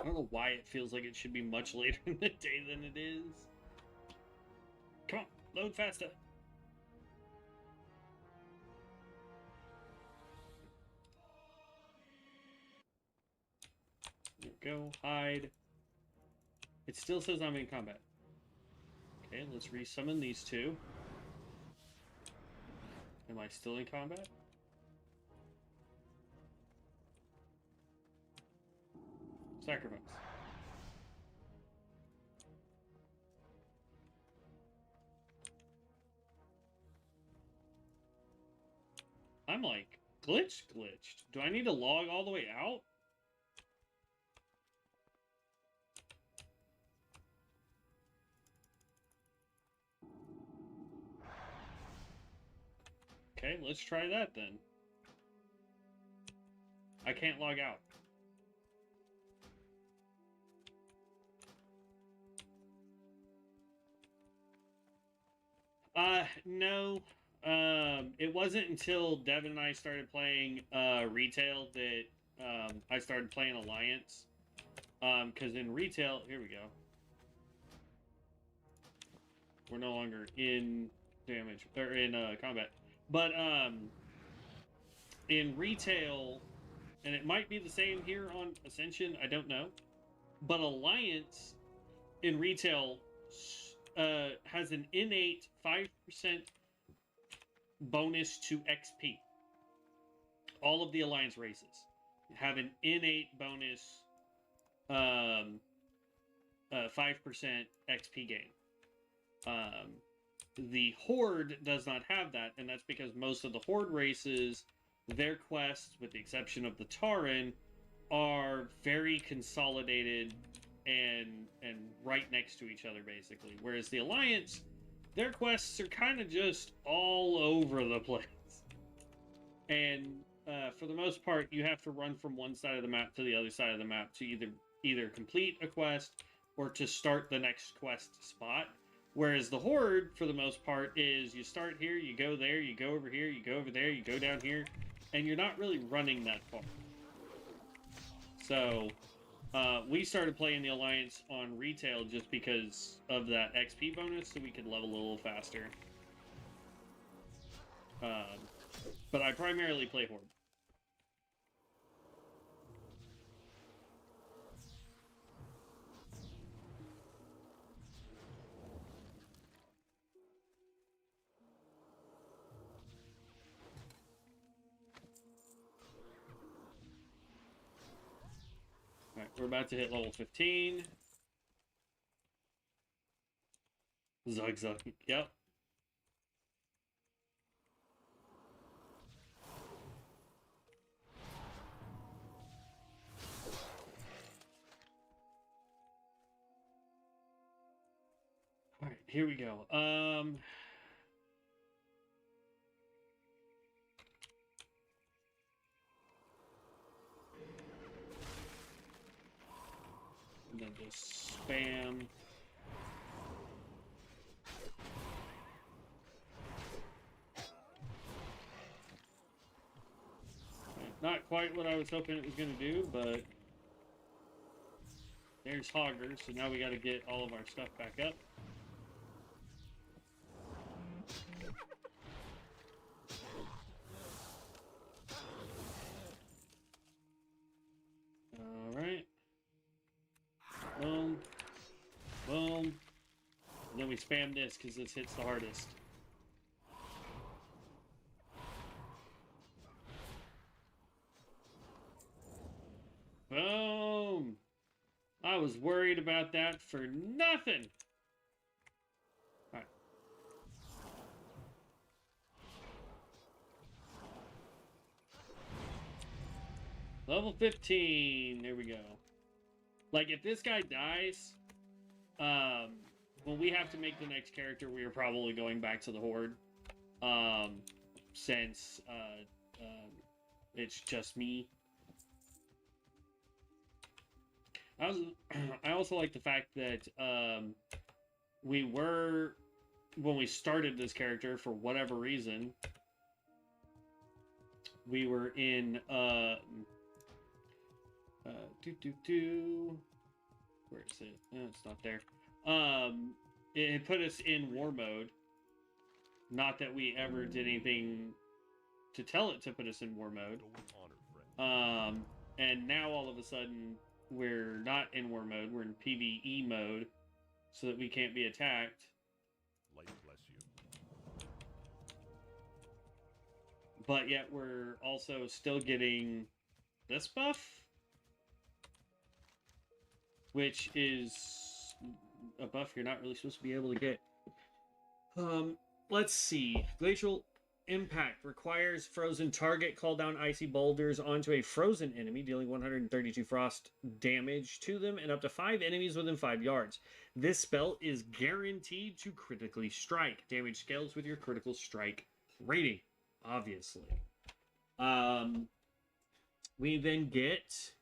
I don't know why it feels like it should be much later in the day than it is. Come on, load faster. There we go, hide. It still says I'm in combat. Okay, let's resummon these two. Am I still in combat? Sacrifice. I'm like glitched. Do I need to log all the way out? Okay, let's try that then. I can't log out. No. It wasn't until Devin and I started playing retail that I started playing Alliance. Because in retail, here we go. We're no longer in damage or in combat, but in retail, and it might be the same here on Ascension. I don't know, but Alliance in retail has an innate 5% bonus to XP. All of the Alliance races have an innate bonus 5% XP gain. The Horde does not have that, and that's because most of the Horde races, their quests, with the exception of the Tauren, are very consolidated and right next to each other, basically. Whereas the Alliance, their quests are kind of just all over the place. And for the most part, you have to run from one side of the map to the other side of the map to either complete a quest or to start the next quest spot. Whereas the Horde, for the most part, is you start here, you go there, you go over here, you go over there, you go down here, and you're not really running that far. So, we started playing the Alliance on retail just because of that XP bonus, so we could level a little faster. But I primarily play Horde. Alright, we're about to hit level 15. Zug. Yep. Alright, here we go. And then just spam. Not quite what I was hoping it was going to do, but there's Hogger, so now we got to get all of our stuff back up. Alright. Boom. Boom. And then we spam this because this hits the hardest. Boom! I was worried about that for nothing! Alright. Level 15. There we go. Like, if this guy dies, when we have to make the next character, we are probably going back to the Horde. Since, it's just me. I also like the fact that, when we started this character, for whatever reason, we were in, Where is it? Oh, it's not there. It put us in war mode. Not that we ever did anything to tell it to put us in war mode. Go with honor, friend. And now all of a sudden we're not in war mode. We're in PvE mode, so that we can't be attacked. Light bless you. But yet we're also still getting this buff, which is a buff you're not really supposed to be able to get. Let's see. Glacial Impact requires frozen target call down icy boulders onto a frozen enemy, dealing 132 frost damage to them and up to 5 enemies within 5 yards. This spell is guaranteed to critically strike. Damage scales with your critical strike rating, obviously. We then get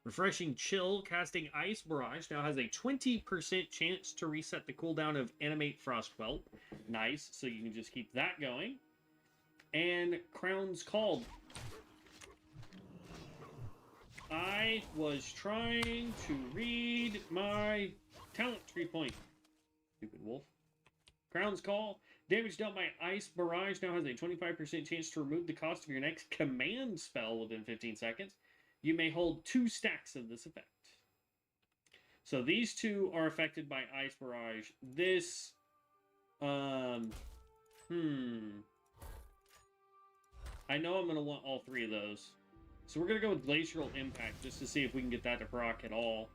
Refreshing Chill. Casting Ice Barrage now has a 20% chance to reset the cooldown of Animate Frostwhelp. Nice, so you can just keep that going. And Crown's Call. I was trying to read my talent tree point. Stupid wolf. Crown's Call. Damage dealt by Ice Barrage now has a 25% chance to remove the cost of your next command spell within 15 seconds. You may hold 2 stacks of this effect. So these two are affected by Ice Barrage. This, I know I'm going to want all 3 of those. So we're going to go with Glacial Impact just to see if we can get that to proc at all.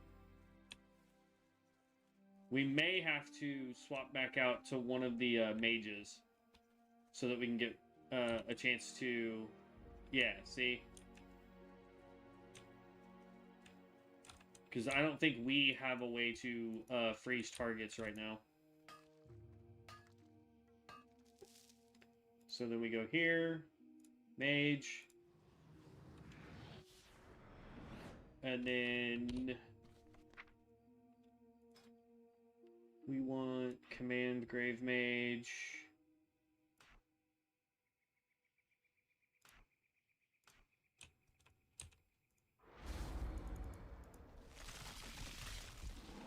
We may have to swap back out to one of the mages so that we can get a chance to... Yeah, see? Because I don't think we have a way to freeze targets right now. So then we go here, mage, and then we want command grave mage.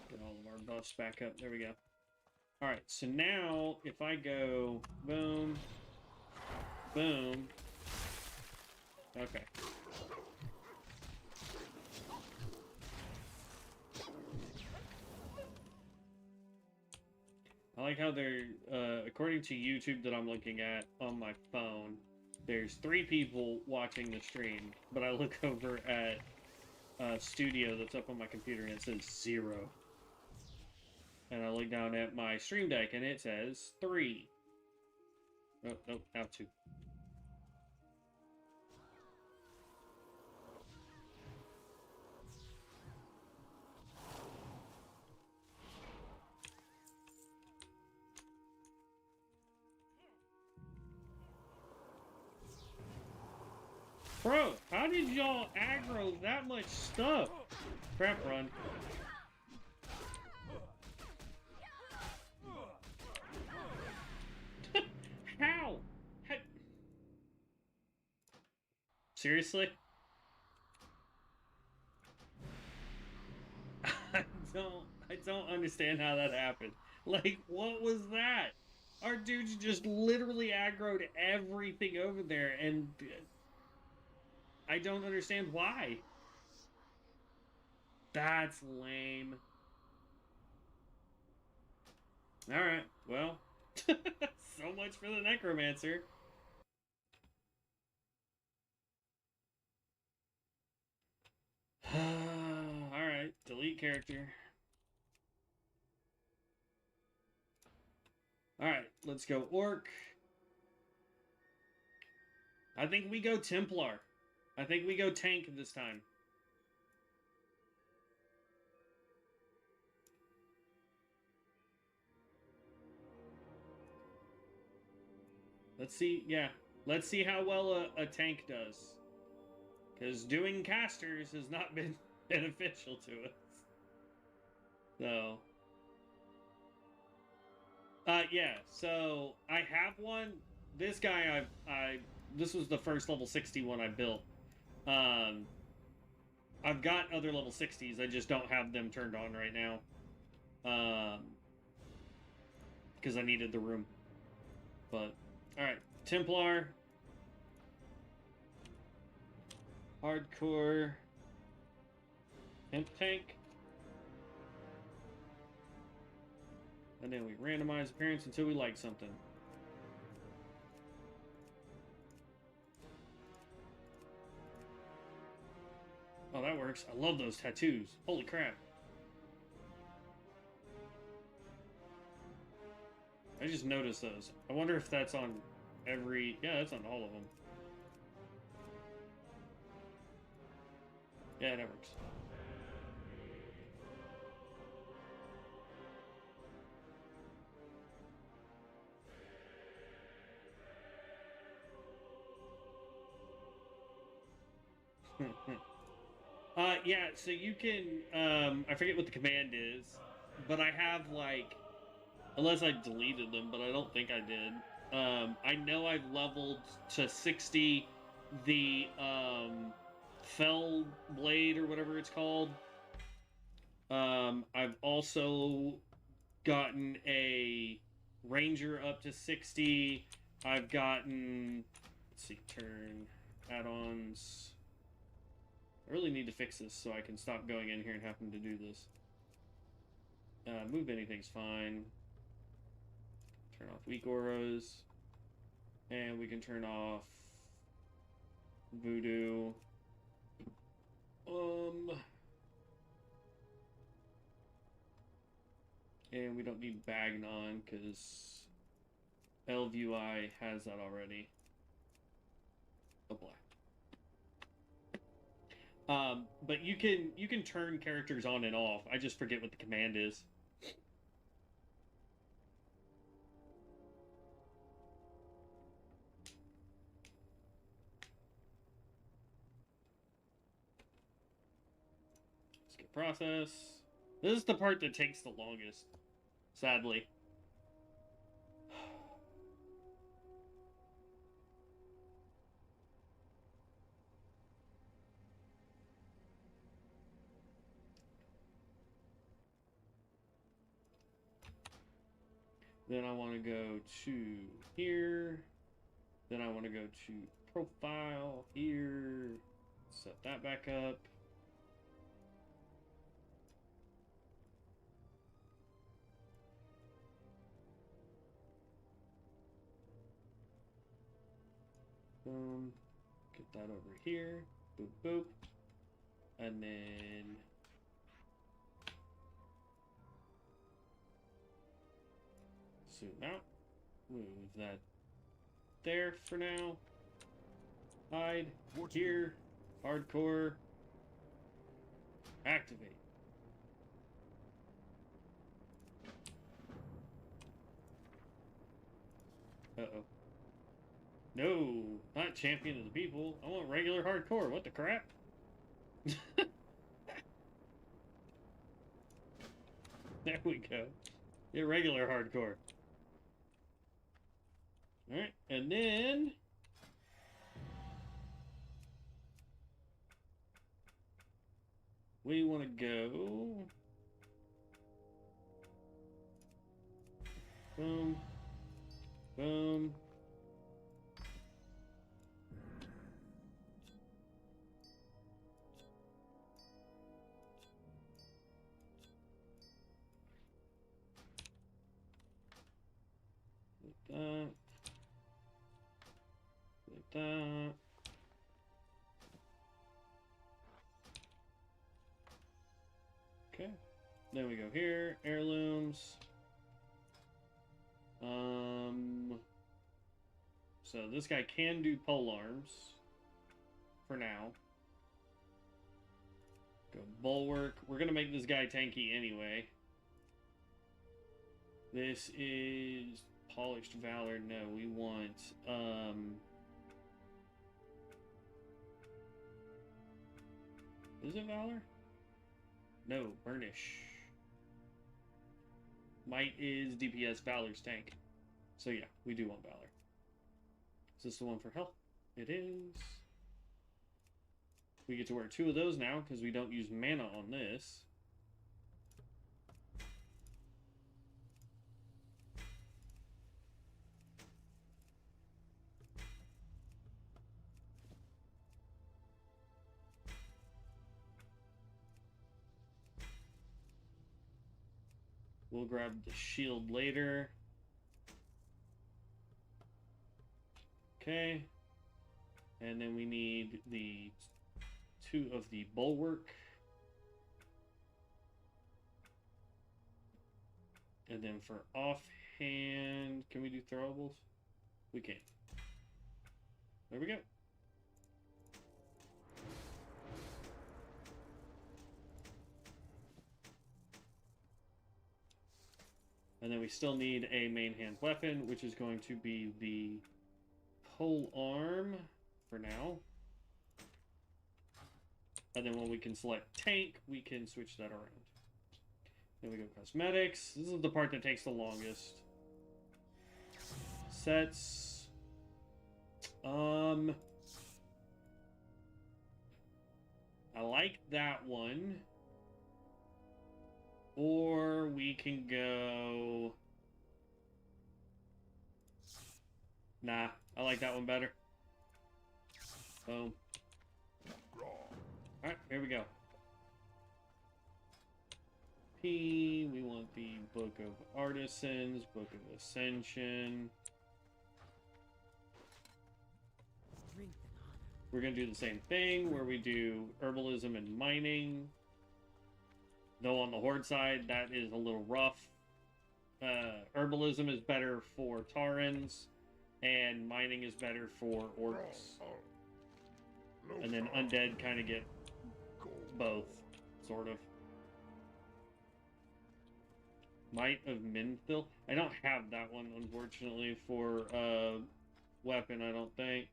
Get all of our buffs back up. There we go. All right, so now if I go boom, boom. Okay. I like how they're, according to YouTube that I'm looking at on my phone, there's 3 people watching the stream, but I look over at Studio that's up on my computer and it says 0. And I look down at my stream deck and it says 3. Oh, nope, now 2. Bro, how did y'all aggro that much stuff? Crap run. How? Seriously? I don't understand how that happened. Like, what was that? Our dudes just literally aggroed everything over there, and I don't understand why. That's lame. Alright, well. So much for the Necromancer. Alright, delete character. Alright, let's go Orc. I think we go Templar. I think we go tank this time. Let's see, yeah. Let's see how well a tank does. Because doing casters has not been beneficial to us. So... yeah, so I have one. This guy, this was the first level 60 one I built. I I've got other level 60s, I just don't have them turned on right now. Because I needed the room. But, alright. Templar. Hardcore. Imp tank. And then we randomize appearance until we like something. Oh, that works. I love those tattoos. Holy crap. I just noticed those. I wonder if that's on every... Yeah, that's on all of them. Yeah, that works. Yeah, so you can, I forget what the command is, but I have, like, unless I deleted them, but I don't think I did. I know I've leveled to 60 the, Fell Blade, or whatever it's called. I've also gotten a Ranger up to 60. I've gotten, let's see, turn, add-ons... I really need to fix this so I can stop going in here and having to do this. Move anything's fine. Turn off weak auras. And we can turn off voodoo. And we don't need Bagnon because LVUI has that already. Oh boy. But you can turn characters on and off. I just forget what the command is. Skip process. This is the part that takes the longest, sadly. Then I want to go to here. Then I want to go to profile here. Set that back up. Boom. Get that over here. Boop, boop. And then... zoom out. Move that there for now. Hide. Here. Hardcore. Activate. Uh-oh. No, not champion of the people. I want regular hardcore. What the crap? There we go. Irregular hardcore. Alright, and then... we want to go... boom. Boom. Like that. Like that. Okay. Then we go here, heirlooms. So this guy can do polearms for now. Go bulwark. We're gonna make this guy tanky anyway. This is polished valor. No, we want is it valor? No, burnish. Might is DPS, valor's tank. So yeah, we do want valor. Is this the one for health? It is. We get to wear 2 of those now because we don't use mana on this. We'll grab the shield later. Okay. And then we need the 2 of the bulwark. And then for offhand, can we do throwables? We can. There we go. And then we still need a main hand weapon, which is going to be the pole arm for now. And then when we can select tank, we can switch that around. Then we go cosmetics. This is the part that takes the longest. Sets. I like that one. Or we can go... Nah, I like that one better. Boom. Alright, here we go. P, we want the Book of Artisans, Book of Ascension. We're going to do the same thing where we do herbalism and mining. Though on the Horde side, that is a little rough. Herbalism is better for Taurens, and mining is better for Orcs. And then Undead kind of get both, sort of. Might of Minthil. I don't have that one, unfortunately, for weapon, I don't think.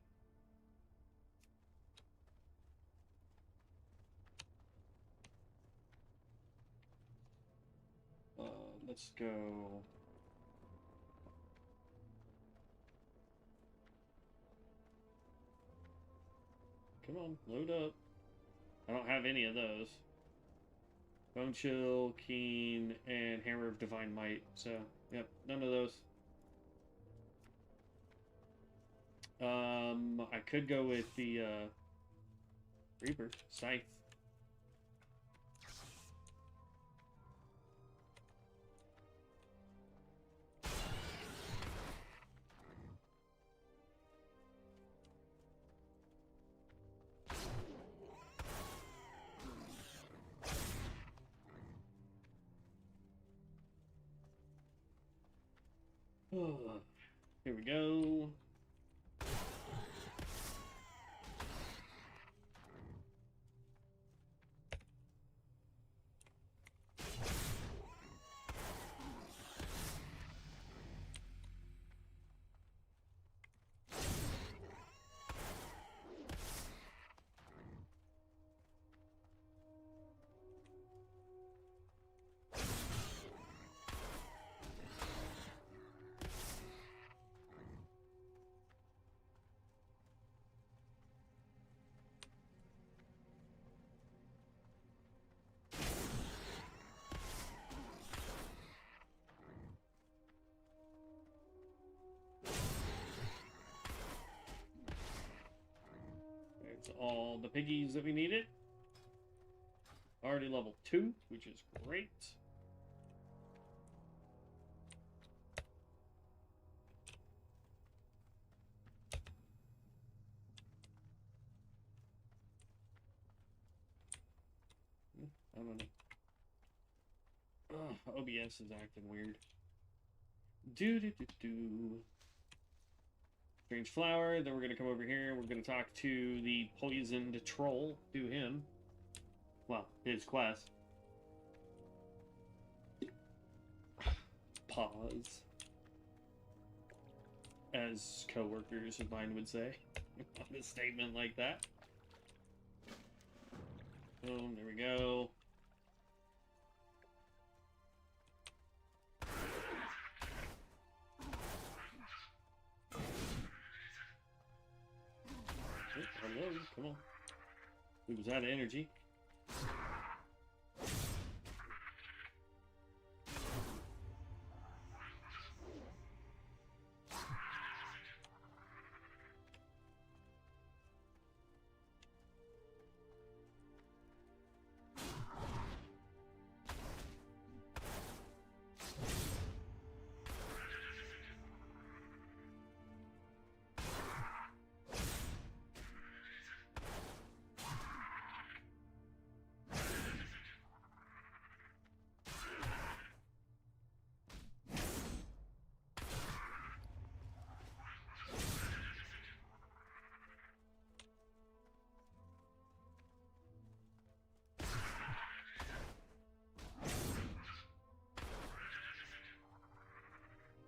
Let's go. Come on, load up. I don't have any of those. Bone Chill, Keen, and Hammer of Divine Might. So, yep, none of those. I could go with the Reaper, Scythe. Here we go. All the piggies that we needed. Already level 2, which is great. I don't know. Ugh, OBS is acting weird. Strange flower. Then we're going to come over here and we're going to talk to the poisoned troll. Do him. Well, his class. Pause. As co-workers of mine would say. On a statement like that. Boom, there we go. Hello, come on. We was out of energy.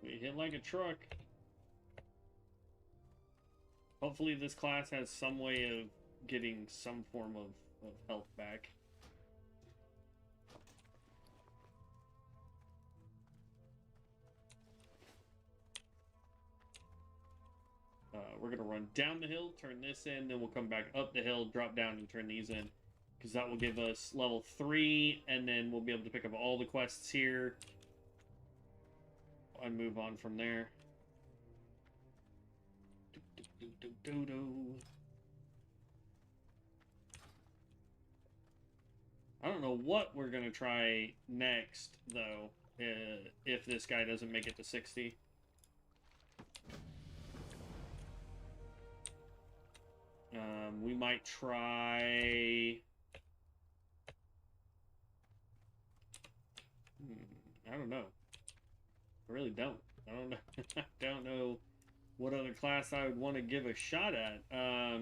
We hit like a truck. Hopefully this class has some way of getting some form of health back. We're going to run down the hill, turn this in, then we'll come back up the hill, drop down, and turn these in. Because that will give us level 3, and then we'll be able to pick up all the quests here. And move on from there. I don't know what we're going to try next, though, if this guy doesn't make it to 60. We might try... I don't know. I really don't. I don't know. I don't know what other class I would want to give a shot at. I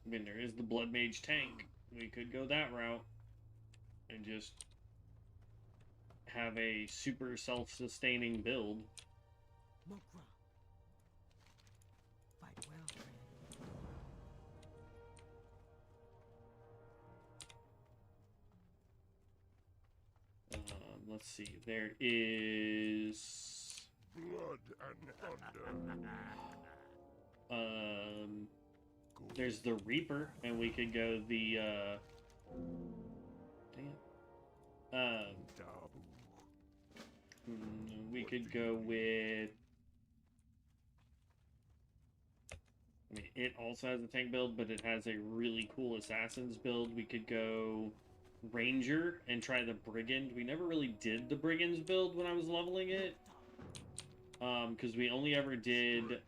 mean, there is the Blood Mage tank. We could go that route and just have a super self-sustaining build. Mokra. Fight well, friend. Let's see. There is Blood and thunder. there's the Reaper, and we could go the we could go with, I mean, it also has a tank build, but it has a really cool Assassin's build. We could go Ranger and try the Brigand. We never really did the Brigand's build when I was leveling it. Because we only ever did,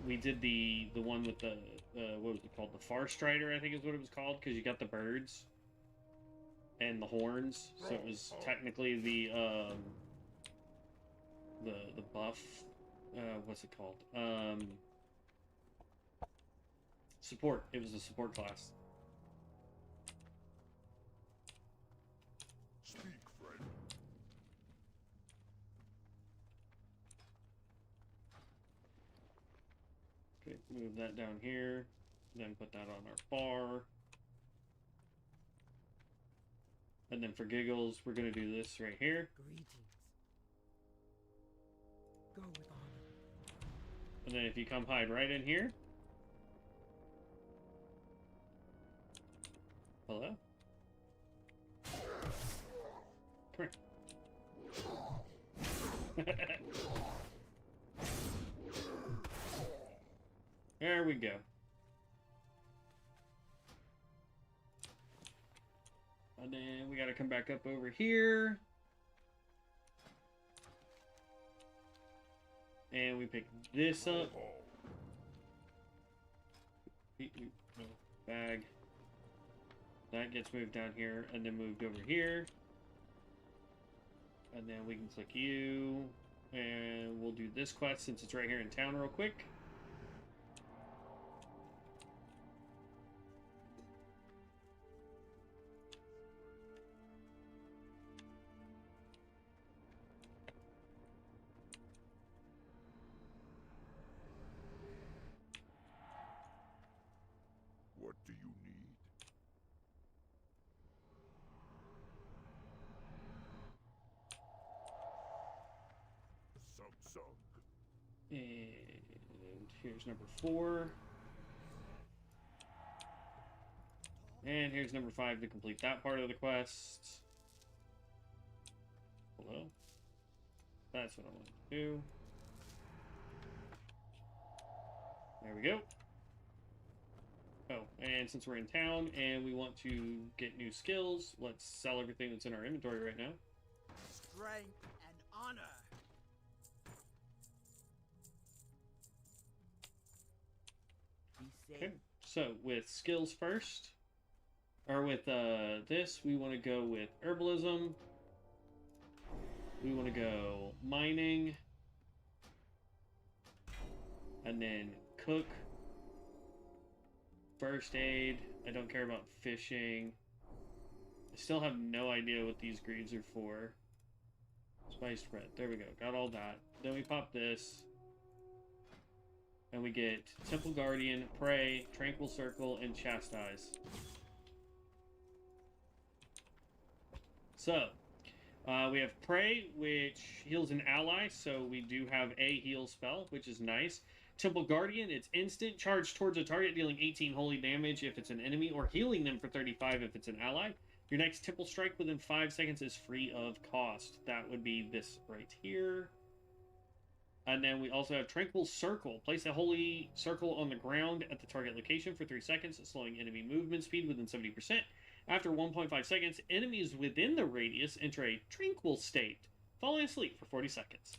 we did the one with the, what was it called? The Far Strider, I think is what it was called, because you got the birds and the horns, so it was technically the buff, what's it called? Support. It was a support class. Speak, friend. Okay, move that down here, then put that on our bar. And then for giggles, we're gonna do this right here. Greetings. Go with honor. And then if you come hide right in here. Hello? Come here. There we go. And then we gotta come back up over here. And we pick this up. Bag. That gets moved down here and then moved over here. And then we can click you. And we'll do this quest since it's right here in town real quick. What do you need? And here's number 4. And here's number 5 to complete that part of the quest. Hello? That's what I want to do. There we go. Oh, and since we're in town and we want to get new skills, let's sell everything that's in our inventory right now. Strength and honor. Be safe. Okay, so with skills first, or with this, we want to go with herbalism. We want to go mining. And then cook. First aid. I don't care about fishing. I still have no idea what these greaves are for. Spiced bread. There we go. Got all that. Then we pop this. And we get Temple Guardian, Pray, Tranquil Circle, and Chastise. So, we have Pray, which heals an ally, so we do have a heal spell, which is nice. Temple Guardian, it's instant. Charge towards a target, dealing 18 holy damage if it's an enemy, or healing them for 35 if it's an ally. Your next Temple Strike within 5 seconds is free of cost. That would be this right here. And then we also have Tranquil Circle. Place a holy circle on the ground at the target location for 3 seconds, slowing enemy movement speed within 70%. After 1.5 seconds, enemies within the radius enter a tranquil state, falling asleep for 40 seconds.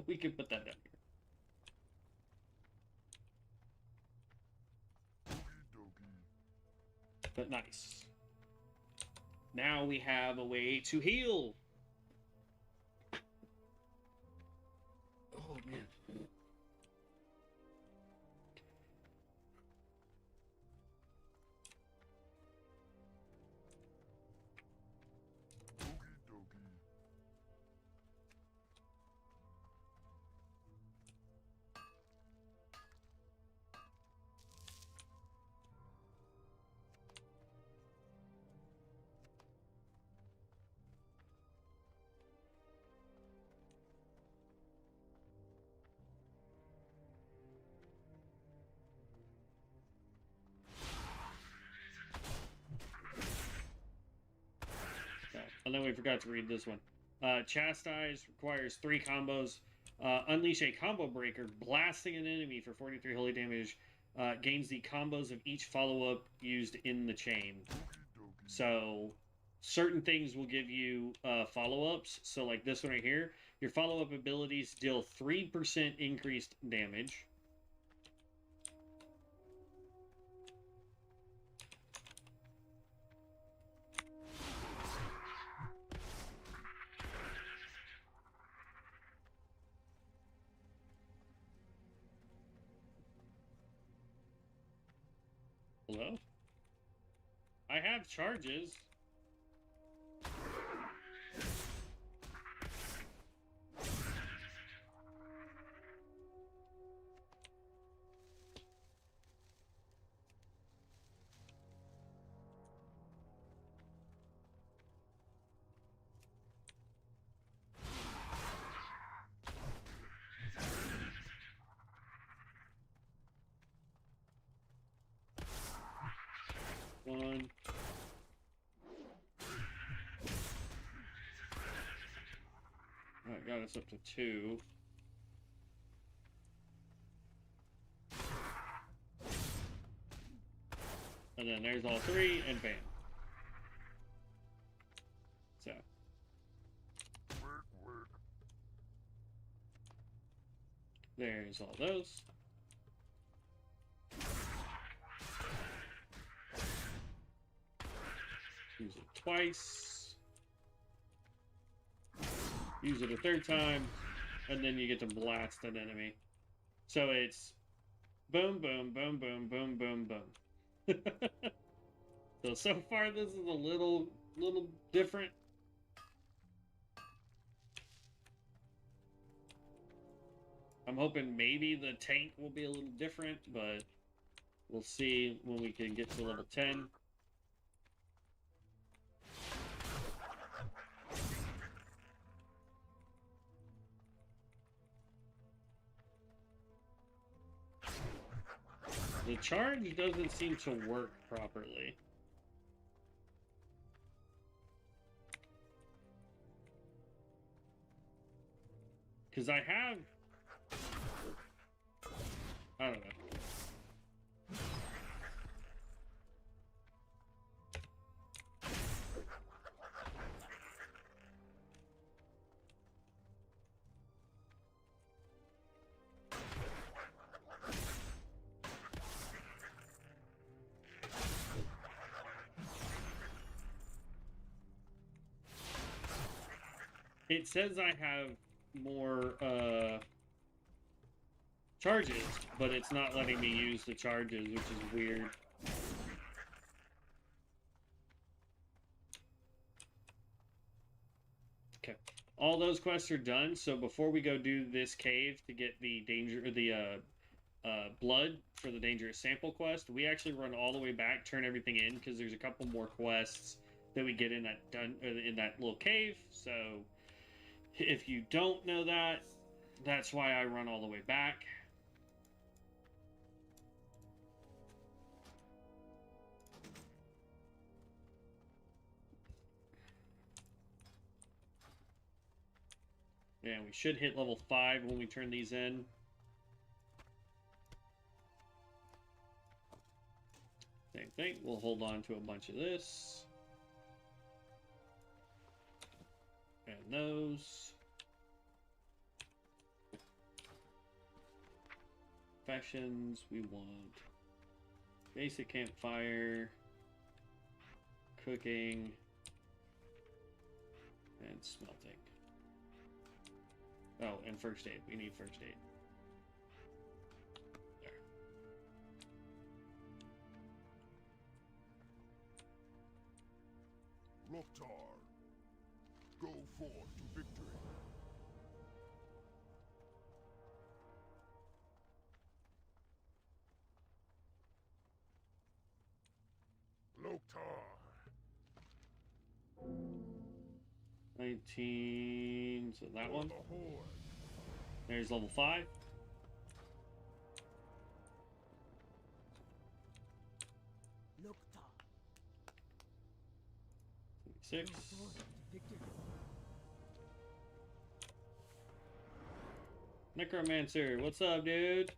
We can put that down here. But nice. Now we have a way to heal. Oh, man. And then we forgot to read this one. Chastise requires 3 combos. Unleash a combo breaker, blasting an enemy for 43 holy damage. Gains the combos of each follow-up used in the chain. So, certain things will give you follow-ups. So, like this one right here. Your follow-up abilities deal 3% increased damage. Hello? I have charges. One. Alright, got us up to 2. And then there's all 3, and bam. So. There's all those. Use it twice. Use it a 3rd time. And then you get to blast an enemy. So it's boom, boom, boom, boom, boom, boom, boom. So far this is a little different. I'm hoping maybe the tank will be a little different, but we'll see when we can get to level 10. The charge doesn't seem to work properly. Because I have... I don't know. It says I have more charges, but it's not letting me use the charges, which is weird. Okay, all those quests are done. So before we go do this cave to get the blood for the dangerous sample quest, we actually run all the way back, turn everything in, because there's a couple more quests that we get in that little cave. So if you don't know that, that's why I run all the way back. And we should hit level 5 when we turn these in. Same thing, we'll hold on to a bunch of this. And those. Fashions, we want basic campfire, cooking, and smelting. Oh, and first aid. We need first aid. There. Rexxar, go forth to victory. Rexxar. 19, so that one. There's level 5. Lokta. 6. Necromancer, what's up, dude?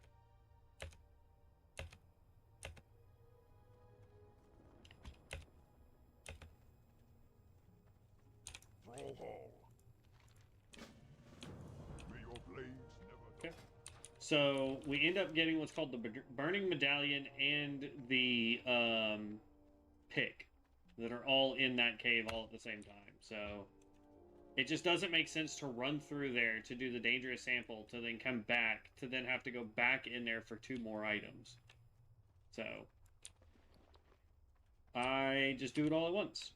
So we end up getting what's called the Burning Medallion and the pick that are all in that cave all at the same time. So it just doesn't make sense to run through there to do the dangerous sample to then come back to then have to go back in there for 2 more items. So I just do it all at once.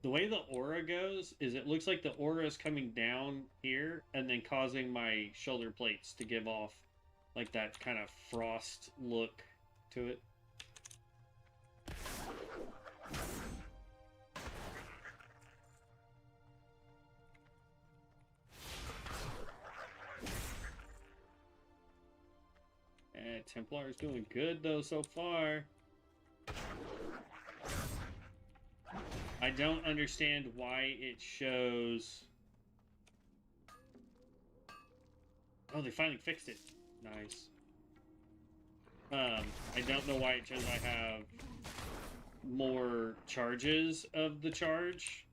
The way the aura goes is it looks like the aura is coming down here and then causing my shoulder plates to give off like that kind of frost look to it. Templar is doing good though so far. I don't understand why it shows... Oh, they finally fixed it. Nice. I don't know why it shows I have more charges of the charge,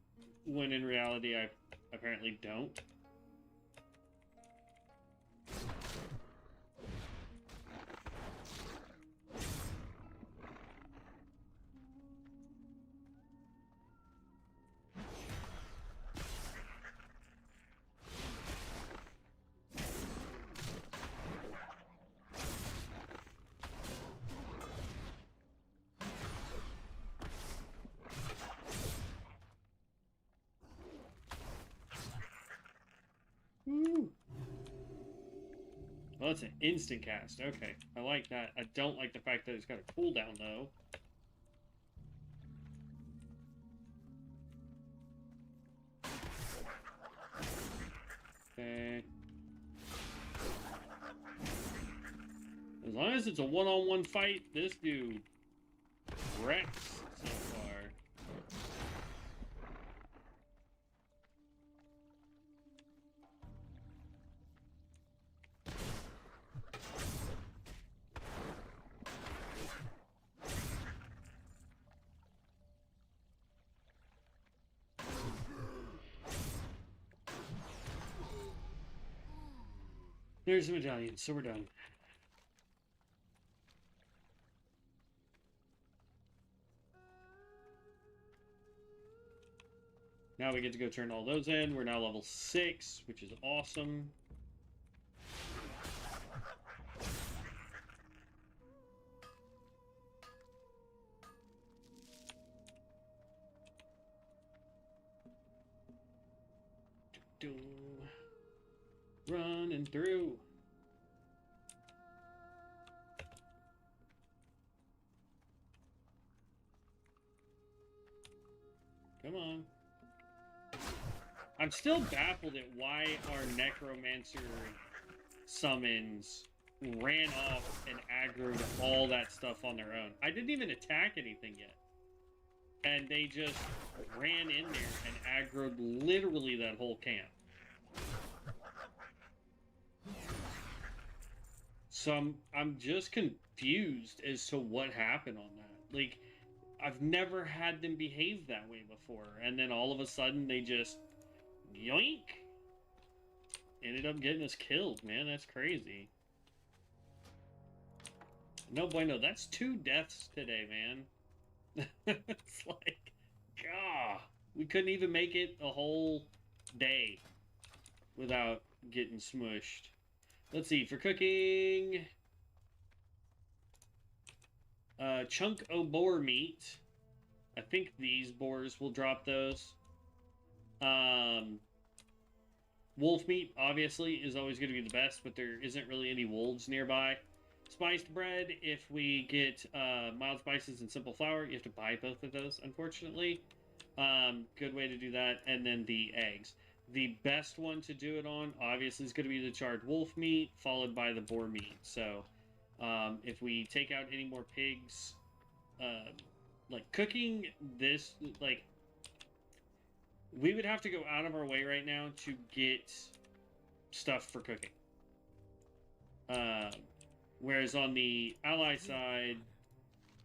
when in reality I apparently don't. Well, it's an instant cast. Okay, I like that. I don't like the fact that it's got a cooldown, though. Okay. As long as it's a one-on-one fight, this dude wrecks so far. There's the medallion, so we're done. Now we get to go turn all those in. We're now level 6, which is awesome. Running through. Come on. I'm still baffled at why our Necromancer summons ran off and aggroed all that stuff on their own. I didn't even attack anything yet. And they just ran in there and aggroed literally that whole camp. So I'm just confused as to what happened on that. Like, I've never had them behave that way before, and then all of a sudden they just yoink ended up getting us killed, man. That's crazy. No bueno. That's 2 deaths today, man. It's like, God, we couldn't even make it a whole day without getting smushed. Let's see, for cooking, chunk o' boar meat. I think these boars will drop those. Wolf meat, obviously, is always going to be the best, but there isn't really any wolves nearby. Spiced bread, if we get mild spices and simple flour, you have to buy both of those, unfortunately. Good way to do that. And then the eggs. The best one to do it on, obviously, is going to be the charred wolf meat, followed by the boar meat. So, if we take out any more pigs, like, cooking this, like, we would have to go out of our way right now to get stuff for cooking. Whereas on the ally side,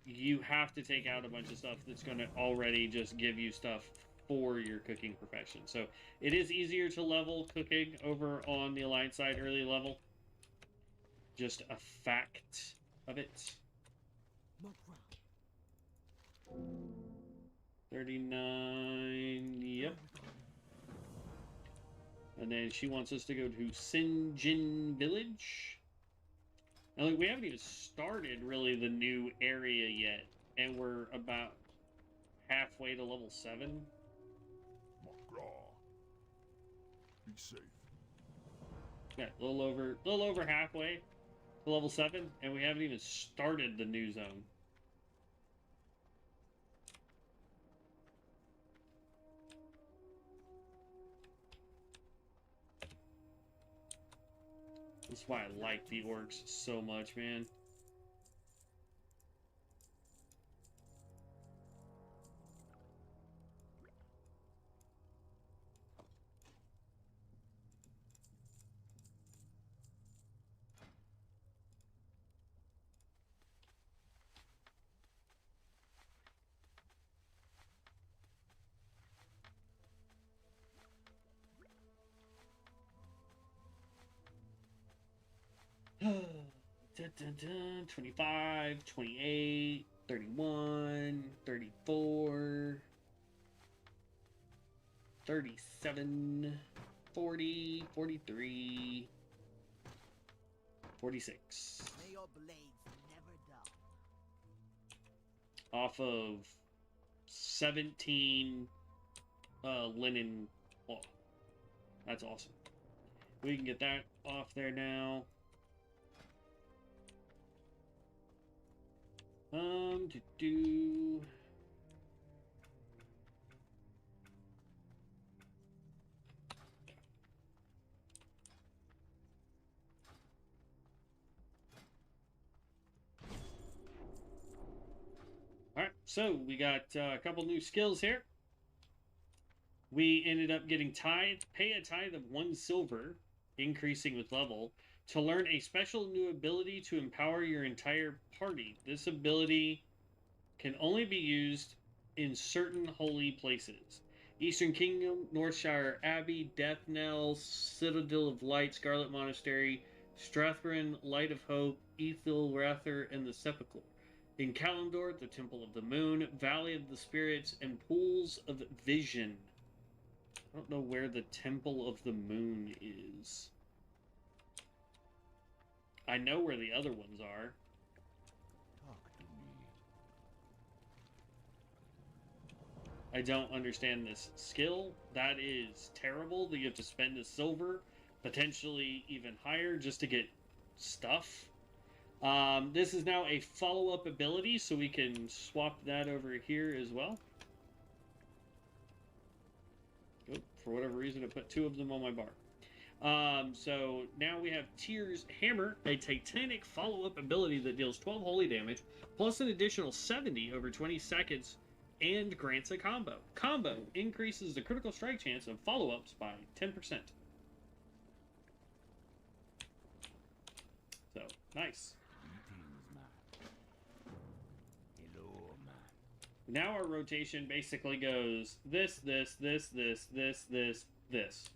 you have to take out a bunch of stuff that's going to already just give you stuff for your cooking profession. So it is easier to level cooking over on the alliance side early level. Just a fact of it. 39, yep. And then she wants us to go to Sinjin Village. Now, look, we haven't even started really the new area yet, and we're about halfway to level 7. Be safe. Yeah, a little over halfway to level 7, and we haven't even started the new zone. That's why I like the orcs so much, man. Dun, dun, dun. 25, 28, 31, 34, 37, 40, 43, 46. May your blades never dull. Off of 17 linen cloth. That's awesome. We can get that off there now. To do. Alright, so we got a couple new skills here. We ended up getting pay a tithe of 1 silver, increasing with level, to learn a special new ability to empower your entire party. This ability can only be used in certain holy places. Eastern Kingdom, Northshire Abbey, Death Knell, Citadel of Light, Scarlet Monastery, Strathron, Light of Hope, Ethelrather, and the Sepulchre. In Kalimdor, the Temple of the Moon, Valley of the Spirits, and Pools of Vision. I don't know where the Temple of the Moon is. I know where the other ones are. Talk to me. I don't understand this skill. That is terrible that you have to spend a silver, potentially even higher, just to get stuff. This is now a follow-up ability, so we can swap that over here as well. Oh, for whatever reason, I put 2 of them on my bar. So now we have Tyr's Hammer, a Titanic follow-up ability that deals 12 holy damage, plus an additional 70 over 20 seconds, and grants a combo. Combo increases the critical strike chance of follow-ups by 10%. So, nice. Greetings, man. Hello, man. Now our rotation basically goes this, this, this, this, this, this, this.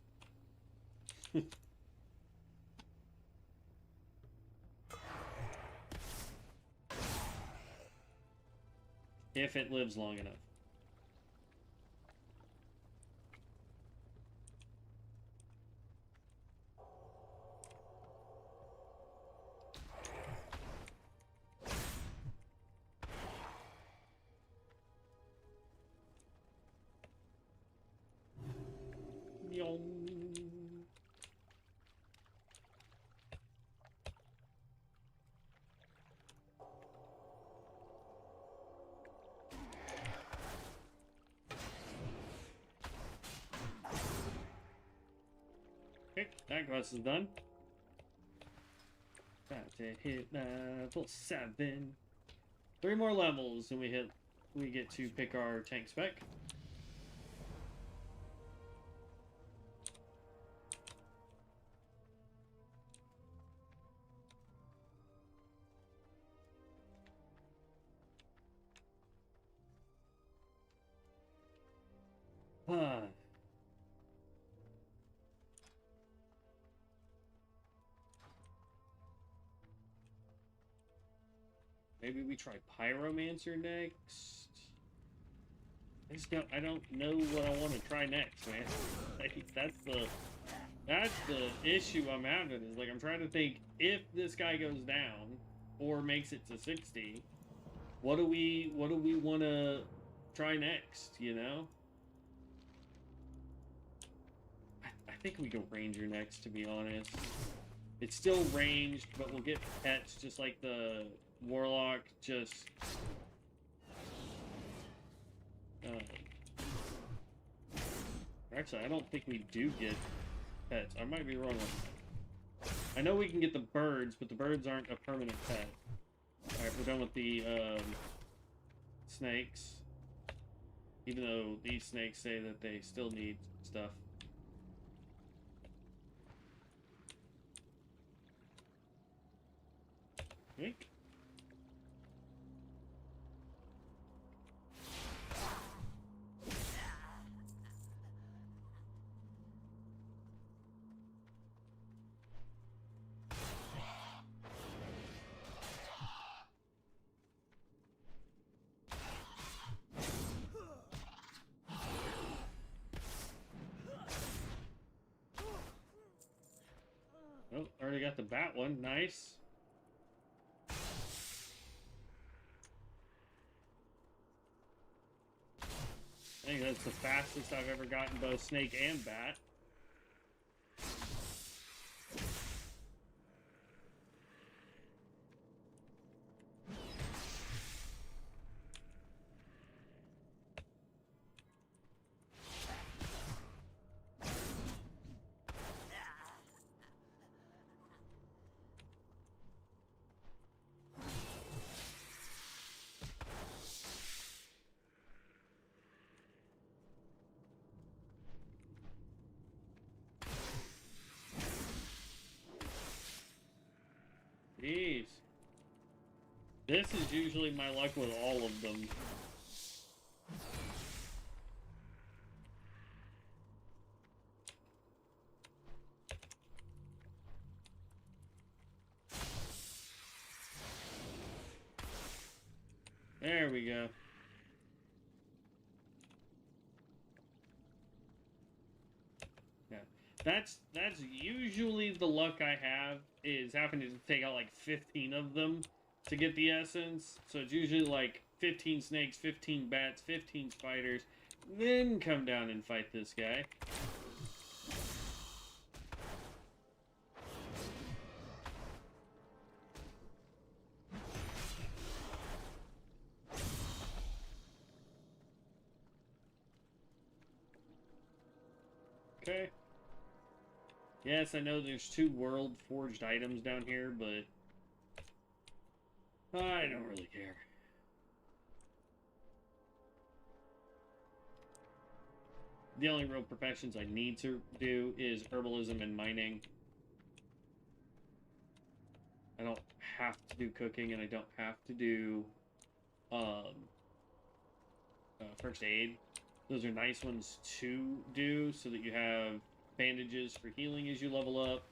If it lives long enough. Yum. Okay, that quest is done. About to hit level 7. 3 more levels and we get to pick our tank spec. Maybe we try Pyromancer next. I don't know what I want to try next, man. Like, that's the issue I'm having. Is like I'm trying to think, if this guy goes down or makes it to 60, what do we want to try next? You know. I think we go Ranger next, to be honest. It's still ranged, but we'll get pets just like the Warlock. Just actually, I don't think we do get pets. I might be wrong on that. I know we can get the birds, but the birds aren't a permanent pet. Alright, we're done with the snakes. Even though these snakes say that they still need stuff. Wink. Oh, already got the bat one. Nice. I think that's the fastest I've ever gotten both snake and bat. This is usually my luck with all of them. There we go. Yeah. That's usually the luck I have, is happening to take out like 15 of them to get the essence. So it's usually like 15 snakes, 15 bats, 15 spiders, then come down and fight this guy. Okay. Yes, I know there's 2 world forged items down here, but I don't really care. The only real professions I need to do is herbalism and mining. I don't have to do cooking, and I don't have to do first aid. Those are nice ones to do, so that you have bandages for healing as you level up.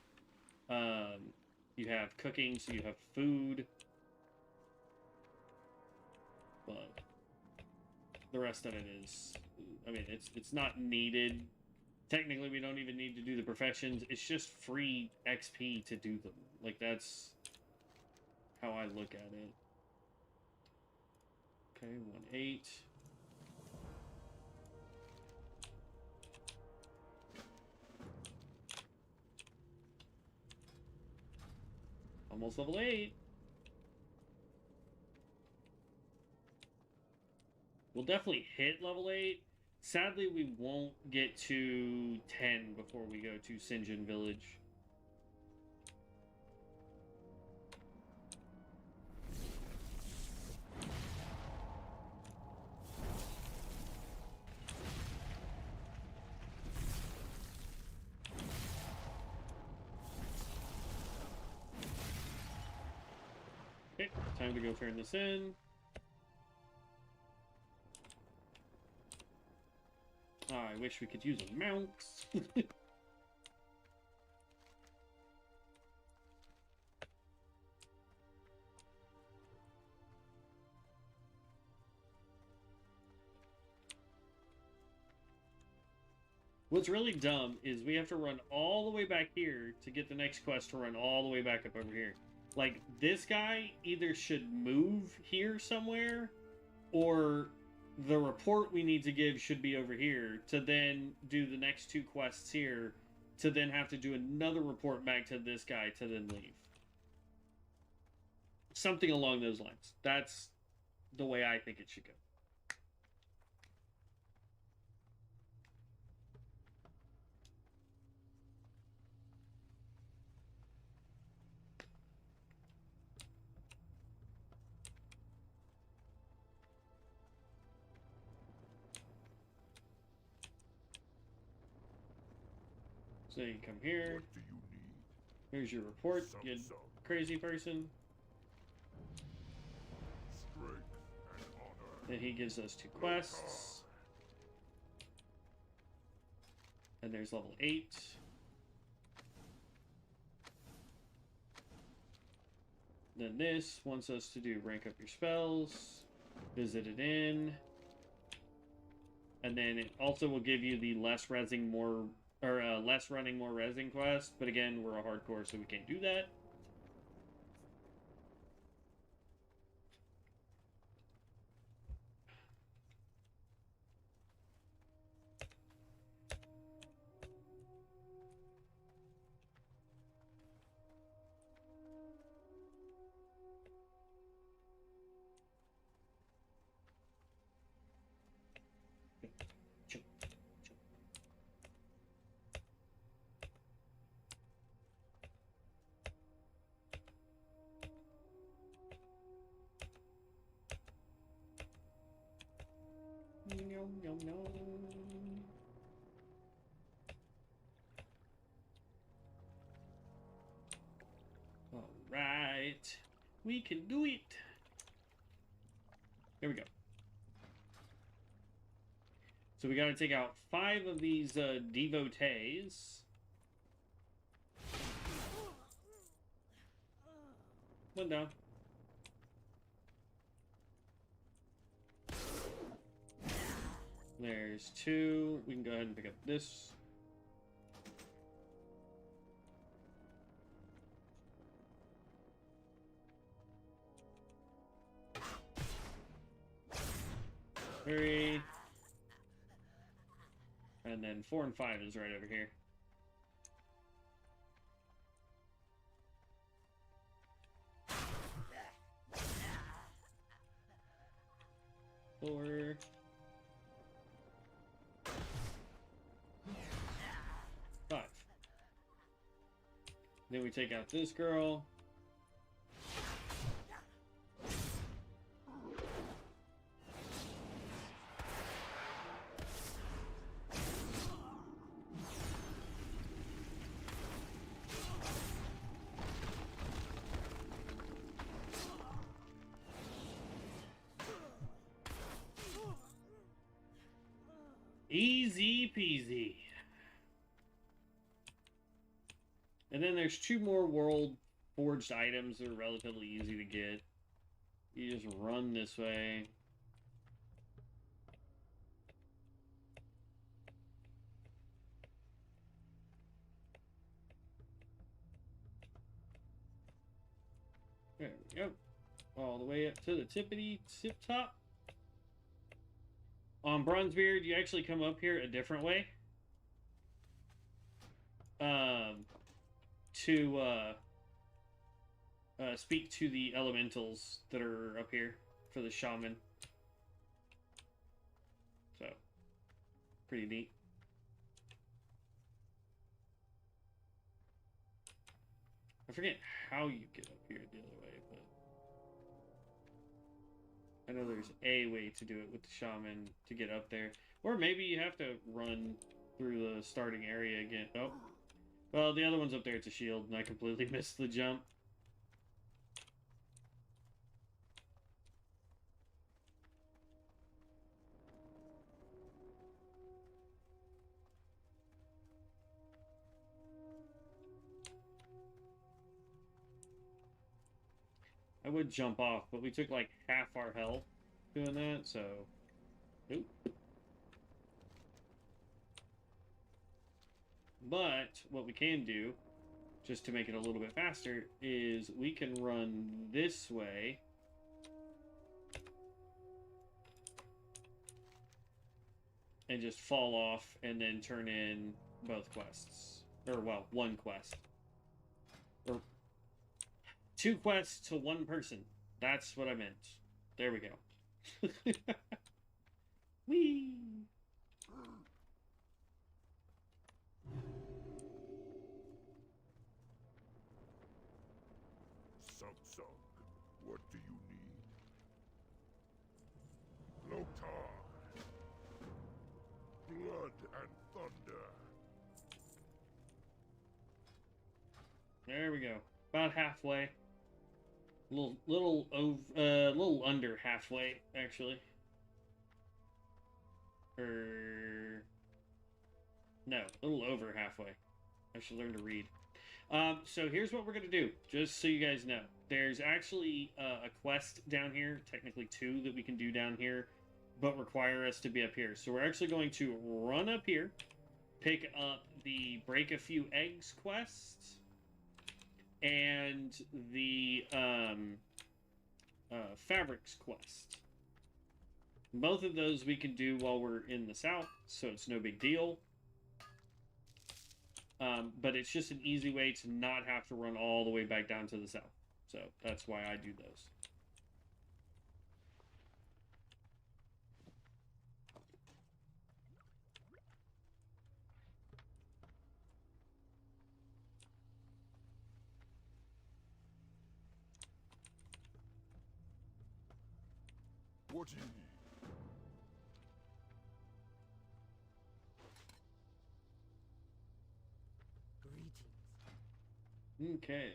You have cooking, so you have food. But the rest of it is, I mean, it's not needed. Technically, we don't even need to do the professions. It's just free XP to do them. Like, that's how I look at it. Okay, 1-8. Almost level 8. We'll definitely hit level 8. Sadly, we won't get to 10 before we go to Sinjin Village. Okay, time to go turn this in. Oh, I wish we could use a mount. What's really dumb is we have to run all the way back here to get the next quest to run all the way back up over here. Like, this guy either should move here somewhere, or the report we need to give should be over here to then do the next 2 quests here, to then have to do another report back to this guy to then leave. Something along those lines. That's the way I think it should go. So you come here. What do you need? Here's your report, you Some. crazy person. Strength and honor. Then he gives us 2 quests. And there's level 8. Then this wants us to do rank up your spells, visit an inn, and then it also will give you the less running more resin quest. But again, we're a hardcore, so we can't do that. No. All right, we can do it. There we go. So we got to take out 5 of these devotees. One down. There's 2. We can go ahead and pick up this. Three. And then 4 and 5 is right over here. Four. Five. Then we take out this girl. Easy peasy. And then there's 2 more world forged items that are relatively easy to get. You just run this way. There we go. All the way up to the tippity tip top. On Bronzebeard, you actually come up here a different way. To speak to the elementals that are up here for the shaman. So, pretty neat. I forget how you get up here the other way, but I know there's a way to do it with the shaman to get up there. Or maybe you have to run through the starting area again. Oh. Well, the other one's up there. It's a shield, and I completely missed the jump. I would jump off, but we took like half our health doing that, so... Nope. But what we can do, just to make it a little bit faster, is we can run this way. And just fall off and then turn in both quests. Or, well, one quest. Or 2 quests to 1 person. That's what I meant. There we go. Whee! Sung, what do you need? Lotar. Blood and thunder. There we go. About halfway. Little under halfway, actually. No, a little over halfway. I should learn to read. So here's what we're gonna do, just so you guys know. There's actually a quest down here, technically 2 that we can do down here, but require us to be up here. So we're actually going to run up here, pick up the Break a Few Eggs quest, and the Fabrics quest. Both of those we can do while we're in the south, so it's no big deal. But it's just an easy way to not have to run all the way back down to the south. So that's why I do those. What do you need? Okay.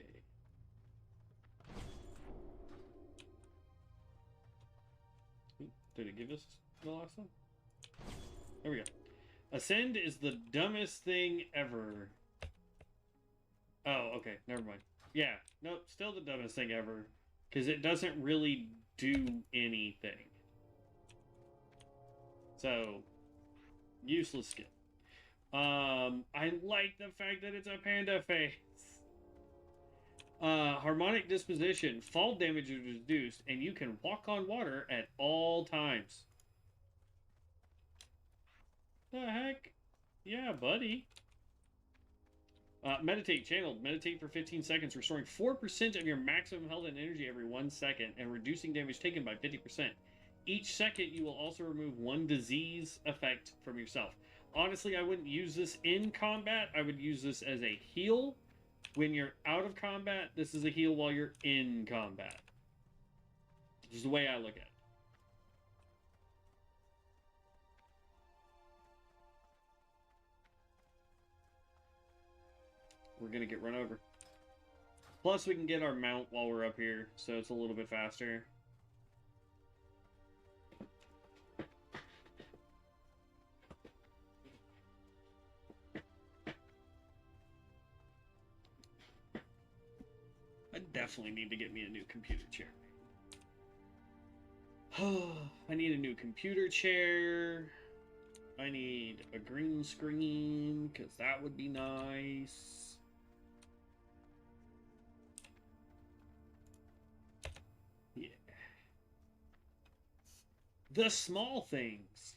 Did it give us the last one? There we go. Ascend is the dumbest thing ever. Oh, okay. Never mind. Yeah. Nope. Still the dumbest thing ever. Because it doesn't really do anything. So, useless skill. I like the fact that it's a panda face. Harmonic disposition. Fall damage is reduced, and you can walk on water at all times. The heck? Yeah, buddy. Meditate. Channeled. Meditate for 15 seconds, restoring 4% of your maximum health and energy every 1 second, and reducing damage taken by 50%. Each second, you will also remove 1 disease effect from yourself. Honestly, I wouldn't use this in combat. I would use this as a heal. When you're out of combat, this is a heal while you're in combat. This is the way I look at it. We're going to get run over. Plus, we can get our mount while we're up here, so it's a little bit faster. I definitely need to get me a new computer chair. I need a new computer chair. I need a green screen, because that would be nice. Yeah. The small things.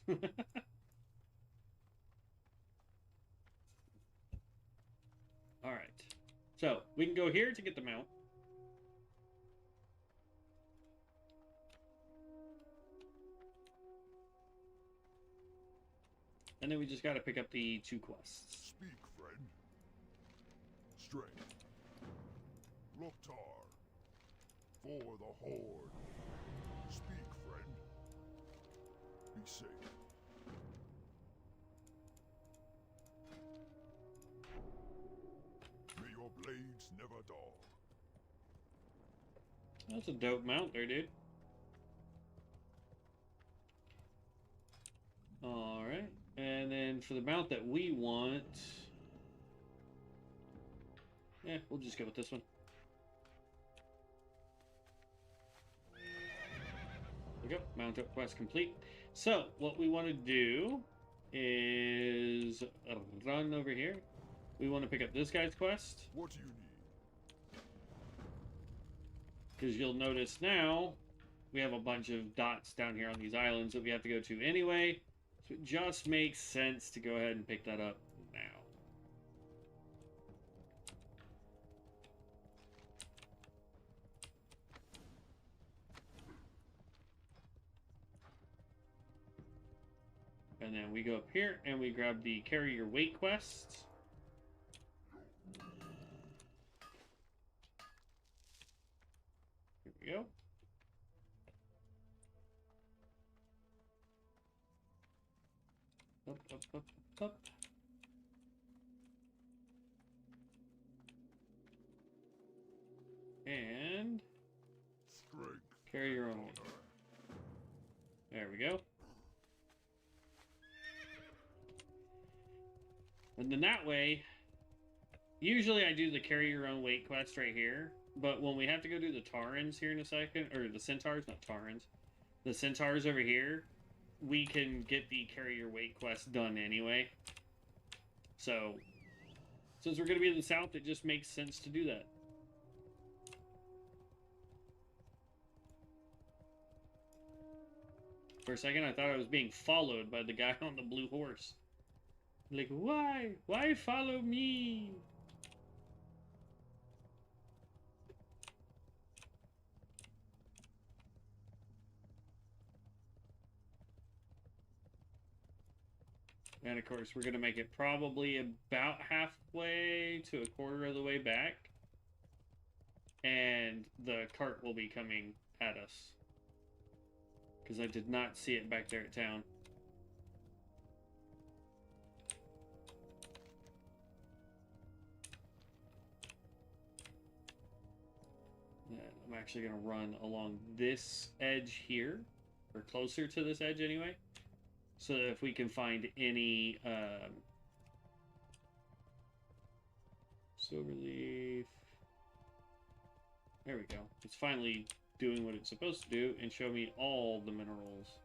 Alright. So, we can go here to get the mount. And then we just gotta pick up the 2 quests. Speak, friend. Strength. Rexxar. For the Horde. Speak, friend. Be safe. May your blades never dull. That's a dope mount there, dude. Alright. And then for the mount that we want... yeah, we'll just go with this one. There we go. Mount up quest complete. So, what we want to do is run over here. We want to pick up this guy's quest. What do you need? Because you'll notice now, we have a bunch of dots down here on these islands that we have to go to anyway. So it just makes sense to go ahead and pick that up now. And then we go up here and we grab the carry your weight quest. Here we go. Up, up, up, up. And Strength. carry your own. There we go. And then that way, usually I do the carry your own weight quest right here, but when we have to go do the Taurens here in a second, or the Centaurs, not Taurens, the Centaurs over here, we can get the carry your weight quest done anyway. So, since we're going to be in the south, it just makes sense to do that. For a second, I thought I was being followed by the guy on the blue horse. Like, why? Why follow me? And of course, we're going to make it probably about halfway to a quarter of the way back. And the cart will be coming at us. Because I did not see it back there at town. I'm actually going to run along this edge here. or closer to this edge anyway. So that if we can find any silver leaf, there we go. It's finally doing what it's supposed to do and show me all the minerals.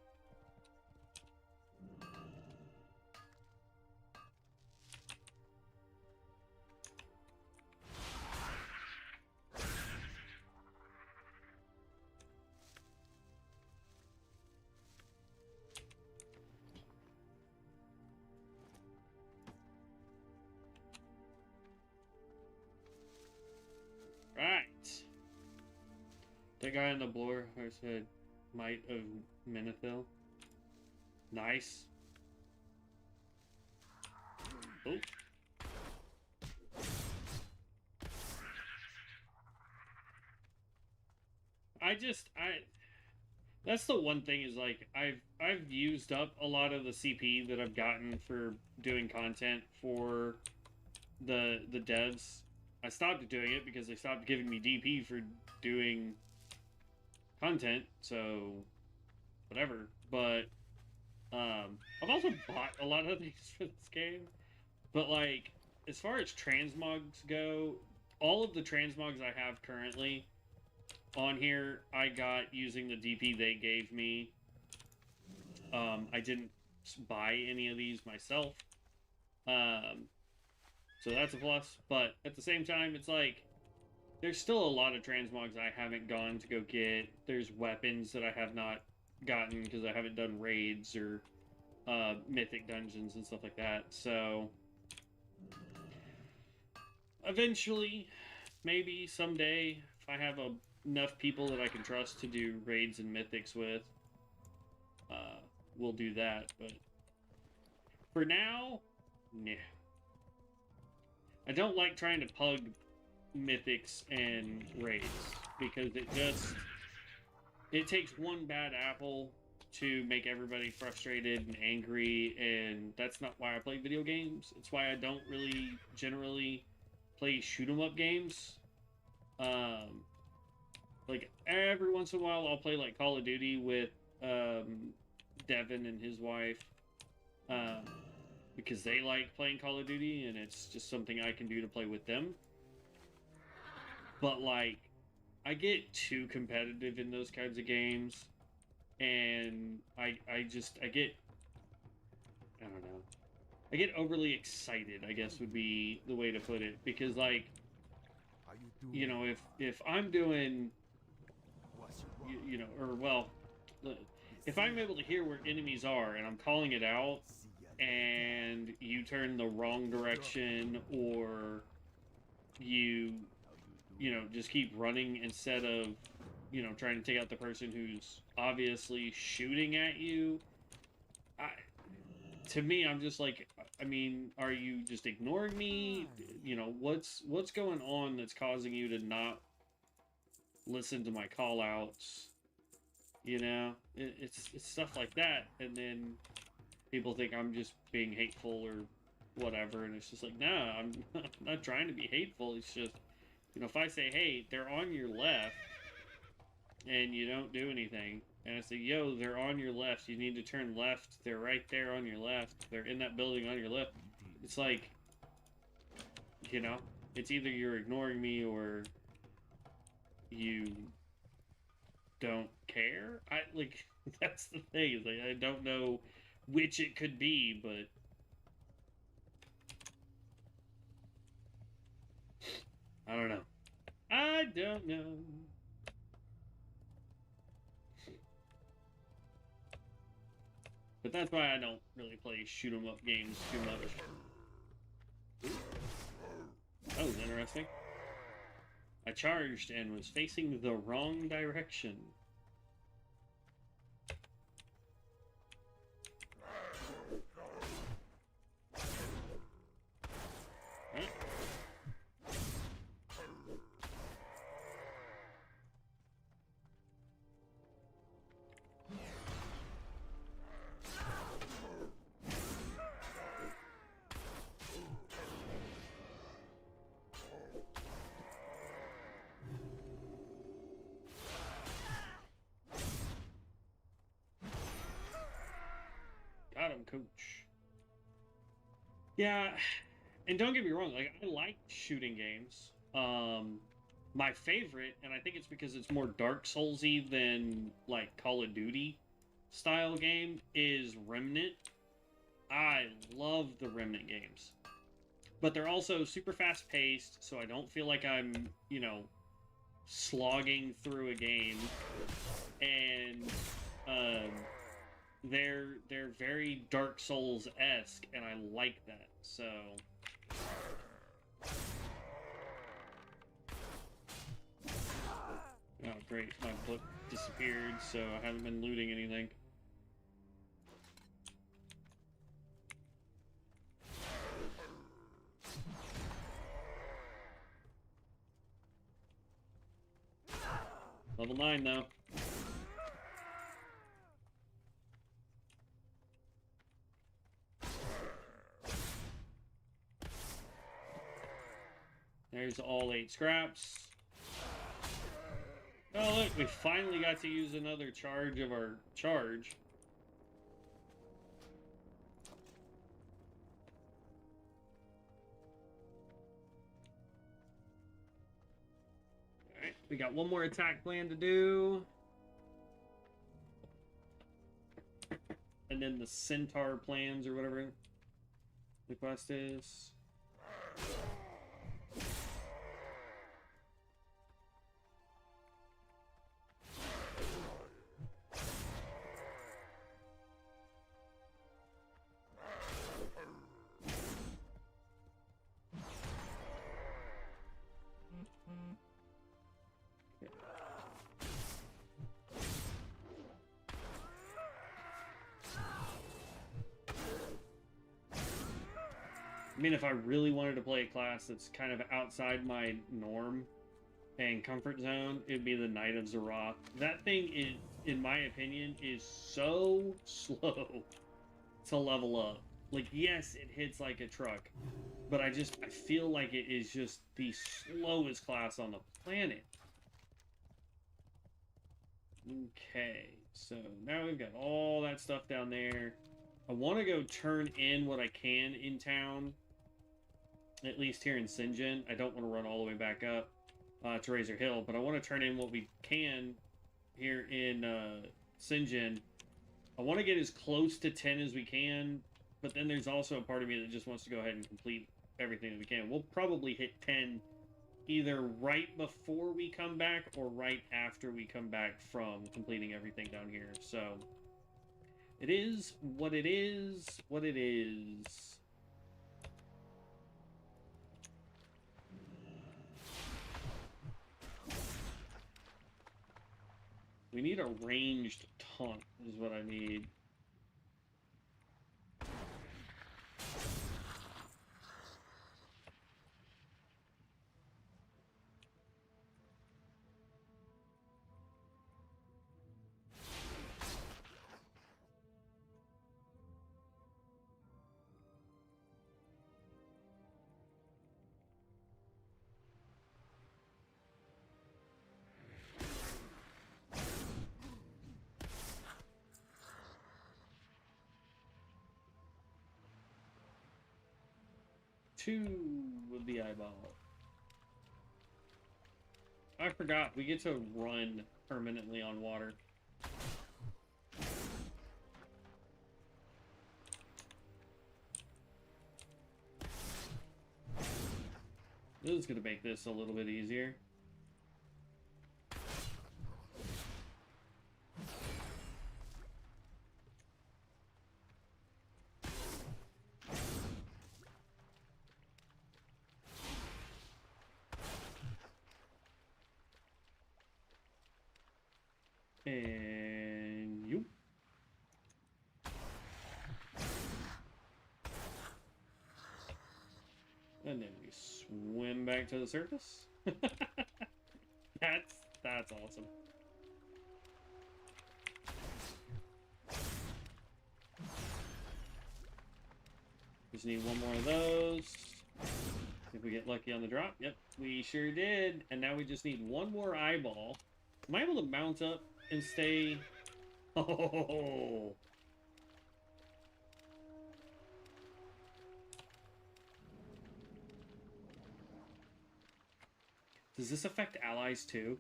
Right. That guy on the blower, I said, Might of Menethil. Nice. Oh. That's the one thing is like I've used up a lot of the CP that I've gotten for doing content for the devs. I stopped doing it because they stopped giving me DP for doing content, so whatever. But I've also bought a lot of things for this game. But like as far as transmogs go, all of the transmogs I have currently on here I got using the DP they gave me. I didn't buy any of these myself. So that's a plus, but at the same time, it's like, there's still a lot of transmogs I haven't gone to go get. There's weapons that I have not gotten because I haven't done raids or mythic dungeons and stuff like that. So, eventually, maybe someday, if I have enough people that I can trust to do raids and mythics with, we'll do that. But for now, nah. I don't like trying to pug mythics and raids because it takes one bad apple to make everybody frustrated and angry, and that's not why I play video games. It's why I don't really generally play shoot 'em up games. Like every once in a while I'll play like Call of Duty with Devin and his wife. Because they like playing Call of Duty, and it's just something I can do to play with them. But, like, I get too competitive in those kinds of games, and I get overly excited, I guess would be the way to put it. Because, like, you know, if I'm doing, you know, or, well, if I'm able to hear where enemies are, and I'm calling it out, and you turn the wrong direction, or you know, just keep running instead of, you know, trying to take out the person who's obviously shooting at you. To me, I'm just like, I mean, are you just ignoring me? You know, what's going on that's causing you to not listen to my call outs? You know, it's stuff like that, and then people think I'm just being hateful or whatever, and it's just like, no, I'm not trying to be hateful. It's just, you know, if I say, hey, they're on your left, and you don't do anything, and I say, yo, they're on your left, you need to turn left, they're right there on your left, they're in that building on your left, it's like, you know, it's either you're ignoring me or you don't care. Like, that's the thing, is like, I don't know which it could be, but I don't know. I don't know. But that's why I don't really play shoot 'em up games too much. That was interesting. I charged and was facing the wrong direction. coach. Yeah, and don't get me wrong, like, I like shooting games. My favorite, and I think it's because it's more Dark Souls-y than, like, Call of Duty style game, is Remnant. I love the Remnant games. But they're also super fast-paced, so I don't feel like I'm, you know, slogging through a game. And they're very Dark Souls-esque, and I like that. So oh great, my book disappeared, so I haven't been looting anything. Level 9 though. There's all 8 scraps. Oh look, we finally got to use another charge of our charge. Alright, we got one more attack plan to do. And then the centaur plans or whatever the quest is. I mean, if I really wanted to play a class that's kind of outside my norm and comfort zone, it'd be the Knight of Zerath. That thing, is, in my opinion, is so slow to level up. Like, yes, it hits like a truck, but I feel like it is just the slowest class on the planet. Okay, so now we've got all that stuff down there. I want to go turn in what I can in town. At least here in Ascension. I don't want to run all the way back up to Razor Hill, but I want to turn in what we can here in Ascension. I want to get as close to 10 as we can, but then there's also a part of me that just wants to go ahead and complete everything that we can. We'll probably hit 10 either right before we come back or right after we come back from completing everything down here. So it is what it is, what it is. We need a ranged taunt, is what I need. Two of the eyeball. I forgot, we get to run permanently on water. This is going to make this a little bit easier. And you. And then we swim back to the surface. That's awesome. Just need one more of those. If we get lucky on the drop. Yep, we sure did. And now we just need one more eyeball. Am I able to mount up and stay? Oh, Does this affect allies too?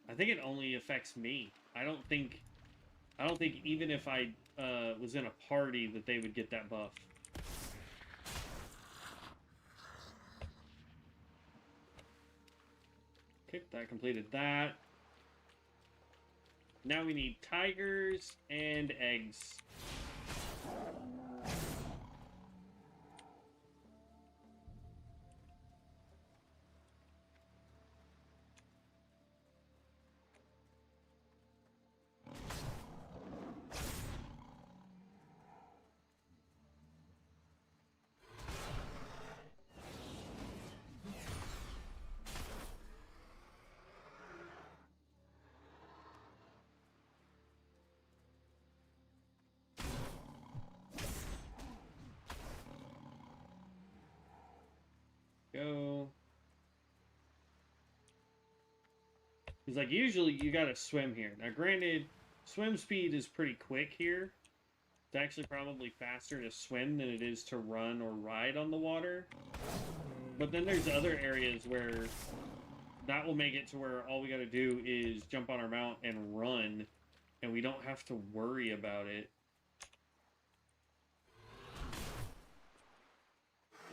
I think it only affects me. I don't think even if I was in a party that they would get that buff. Okay, that completed that. Now we need tigers and eggs. Go. He's like, usually you gotta swim here. Now, granted, swim speed is pretty quick here. It's actually probably faster to swim than it is to run or ride on the water. But then there's other areas where that will make it to where all we gotta do is jump on our mount and run, and we don't have to worry about it.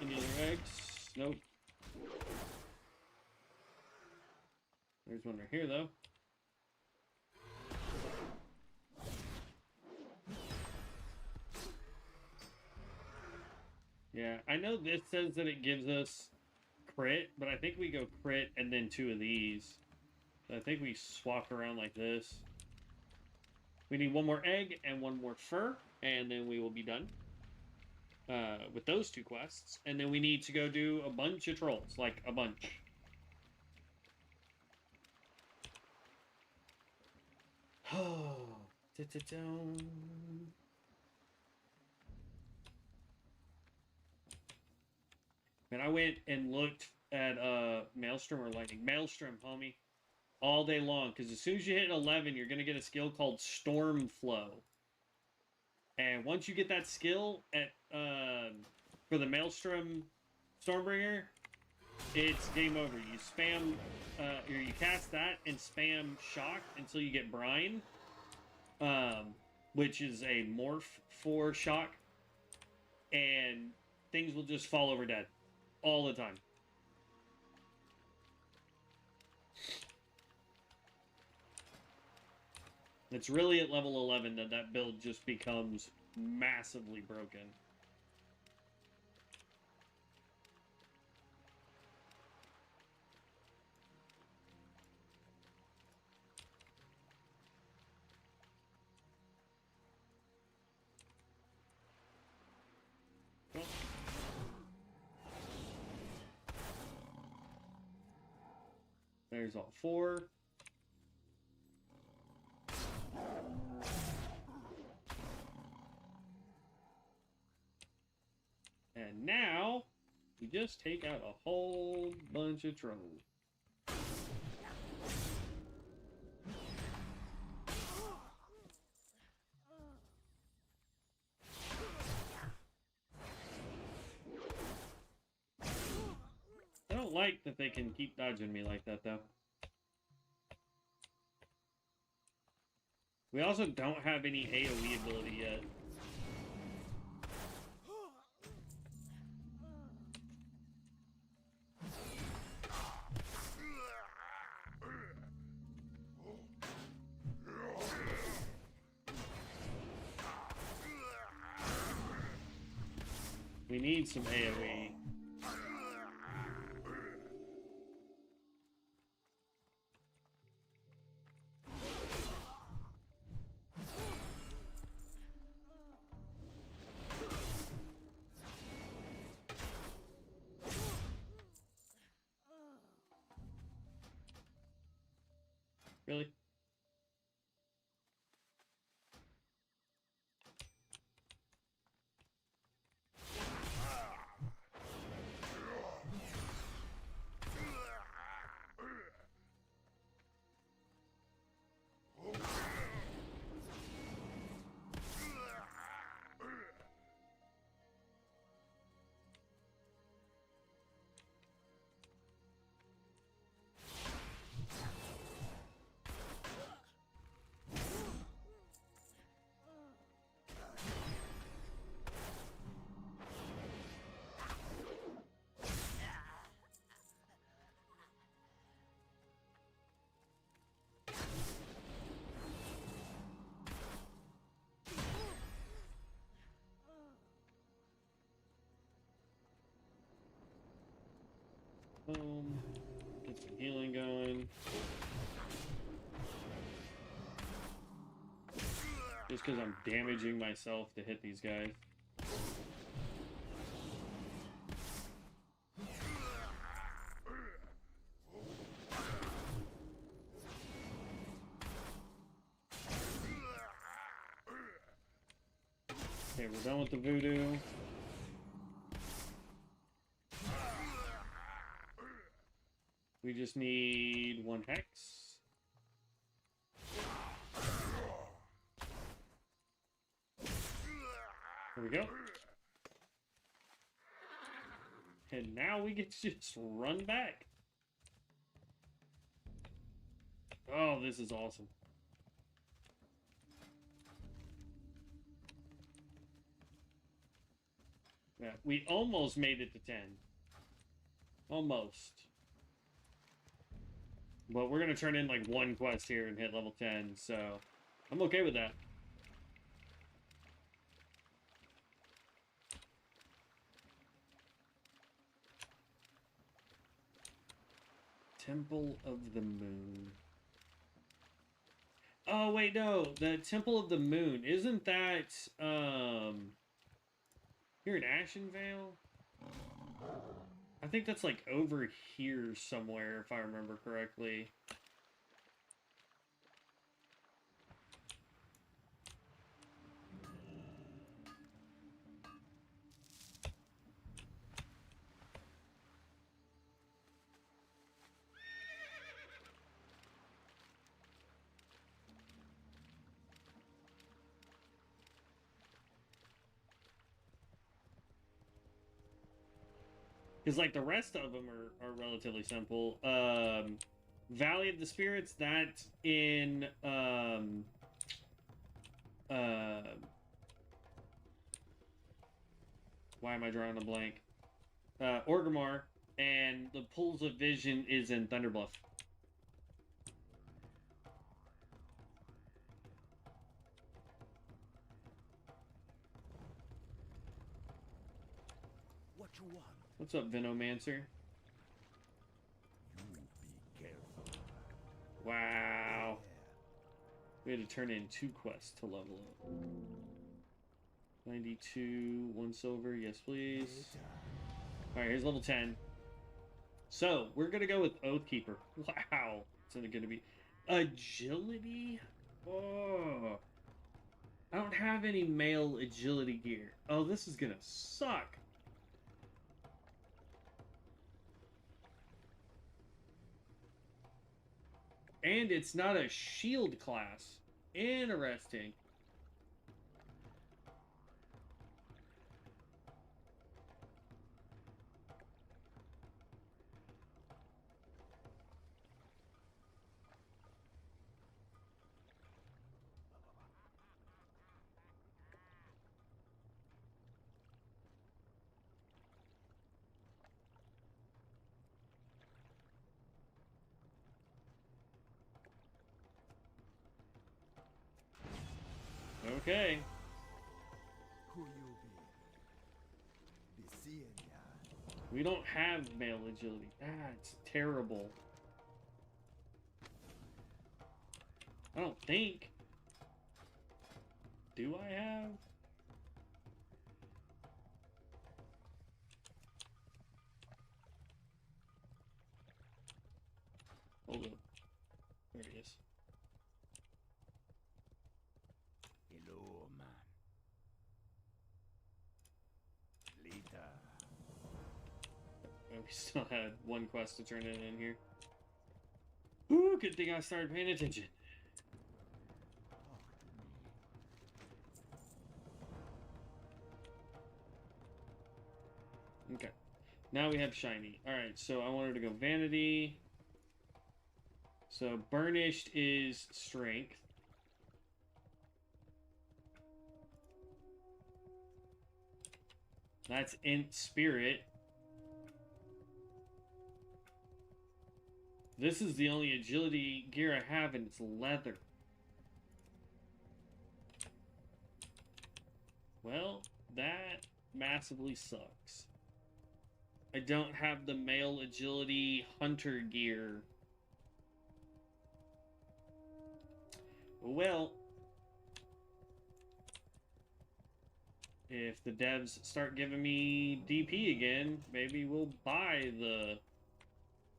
Any other eggs? Nope. There's one right here, though. Yeah, I know this says that it gives us crit, but I think we go crit and then 2 of these. So I think we swap around like this. We need 1 more egg and 1 more fur, and then we will be done with those 2 quests. And then we need to go do a bunch of trolls, like a bunch. Oh, man, I went and looked at Maelstrom or Lightning. Maelstrom, homie, all day long. Because as soon as you hit 11, you're going to get a skill called Storm Flow. And once you get that skill at for the Maelstrom Stormbringer, it's game over. You spam, or you cast that and spam Shock until you get Brine, which is a morph for Shock, and things will just fall over dead all the time. It's really at level 11 that that build just becomes massively broken. Well, there's all 4. And now, we just take out a whole bunch of trolls. I don't like that they can keep dodging me like that, though. We also don't have any AoE ability yet. We need some AoE. Really? Boom. Get some healing going. Just because I'm damaging myself to hit these guys. Okay, we're done with the voodoo. We just need one hex. There we go. And now we get to just run back. Oh, this is awesome. Yeah, we almost made it to 10. Almost. But we're going to turn in like one quest here and hit level 10, so I'm okay with that. Temple of the Moon. Oh, wait, no. The Temple of the Moon. Isn't that, here in Ashenvale? I think that's like over here somewhere, if I remember correctly. Because, like, the rest of them are relatively simple. Valley of the Spirits, that's in, why am I drawing a blank? Orgrimmar, and the Pools of Vision is in Thunderbluff. What you want? What's up, Venomancer? You be careful. Wow. We had to turn in 2 quests to level up. 92, 1 silver, yes please. Alright, here's level 10. So, we're gonna go with Oathkeeper. Wow. It's gonna be... Agility? Oh. I don't have any male agility gear. Oh, this is gonna suck. And it's not a shield class. Interesting. Okay. Who you be? Be seeing ya. We don't have male agility. That's terrible. I don't think. Do I have? Hold up. There it is. Hello, man. Later. Oh, we still had 1 quest to turn in here. Ooh, good thing I started paying attention. Okay. Now we have shiny. Alright, so I wanted to go vanity. So burnished is strength. That's int spirit. This is the only agility gear I have, and it's leather. Well, that massively sucks. I don't have the male agility hunter gear. Well, if the devs start giving me DP again, maybe we'll buy the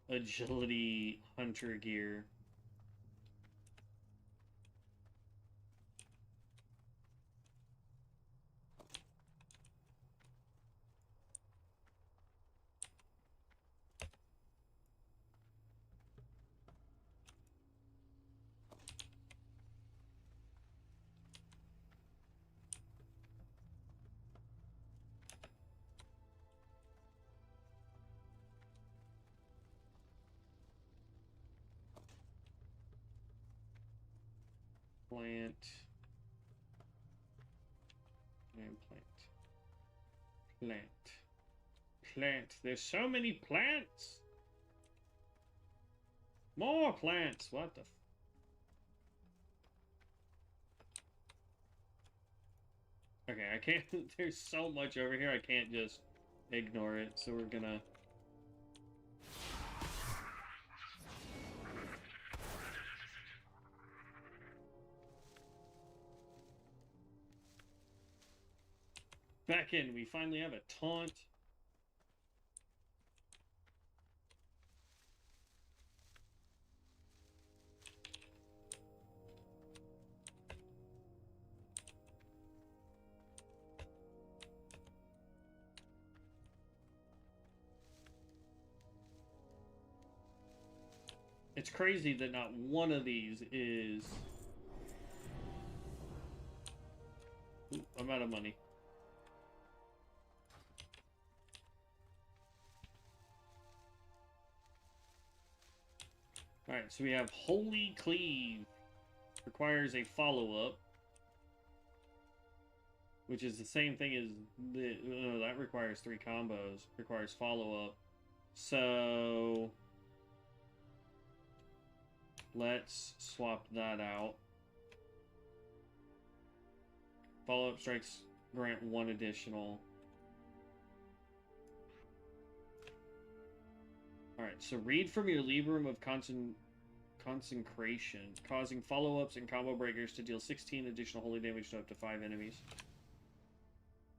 agility hunter gear. Plant. And plant. Plant. Plant. There's so many plants! More plants! What the f... Okay, I can't... There's so much over here, I can't just ignore it, so we're gonna... Back in, we finally have a taunt. It's crazy that not one of these is... Ooh, I'm out of money. Alright, so we have Holy Cleave. Requires a follow-up. Which is the same thing as the... Oh, that requires 3 combos. Requires follow-up. So... let's swap that out. Follow-up strikes grant 1 additional. Alright, so read from your Librum of Consecration, causing follow-ups and combo breakers to deal 16 additional holy damage to up to 5 enemies.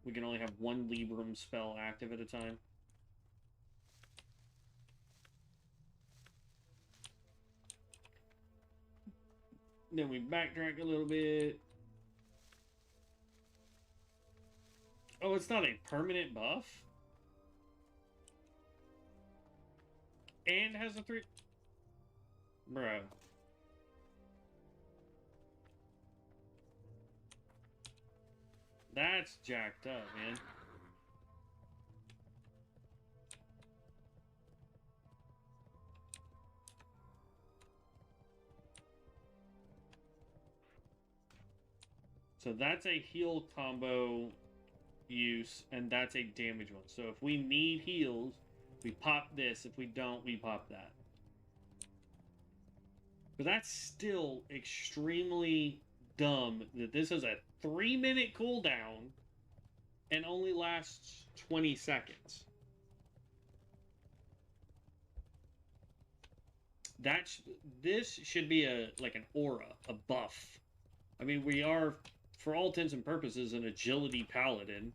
We can only have 1 Librum spell active at a time. Then we backtrack a little bit. Oh, it's not a permanent buff? And has a 3... Bro. That's jacked up, man. So that's a heal combo use, and that's a damage one. So if we need heals, we pop this. If we don't, we pop that. But that's still extremely dumb that this is a 3-minute cooldown and only lasts 20 seconds. This should be like an aura, a buff. I mean, we are, for all intents and purposes, an agility paladin.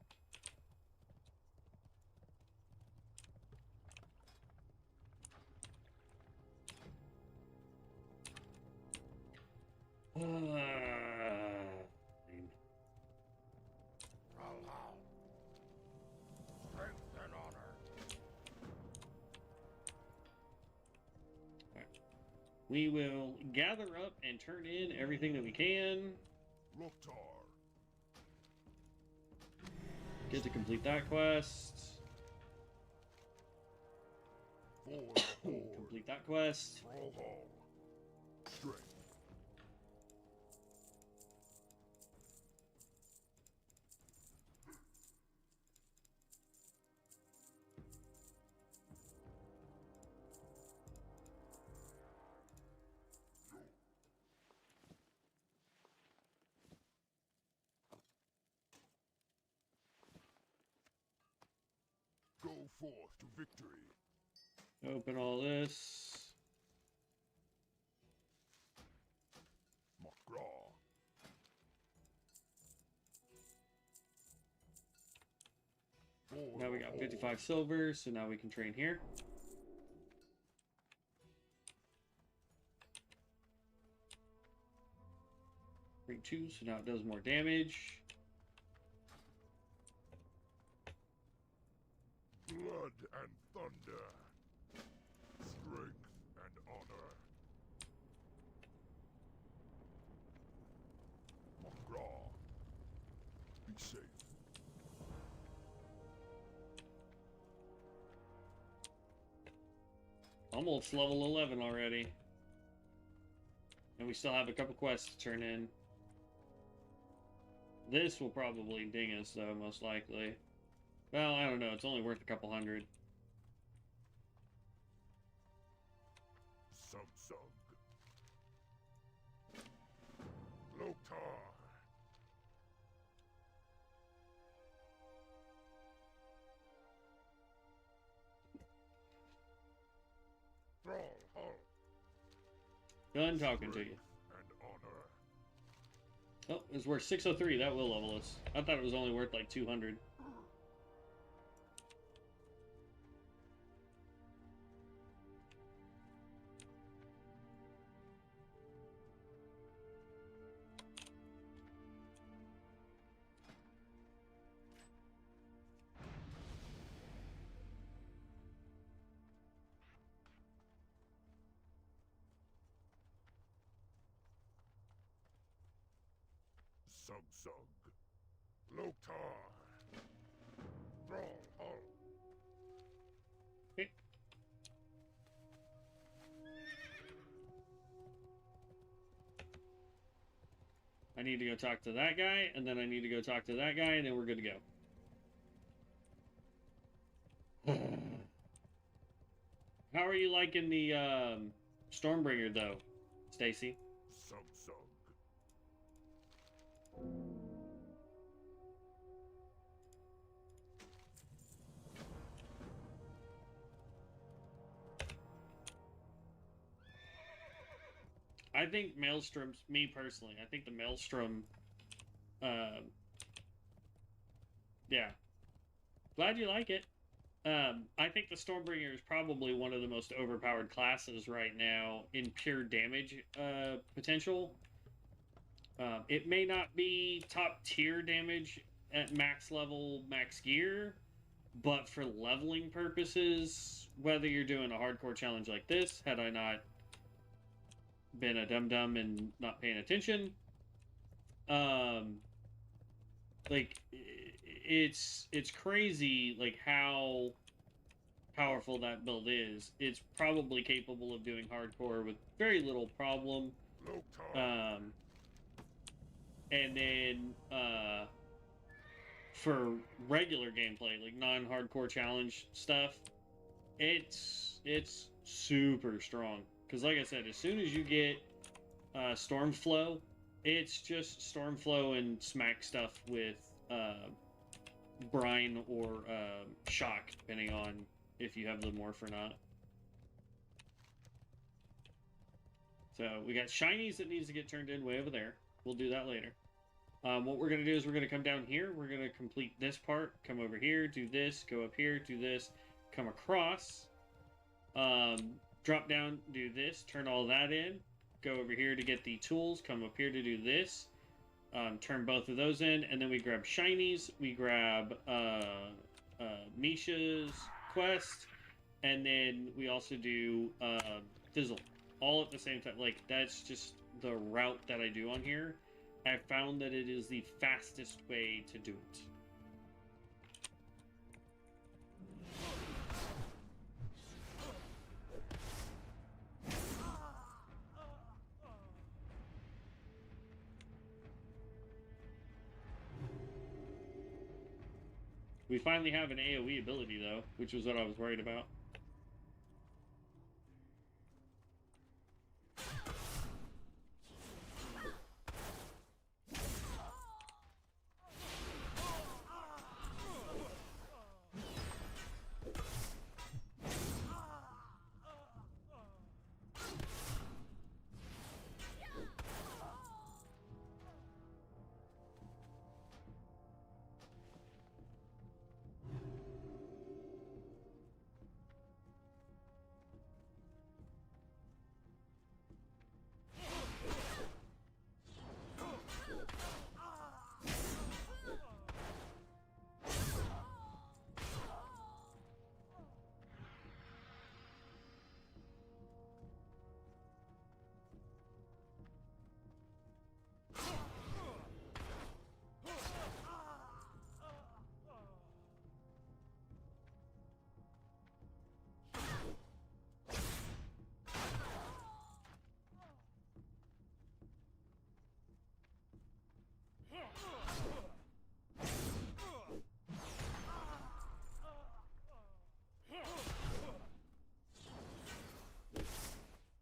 Strength and honor. We will gather up and turn in everything that we can. Loktar. Get to complete that quest. Complete that quest. Trollhall. Strength. Go forth to victory. Open all this. Magraw. Now we got 55 silver, so now we can train here. Bring 2, so now it does more damage. Blood and thunder. Strength and honor. Magraw. Be safe. Almost level 11 already. And we still have a couple quests to turn in. This will probably ding us, though, most likely. Well, I don't know. It's only worth a couple hundred. Sug. Loktar. Thrall Hull. Done talking to you. And honor. Oh, it's worth 603. That will level us. I thought it was only worth like 200. Sug. Loktar. Thrall Hull. Okay. I need to go talk to that guy, and then I need to go talk to that guy, and then we're good to go. How are you liking the Stormbringer, though, Stacy? Sug. I think Maelstrom's, me personally, I think the Maelstrom, yeah. Glad you like it. I think the Stormbringer is probably one of the most overpowered classes right now in pure damage potential. It may not be top tier damage at max level, max gear, but for leveling purposes, whether you're doing a hardcore challenge like this, had I not been a dum-dum and not paying attention, like, it's crazy, like, how powerful that build is. It's probably capable of doing hardcore with very little problem. Loktar. And then, for regular gameplay, like non-hardcore challenge stuff, it's super strong. Because like I said, as soon as you get Stormflow, it's just Stormflow and smack stuff with Brine or Shock, depending on if you have the Morph or not. So we got Shinies that needs to get turned in way over there. We'll do that later. What we're going to do is we're going to come down here. We're going to complete this part. Come over here, do this, go up here, do this, come across. Drop down, do this, turn all that in. Go over here to get the tools. Come up here to do this. Turn both of those in. And then we grab Shinies. We grab Misha's quest. And then we also do Fizzle. All at the same time. Like, that's just the route that I do on here. I've found that it is the fastest way to do it. We finally have an AoE ability, though, which was what I was worried about.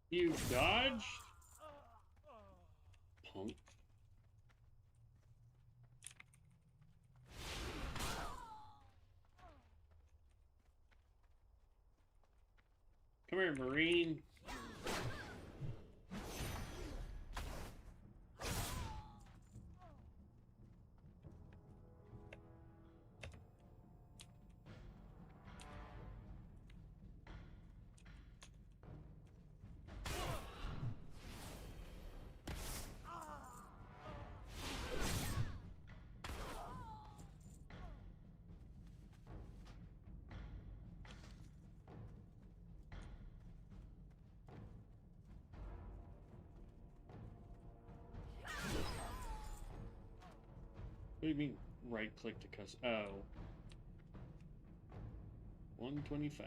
You dodged? Punk. Come here, Marine. What do you mean, right click to cuss? Oh. 125.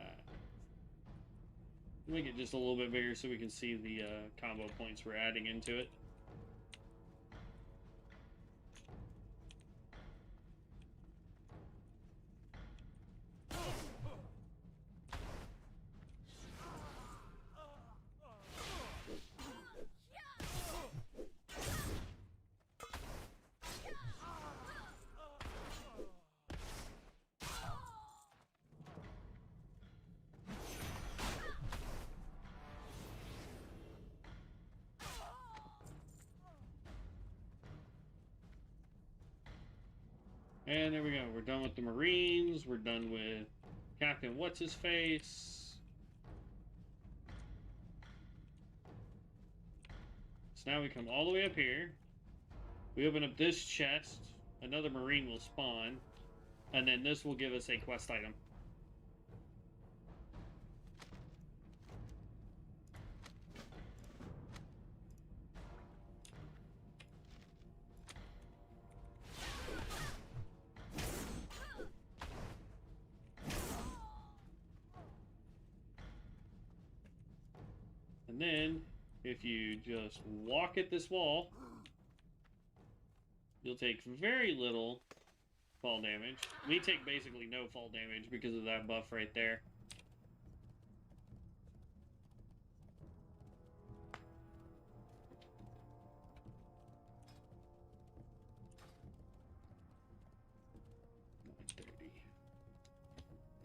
Make it just a little bit bigger so we can see the combo points we're adding into it. And there we go. We're done with the Marines. We're done with Captain What's-His-Face. So now we come all the way up here. We open up this chest. Another Marine will spawn. And then this will give us a quest item. And then, if you just walk at this wall, you'll take very little fall damage. We take basically no fall damage because of that buff right there.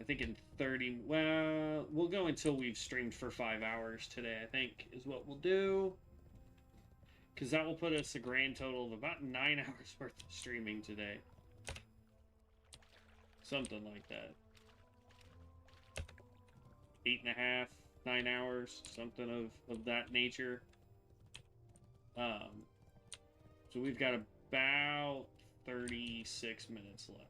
I think in 30, well, we'll go until we've streamed for 5 hours today, I think, is what we'll do. Because that will put us a grand total of about 9 hours worth of streaming today. Something like that. 8.5, 9 hours, something of that nature. So we've got about 36 minutes left.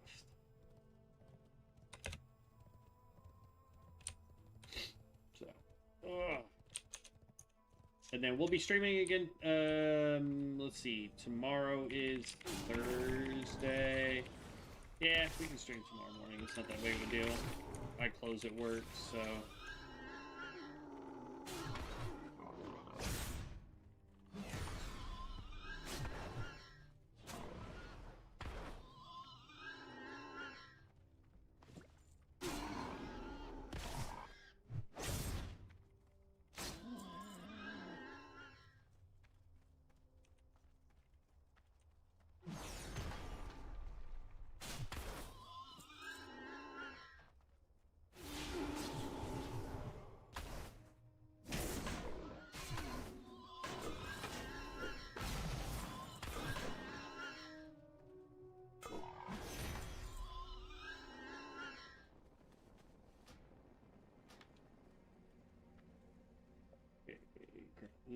Ugh. And then we'll be streaming again. Let's see. Tomorrow is Thursday. Yeah, we can stream tomorrow morning. It's not that big of a deal. I close at work, so.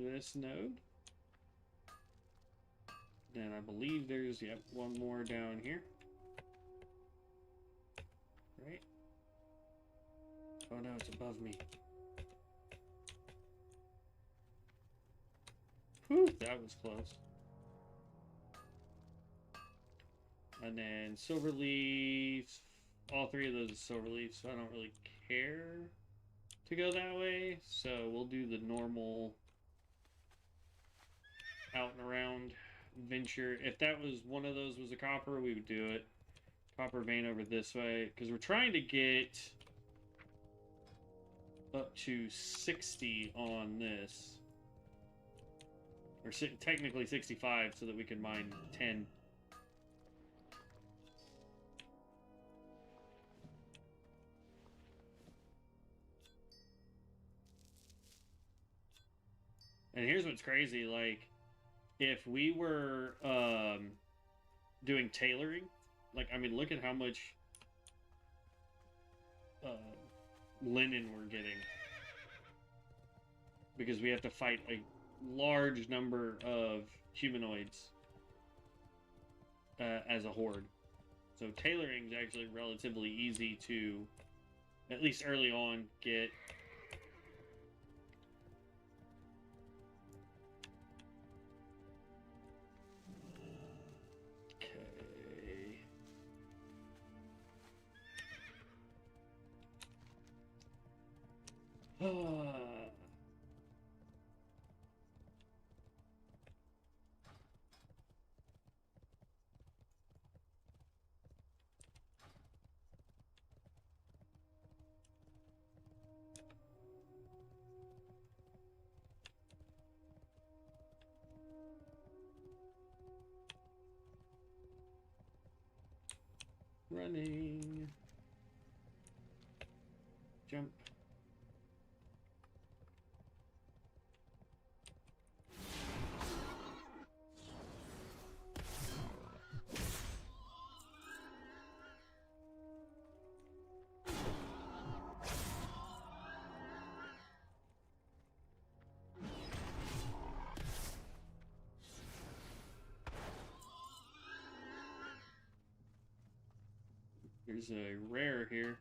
This node. Then I believe there's, yep, one more down here. Right? Oh no, it's above me. Whew, that was close. And then silver leaves. All three of those are silver leaves, so I don't really care to go that way. So we'll do the normal out and around venture. If that was one of those was a copper, we would do it. Copper vein over this way, because we're trying to get up to 60 on this. Or technically 65 so that we can mine 10. And here's what's crazy, like, if we were doing tailoring, like, I mean, look at how much linen we're getting. Because we have to fight a large number of humanoids as a horde. So tailoring is actually relatively easy to, at least early on, get. Running. Jump. There's a rare here.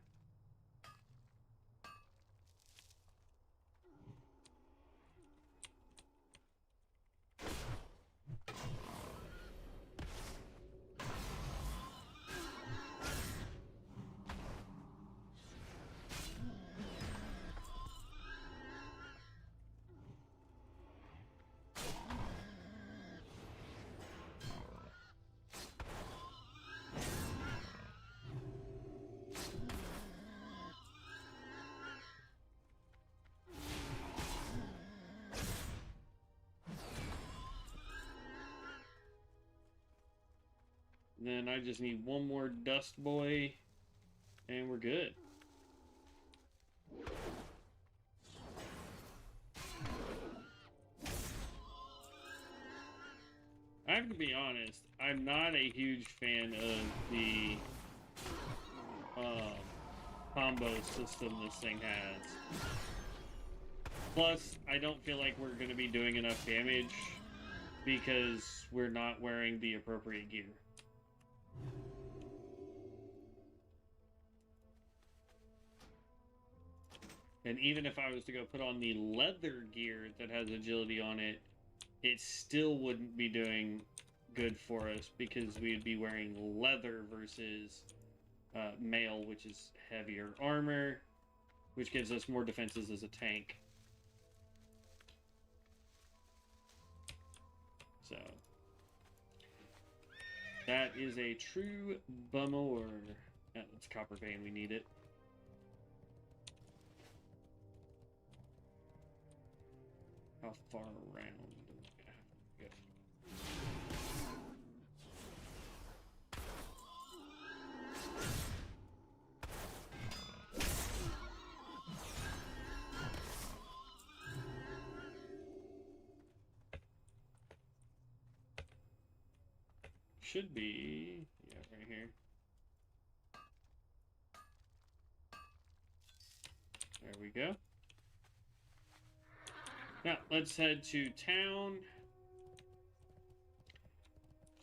Then I just need one more dust boy, and we're good. I have to be honest, I'm not a huge fan of the combo system this thing has. Plus, I don't feel like we're going to be doing enough damage because we're not wearing the appropriate gear. And even if I was to go put on the leather gear that has agility on it, it still wouldn't be doing good for us because we'd be wearing leather versus mail, which is heavier armor, which gives us more defenses as a tank. So that is a true bummer. It's copper vein, we need it. How far around do we have to go? Should be, yeah, right here. There we go. Now, let's head to town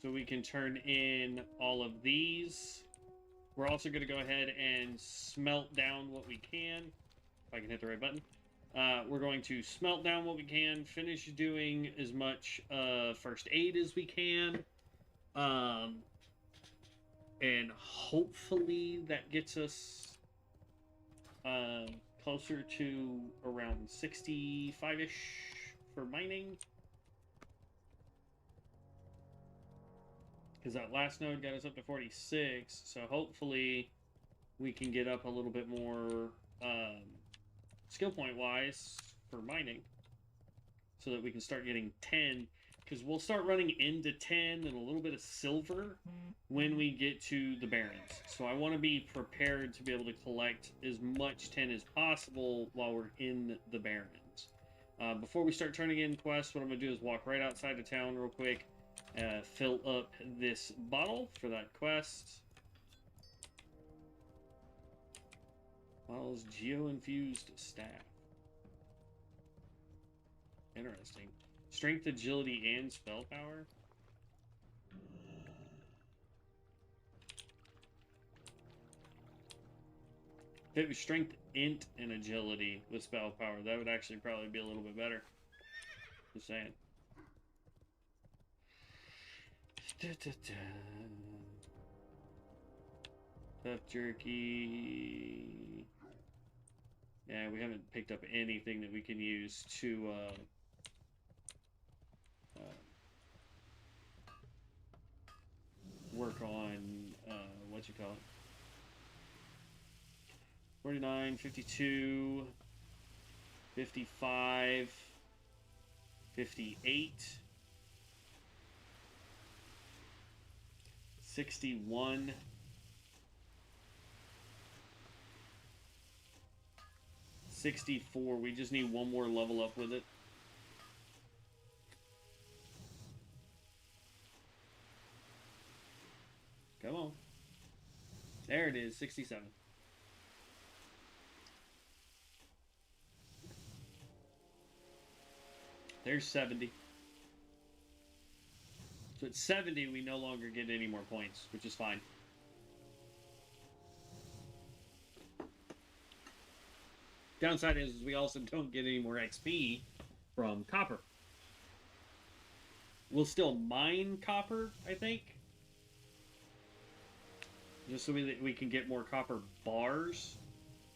so we can turn in all of these. We're also going to go ahead and smelt down what we can. If I can hit the right button. We're going to smelt down what we can, finish doing as much first aid as we can. And hopefully that gets us closer to around 65-ish for mining. Because that last node got us up to 46, so hopefully we can get up a little bit more skill point wise for mining, so that we can start getting 10, because we'll start running into 10 and a little bit of silver when we get to the Barrens. So I want to be prepared to be able to collect as much 10 as possible while we're in the Barrens. Before we start turning in quests, what I'm going to do is walk right outside of town real quick, fill up this bottle for that quest. Bottle's geo-infused staff. Interesting. Strength, agility, and spell power. If it was strength, int, and agility with spell power, that would actually probably be a little bit better. Just saying. Tough jerky. Yeah, we haven't picked up anything that we can use to work on what you call it. 49, 52, 55, 58, 61, 64. We just need one more level up with it. Come on. There it is, 67. There's 70. So at 70, we no longer get any more points, which is fine. Downside is we also don't get any more XP from copper. We'll still mine copper, I think. Just so we can get more copper bars.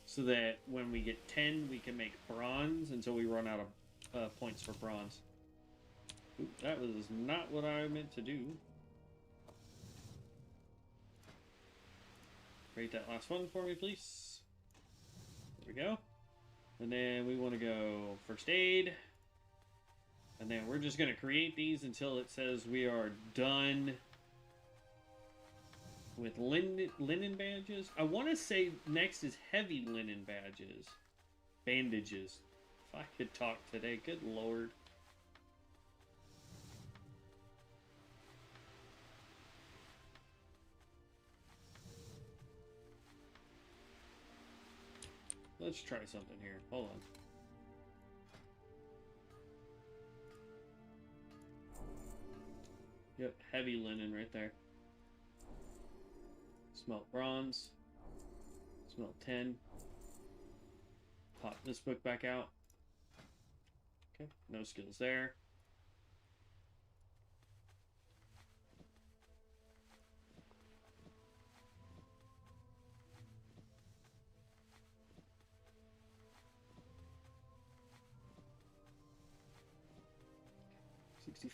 So that when we get 10, we can make bronze until we run out of points for bronze. Ooh, that was not what I meant to do. Create that last one for me, please. There we go. And then we want to go first aid. And then we're just going to create these until it says we are done with linen badges. I want to say next is heavy linen badges. Bandages. If I could talk today, good lord. Let's try something here. Hold on. Yep, heavy linen right there. Smelt bronze. Smelt 10. Pop this book back out. Okay, no skills there.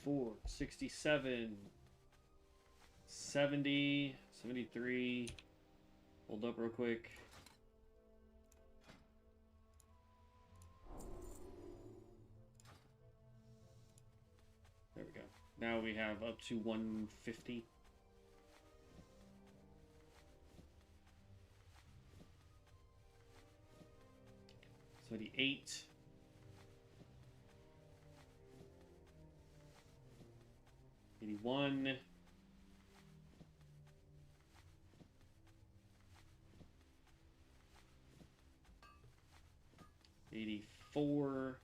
$64, $67, $70, $73. Hold up real quick. There we go. Now we have up to 150. $78. $81. $84.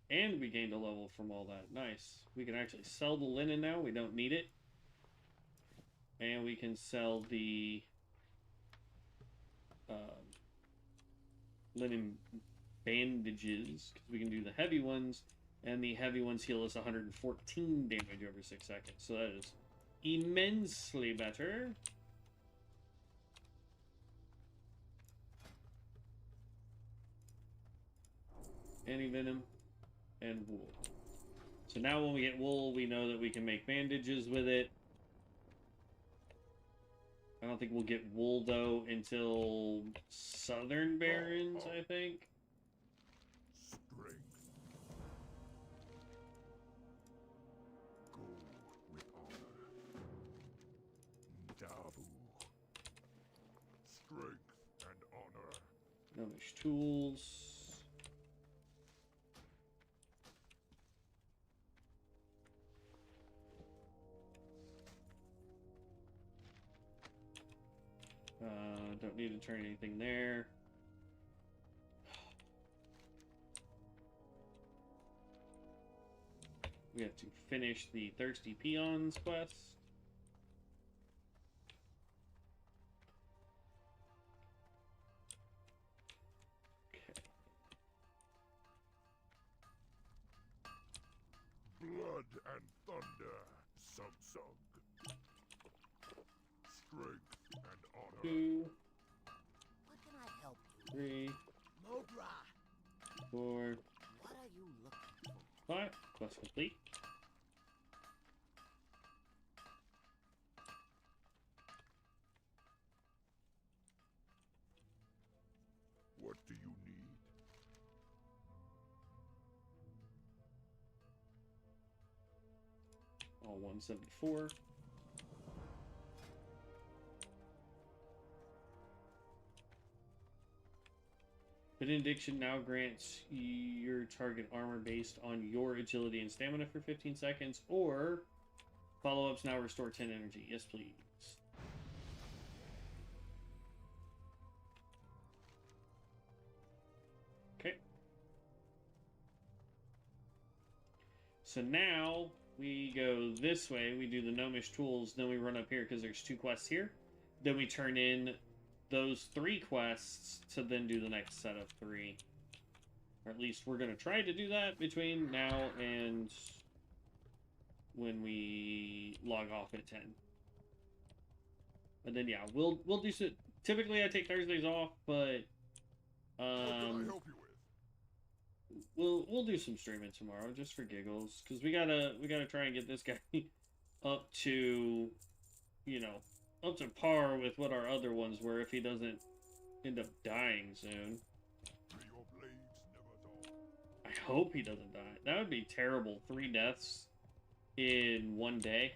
And we gained a level from all that. Nice. We can actually sell the linen now. We don't need it. And we can sell the linen bandages, because we can do the heavy ones, and the heavy ones heal us 114 damage over 6 seconds. So that is immensely better. Anti-venom and wool. So now when we get wool, we know that we can make bandages with it. I don't think we'll get wool, though, until Southern Barrens, I think. Strength. Go with honor. Dabu. Strength and honor. Gnomish tools. Don't need to turn anything there. We have to finish the Thirsty Peons quest. Okay. Blood and thunder. Sug. Strength and honor. 2, What can I help you? 3, Modra, 4, what are you looking for? 5. Quest complete. What do you need? All 174. Benediction now grants your target armor based on your agility and stamina for 15 seconds, or follow-ups now restore 10 energy. Yes, please. Okay. So now we go this way. We do the gnomish tools, then we run up here because there's 2 quests here. Then we turn in those 3 quests to then do the next set of 3. Or at least we're going to try to do that between now and when we log off at 10. And then yeah, we'll do so. Typically I take Thursdays off, but What can I help you with? we'll do some streaming tomorrow just for giggles, because we gotta try and get this guy up to, you know, up to par with what our other ones were if he doesn't end up dying soon. May your blades never dull. I hope he doesn't die. That would be terrible. 3 deaths in one day.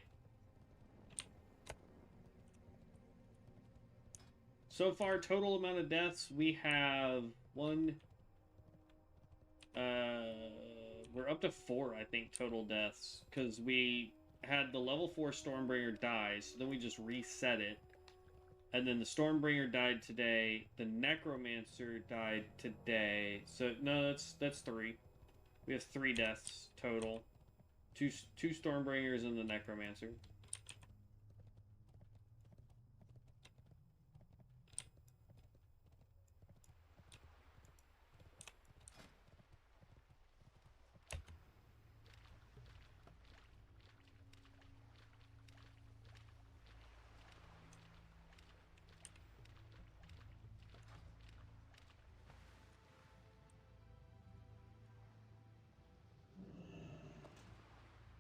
So far, total amount of deaths, we have 1... we're up to 4, I think, total deaths. Because we had the level 4 Stormbringer die, so then we just reset it. And then the Stormbringer died today. The Necromancer died today. So, no, that's 3. We have 3 deaths total. Two Stormbringers and the Necromancer.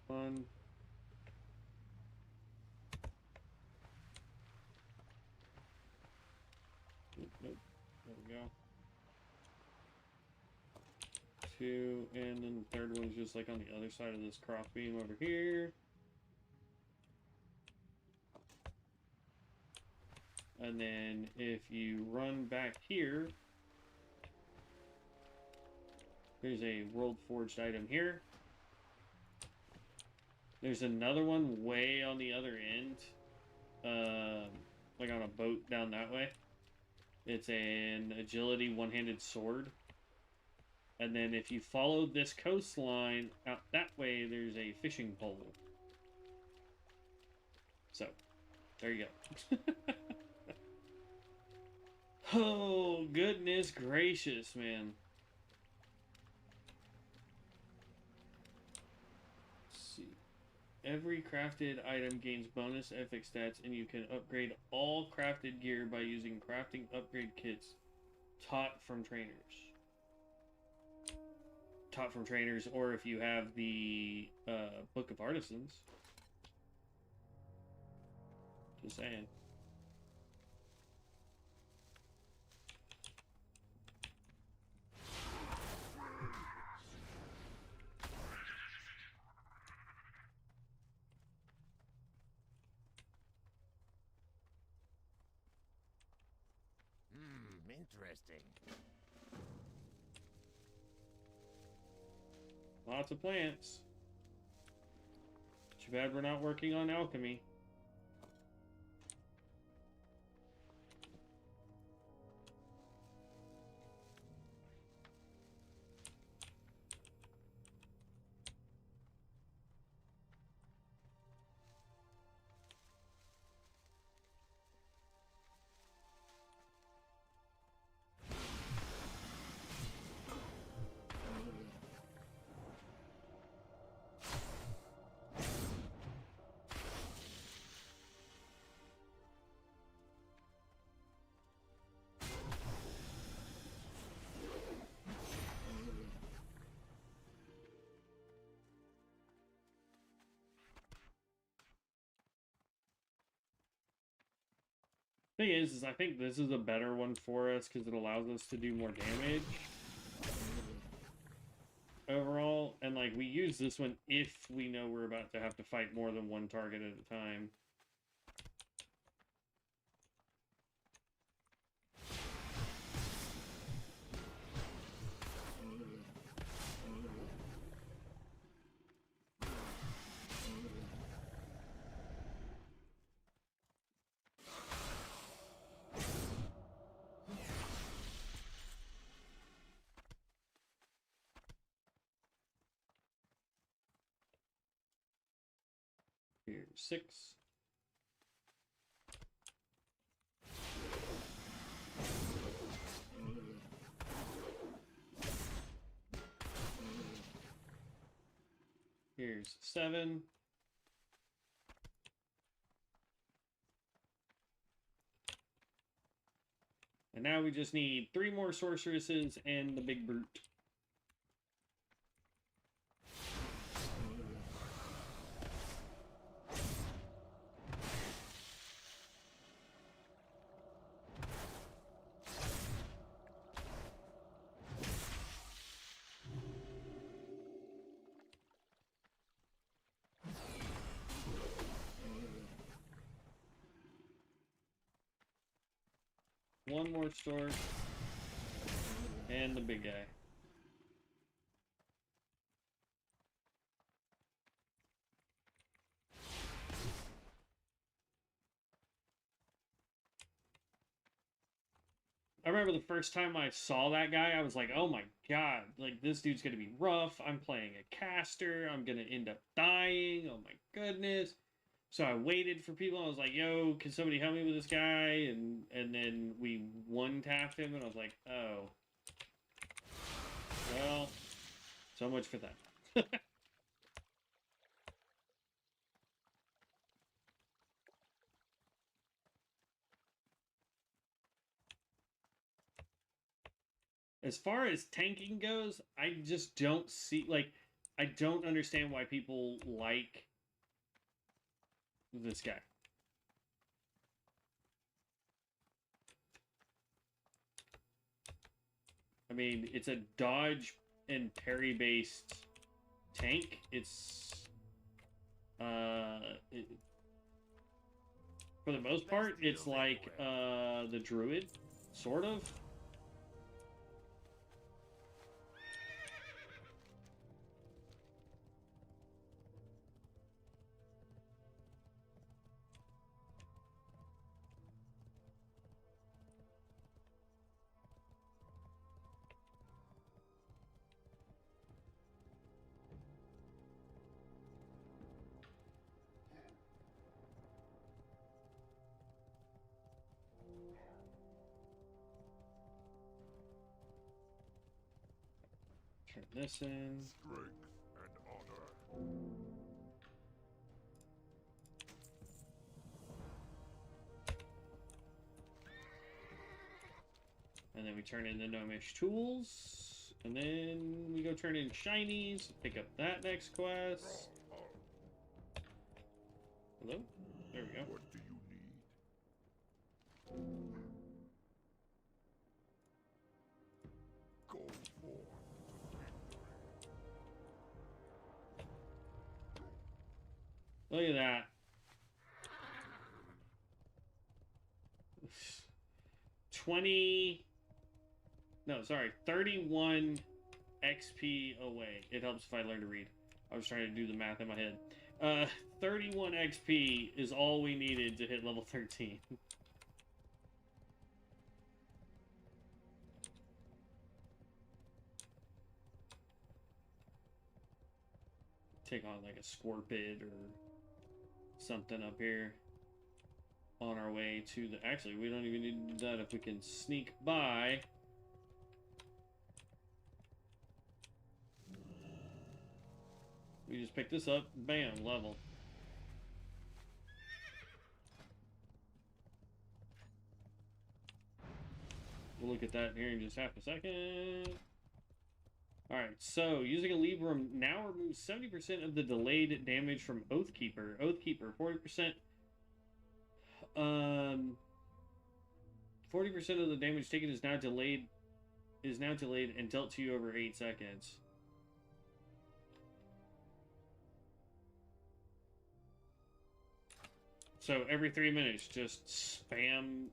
Fun. Nope. There we go. 2, and then the third one's just like on the other side of this cross beam over here. And then if you run back here, there's a world forged item here. There's another one way on the other end, like on a boat down that way. It's an agility one-handed sword. And then if you follow this coastline out that way, there's a fishing pole. So, there you go. Oh, goodness gracious, man. Let's see. Every crafted item gains bonus epic stats, and you can upgrade all crafted gear by using crafting upgrade kits taught from trainers. Taught from trainers, or if you have the Book of Artisans. Just saying. Interesting. Lots of plants. Too bad we're not working on alchemy. Thing is I think this is a better one for us because it allows us to do more damage overall, and like we use this one if we know we're about to have to fight more than one target at a time. Here's 6. Here's 7. And now we just need 3 more sorceresses and the big brute. One more sword, and the big guy. I remember the first time I saw that guy, I was like, oh my god, like this dude's gonna be rough. I'm playing a caster, I'm gonna end up dying, oh my goodness. So I waited for people. I was like, "Yo, can somebody help me with this guy?" And then we one-tapped him, and I was like, "Oh, well, so much for that." As far as tanking goes, I just don't see I don't understand why people like this guy. I mean, it's a dodge and parry based tank. It's for the most part, it's like the druid, sort of. Turn this in. Strength and honor. And then we turn in the gnomish tools. And then we go turn in shinies. Pick up that next quest. Hello? There we go. What do you need? Go forth. Look at that. 20 No, sorry, 31 XP away. It helps if I learn to read. I was trying to do the math in my head. 31 XP is all we needed to hit level 13. Take on like a scorpid or something up here on our way to the... Actually, we don't even need to do that if we can sneak by. We just pick this up, bam, level. We'll look at that here in just half a second. Alright, so using a Libram now removes 70% of the delayed damage from Oathkeeper. Oathkeeper, 40%. 40% of the damage taken is now delayed and dealt to you over 8 seconds. So every 3 minutes, just spam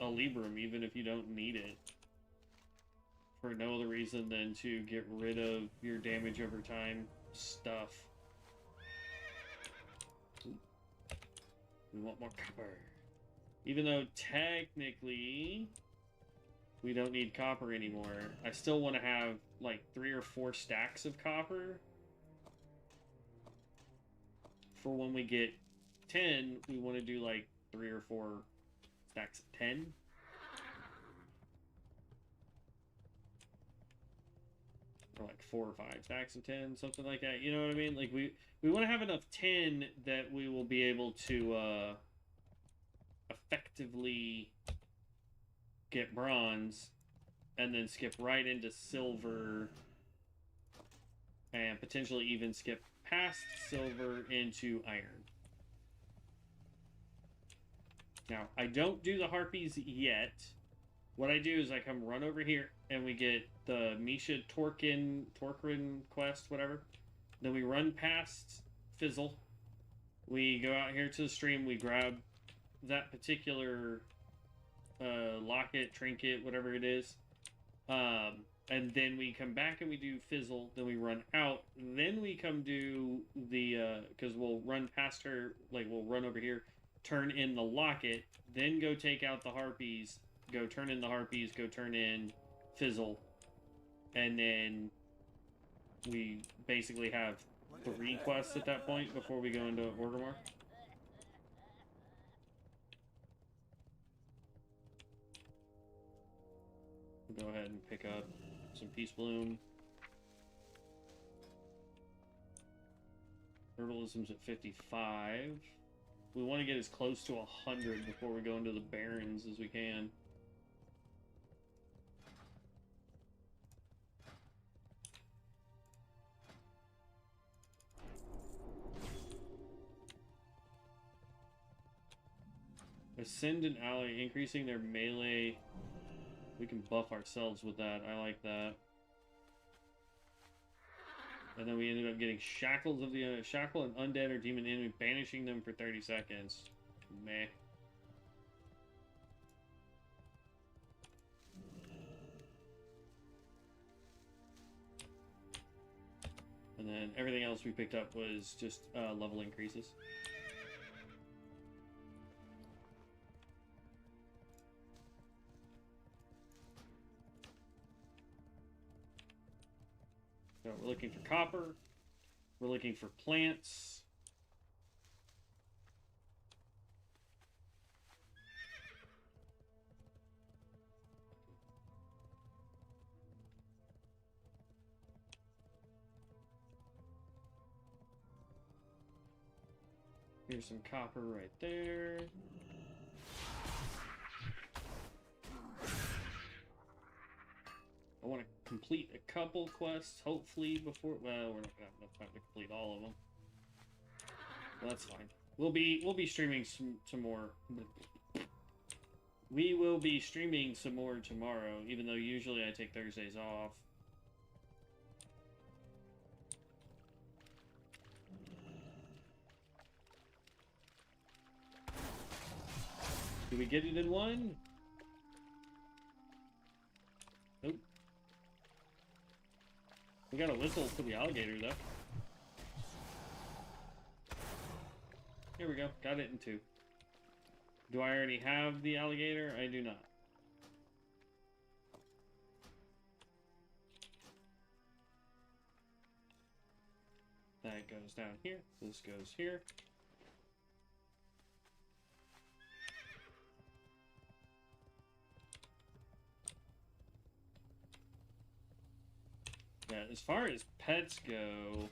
a Libram, even if you don't need it. For no other reason than to get rid of your damage over time stuff. We want more copper. Even though technically we don't need copper anymore, I still want to have like 3 or 4 stacks of copper. For when we get 10, we want to do like 3 or 4 stacks of 10. Or like 4 or 5 stacks of 10, something like that. You know what I mean? Like we want to have enough 10 that we will be able to effectively get bronze and then skip right into silver and potentially even skip past silver into iron. Now, I don't do the harpies yet. What I do is I come run over here and we get the Misha Torkin quest, whatever. Then we run past Fizzle. We go out here to the stream, we grab that particular locket, trinket, whatever it is. And then we come back and we do Fizzle, then we run out, then we come do the, because we'll run past her, like we'll run over here, turn in the locket, then go take out the harpies, go turn in the harpies, go turn in Fizzle, and then we basically have 3 quests at that point before we go into Orgrimmar. Go ahead and pick up some Peace Bloom. Herbalism's at 55. We want to get as close to 100 before we go into the Barrens as we can. Ascend an ally, increasing their melee. We can buff ourselves with that. I like that. And then we ended up getting Shackles of the Shackle an undead or demon enemy, banishing them for 30 seconds. Meh. And then everything else we picked up was just level increases. So we're looking for copper. We're looking for plants. Here's some copper right there. I want to complete a couple quests, hopefully, before... Well, we're not going to have enough time to complete all of them. Well, that's fine. We'll be streaming some more. We will be streaming some more tomorrow, even though usually I take Thursdays off. Did we get it in one? Nope. We got a whistle for the alligator, though. Here we go. Got it in 2. Do I already have the alligator? I do not. That goes down here. This goes here. Yeah, as far as pets go,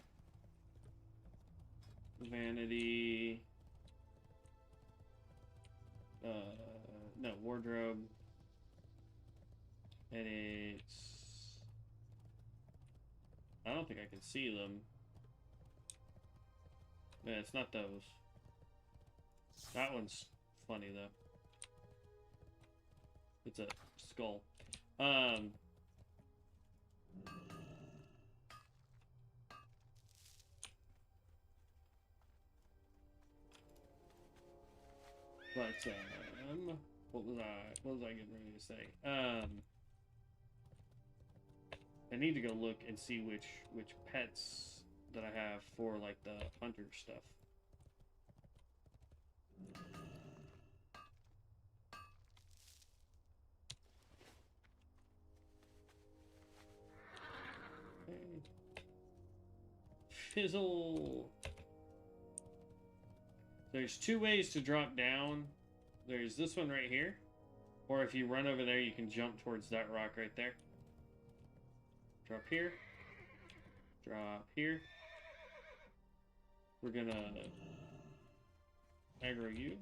vanity, no, wardrobe, edits. I don't think I can see them. Yeah, it's not those. That one's funny though. It's a skull. But what was I getting ready to say? I need to go look and see which pets that I have for like the hunter stuff. Okay. Fizzle. There's 2 ways to drop down. There's this one right here. Or if you run over there, you can jump towards that rock right there. Drop here. Drop here. We're gonna aggro you.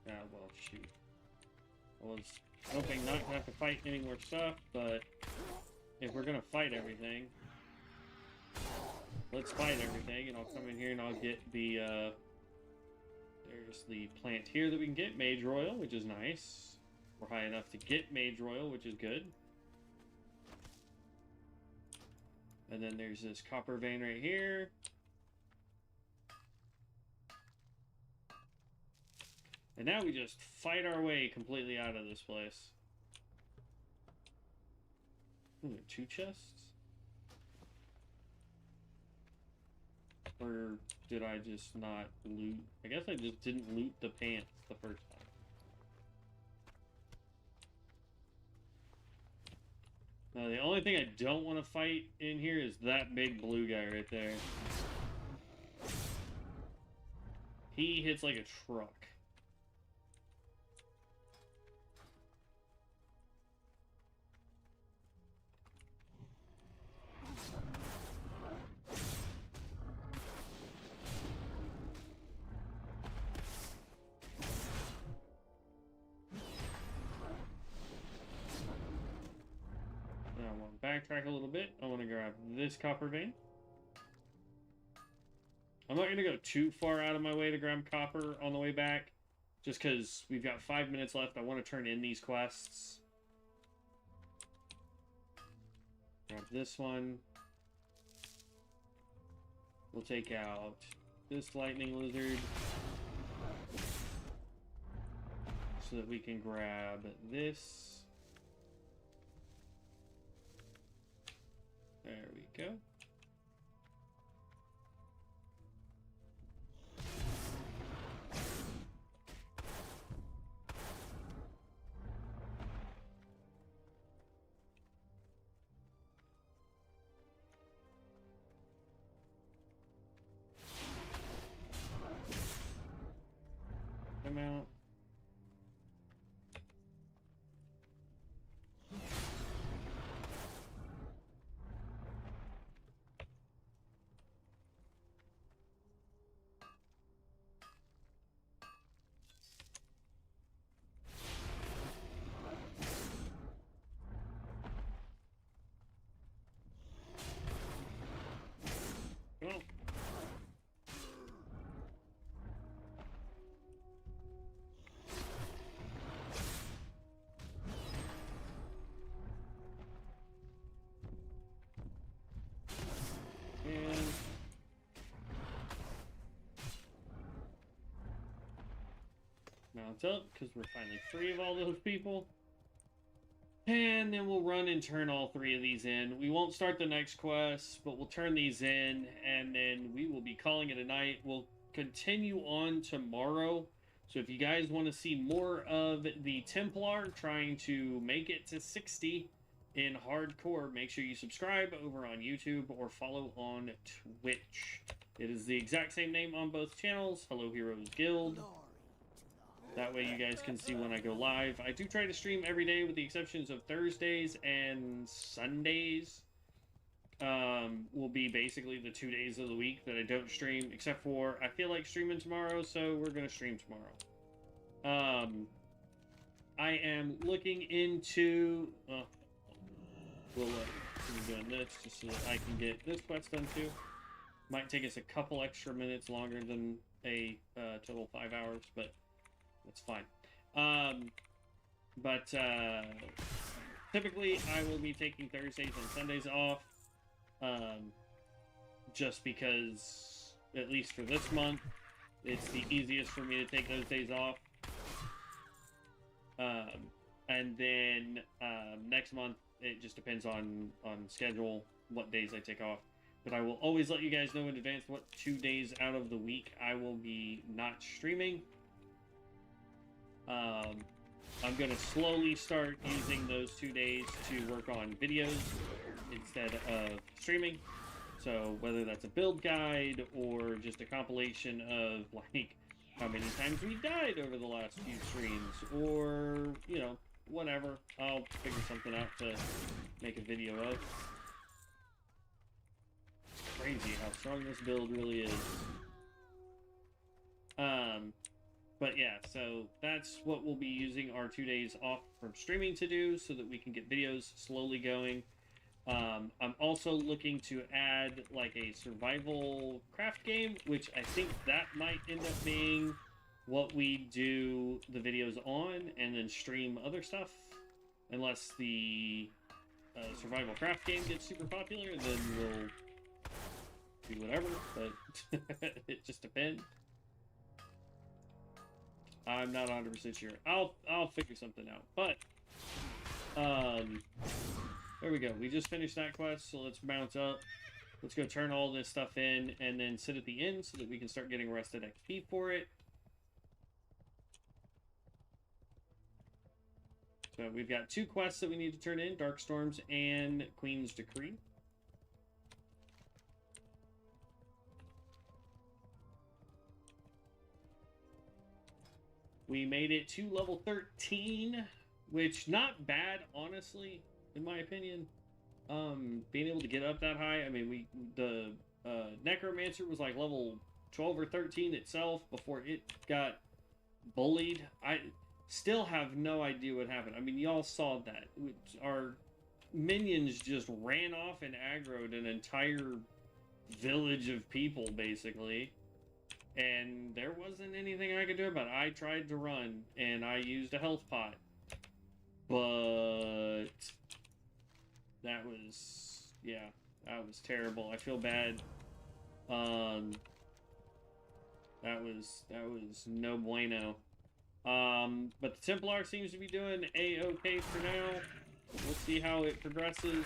Ah, well, shoot. I was hoping not to have to fight any more stuff, but if we're gonna fight everything, let's fight everything, and I'll come in here and I'll get the, there's the plant here that we can get, Mage Royal, which is nice. We're high enough to get Mage Royal, which is good. And then there's this copper vein right here. And now we just fight our way completely out of this place. Ooh, 2 chests? Or did I just not loot? I guess I just didn't loot the pants the first time. Now, the only thing I don't want to fight in here is that big blue guy right there. He hits like a truck. Backtrack a little bit. I want to grab this copper vein. I'm not going to go too far out of my way to grab copper on the way back, just because we've got 5 minutes left. I want to turn in these quests. Grab this one. We'll take out this lightning lizard so that we can grab this. There we go. Come out. bounce up because we're finally free of all those people. And then we'll run and turn all 3 of these in. We won't start the next quest, but we'll turn these in, and then we will be calling it a night. We'll continue on tomorrow. So if you guys want to see more of the Templar trying to make it to 60 in hardcore, make sure you subscribe over on YouTube or follow on Twitch. It is the exact same name on both channels, Hello Heroes Guild. That way you guys can see when I go live. I do try to stream every day with the exceptions of Thursdays and Sundays. Will be basically the 2 days of the week that I don't stream, except for I feel like streaming tomorrow, so we're going to stream tomorrow. I am looking into... we'll be doing this just so that I can get this quest done too. Might take us a couple extra minutes longer than a total 5 hours, but that's fine. Typically I will be taking Thursdays and Sundays off, just because, at least for this month, it's the easiest for me to take those days off. And then next month, it just depends on schedule, what days I take off. But I will always let you guys know in advance what 2 days out of the week I will be not streaming. I'm going to slowly start using those 2 days to work on videos instead of streaming. So whether that's a build guide or just a compilation of like how many times we died over the last few streams, or, you know, whatever. I'll figure something out to make a video of. It's crazy how strong this build really is. But yeah, so that's what we'll be using our 2 days off from streaming to do, so that we can get videos slowly going. I'm also looking to add like a survival craft game, which I think that might end up being what we do the videos on, and then stream other stuff. Unless the survival craft game gets super popular, then we'll do whatever, but it just depends. I'm not 100% sure. I'll figure something out. But there we go. We just finished that quest, so let's bounce up. Let's go turn all this stuff in and then sit at the end so that we can start getting rested XP for it. So we've got 2 quests that we need to turn in, Dark Storms and Queen's Decree. We made it to level 13, which not bad, honestly, in my opinion. Being able to get up that high, I mean, the Necromancer was like level 12 or 13 itself before it got bullied. I still have no idea what happened. I mean, y'all saw that. Our minions just ran off and aggroed an entire village of people, basically. And there wasn't anything I could do about it. I tried to run, and I used a health pot. But that was, yeah, that was terrible. I feel bad. That was no bueno. But the Templar seems to be doing a-okay for now. We'll see how it progresses.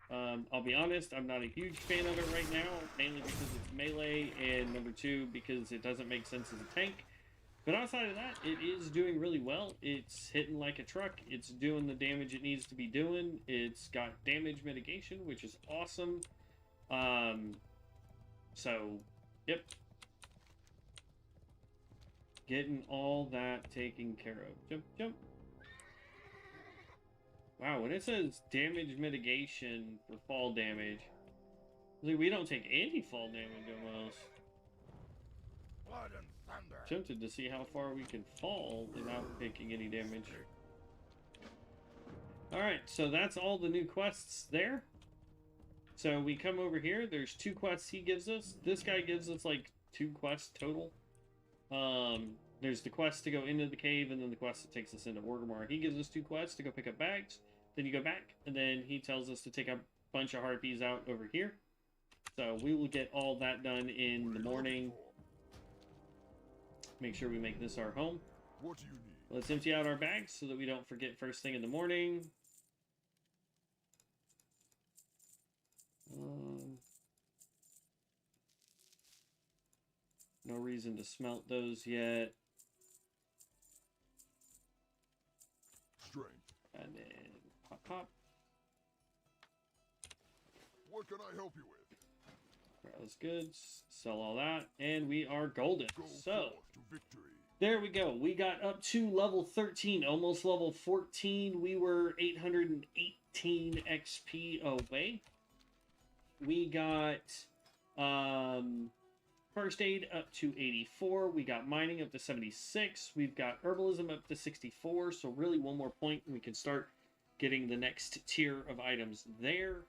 I'll be honest, I'm not a huge fan of it right now, mainly because it's melee, and number 2, because it doesn't make sense as a tank. But outside of that, it is doing really well. It's hitting like a truck. It's doing the damage it needs to be doing. It's got damage mitigation, which is awesome. So, yep. Getting all that taken care of. Jump, jump. Wow, when it says damage mitigation for fall damage, we don't take any fall damage almost. Blood and thunder. Tempted to see how far we can fall without taking any damage. Alright, so that's all the new quests there. So we come over here, there's 2 quests he gives us. This guy gives us like 2 quests total. There's the quest to go into the cave, and then the quest that takes us into Orgrimmar. He gives us 2 quests to go pick up bags. Then you go back, and then he tells us to take a bunch of harpies out over here. So we will get all that done in the morning. make sure we make this our home. What do you need? Let's empty out our bags so that we don't forget first thing in the morning. No reason to smelt those yet. Strength. And then pop, pop. What can I help you with? Grab those goods. Sell all that. And we are golden. Go So, forth to victory. there we go. We got up to level 13, almost level 14. We were 818 XP away. We got first aid up to 84. We got mining up to 76. We've got herbalism up to 64. So really one more point and we can start getting the next tier of items there.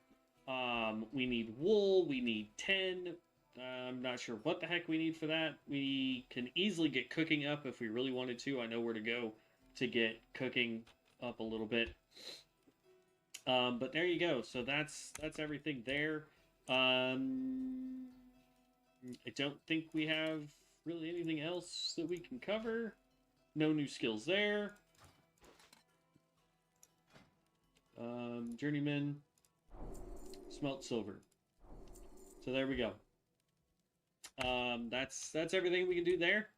We need wool. We need 10. I'm not sure what the heck we need for that. We can easily get cooking up if we really wanted to. I know where to go to get cooking up a little bit. But there you go. So that's everything there. I don't think we have really anything else that we can cover. No new skills there. Journeyman. Smelt silver. So there we go. That's everything we can do there.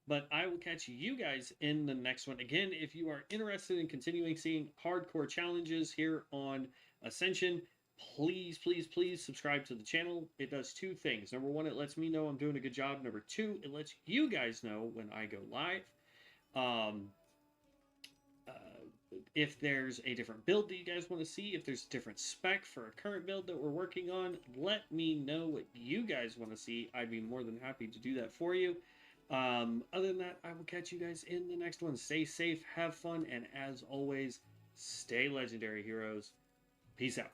But I will catch you guys in the next one. Again, if you are interested in continuing seeing hardcore challenges here on Ascension, please, please, please subscribe to the channel. It does two things. Number one, it lets me know I'm doing a good job. Number two, it lets you guys know when I go live. If there's a different build that you guys want to see, if there's a different spec for a current build that we're working on, let me know what you guys want to see. I'd be more than happy to do that for you. Other than that, I will catch you guys in the next one. Stay safe, have fun, and as always, stay legendary, heroes. Peace out.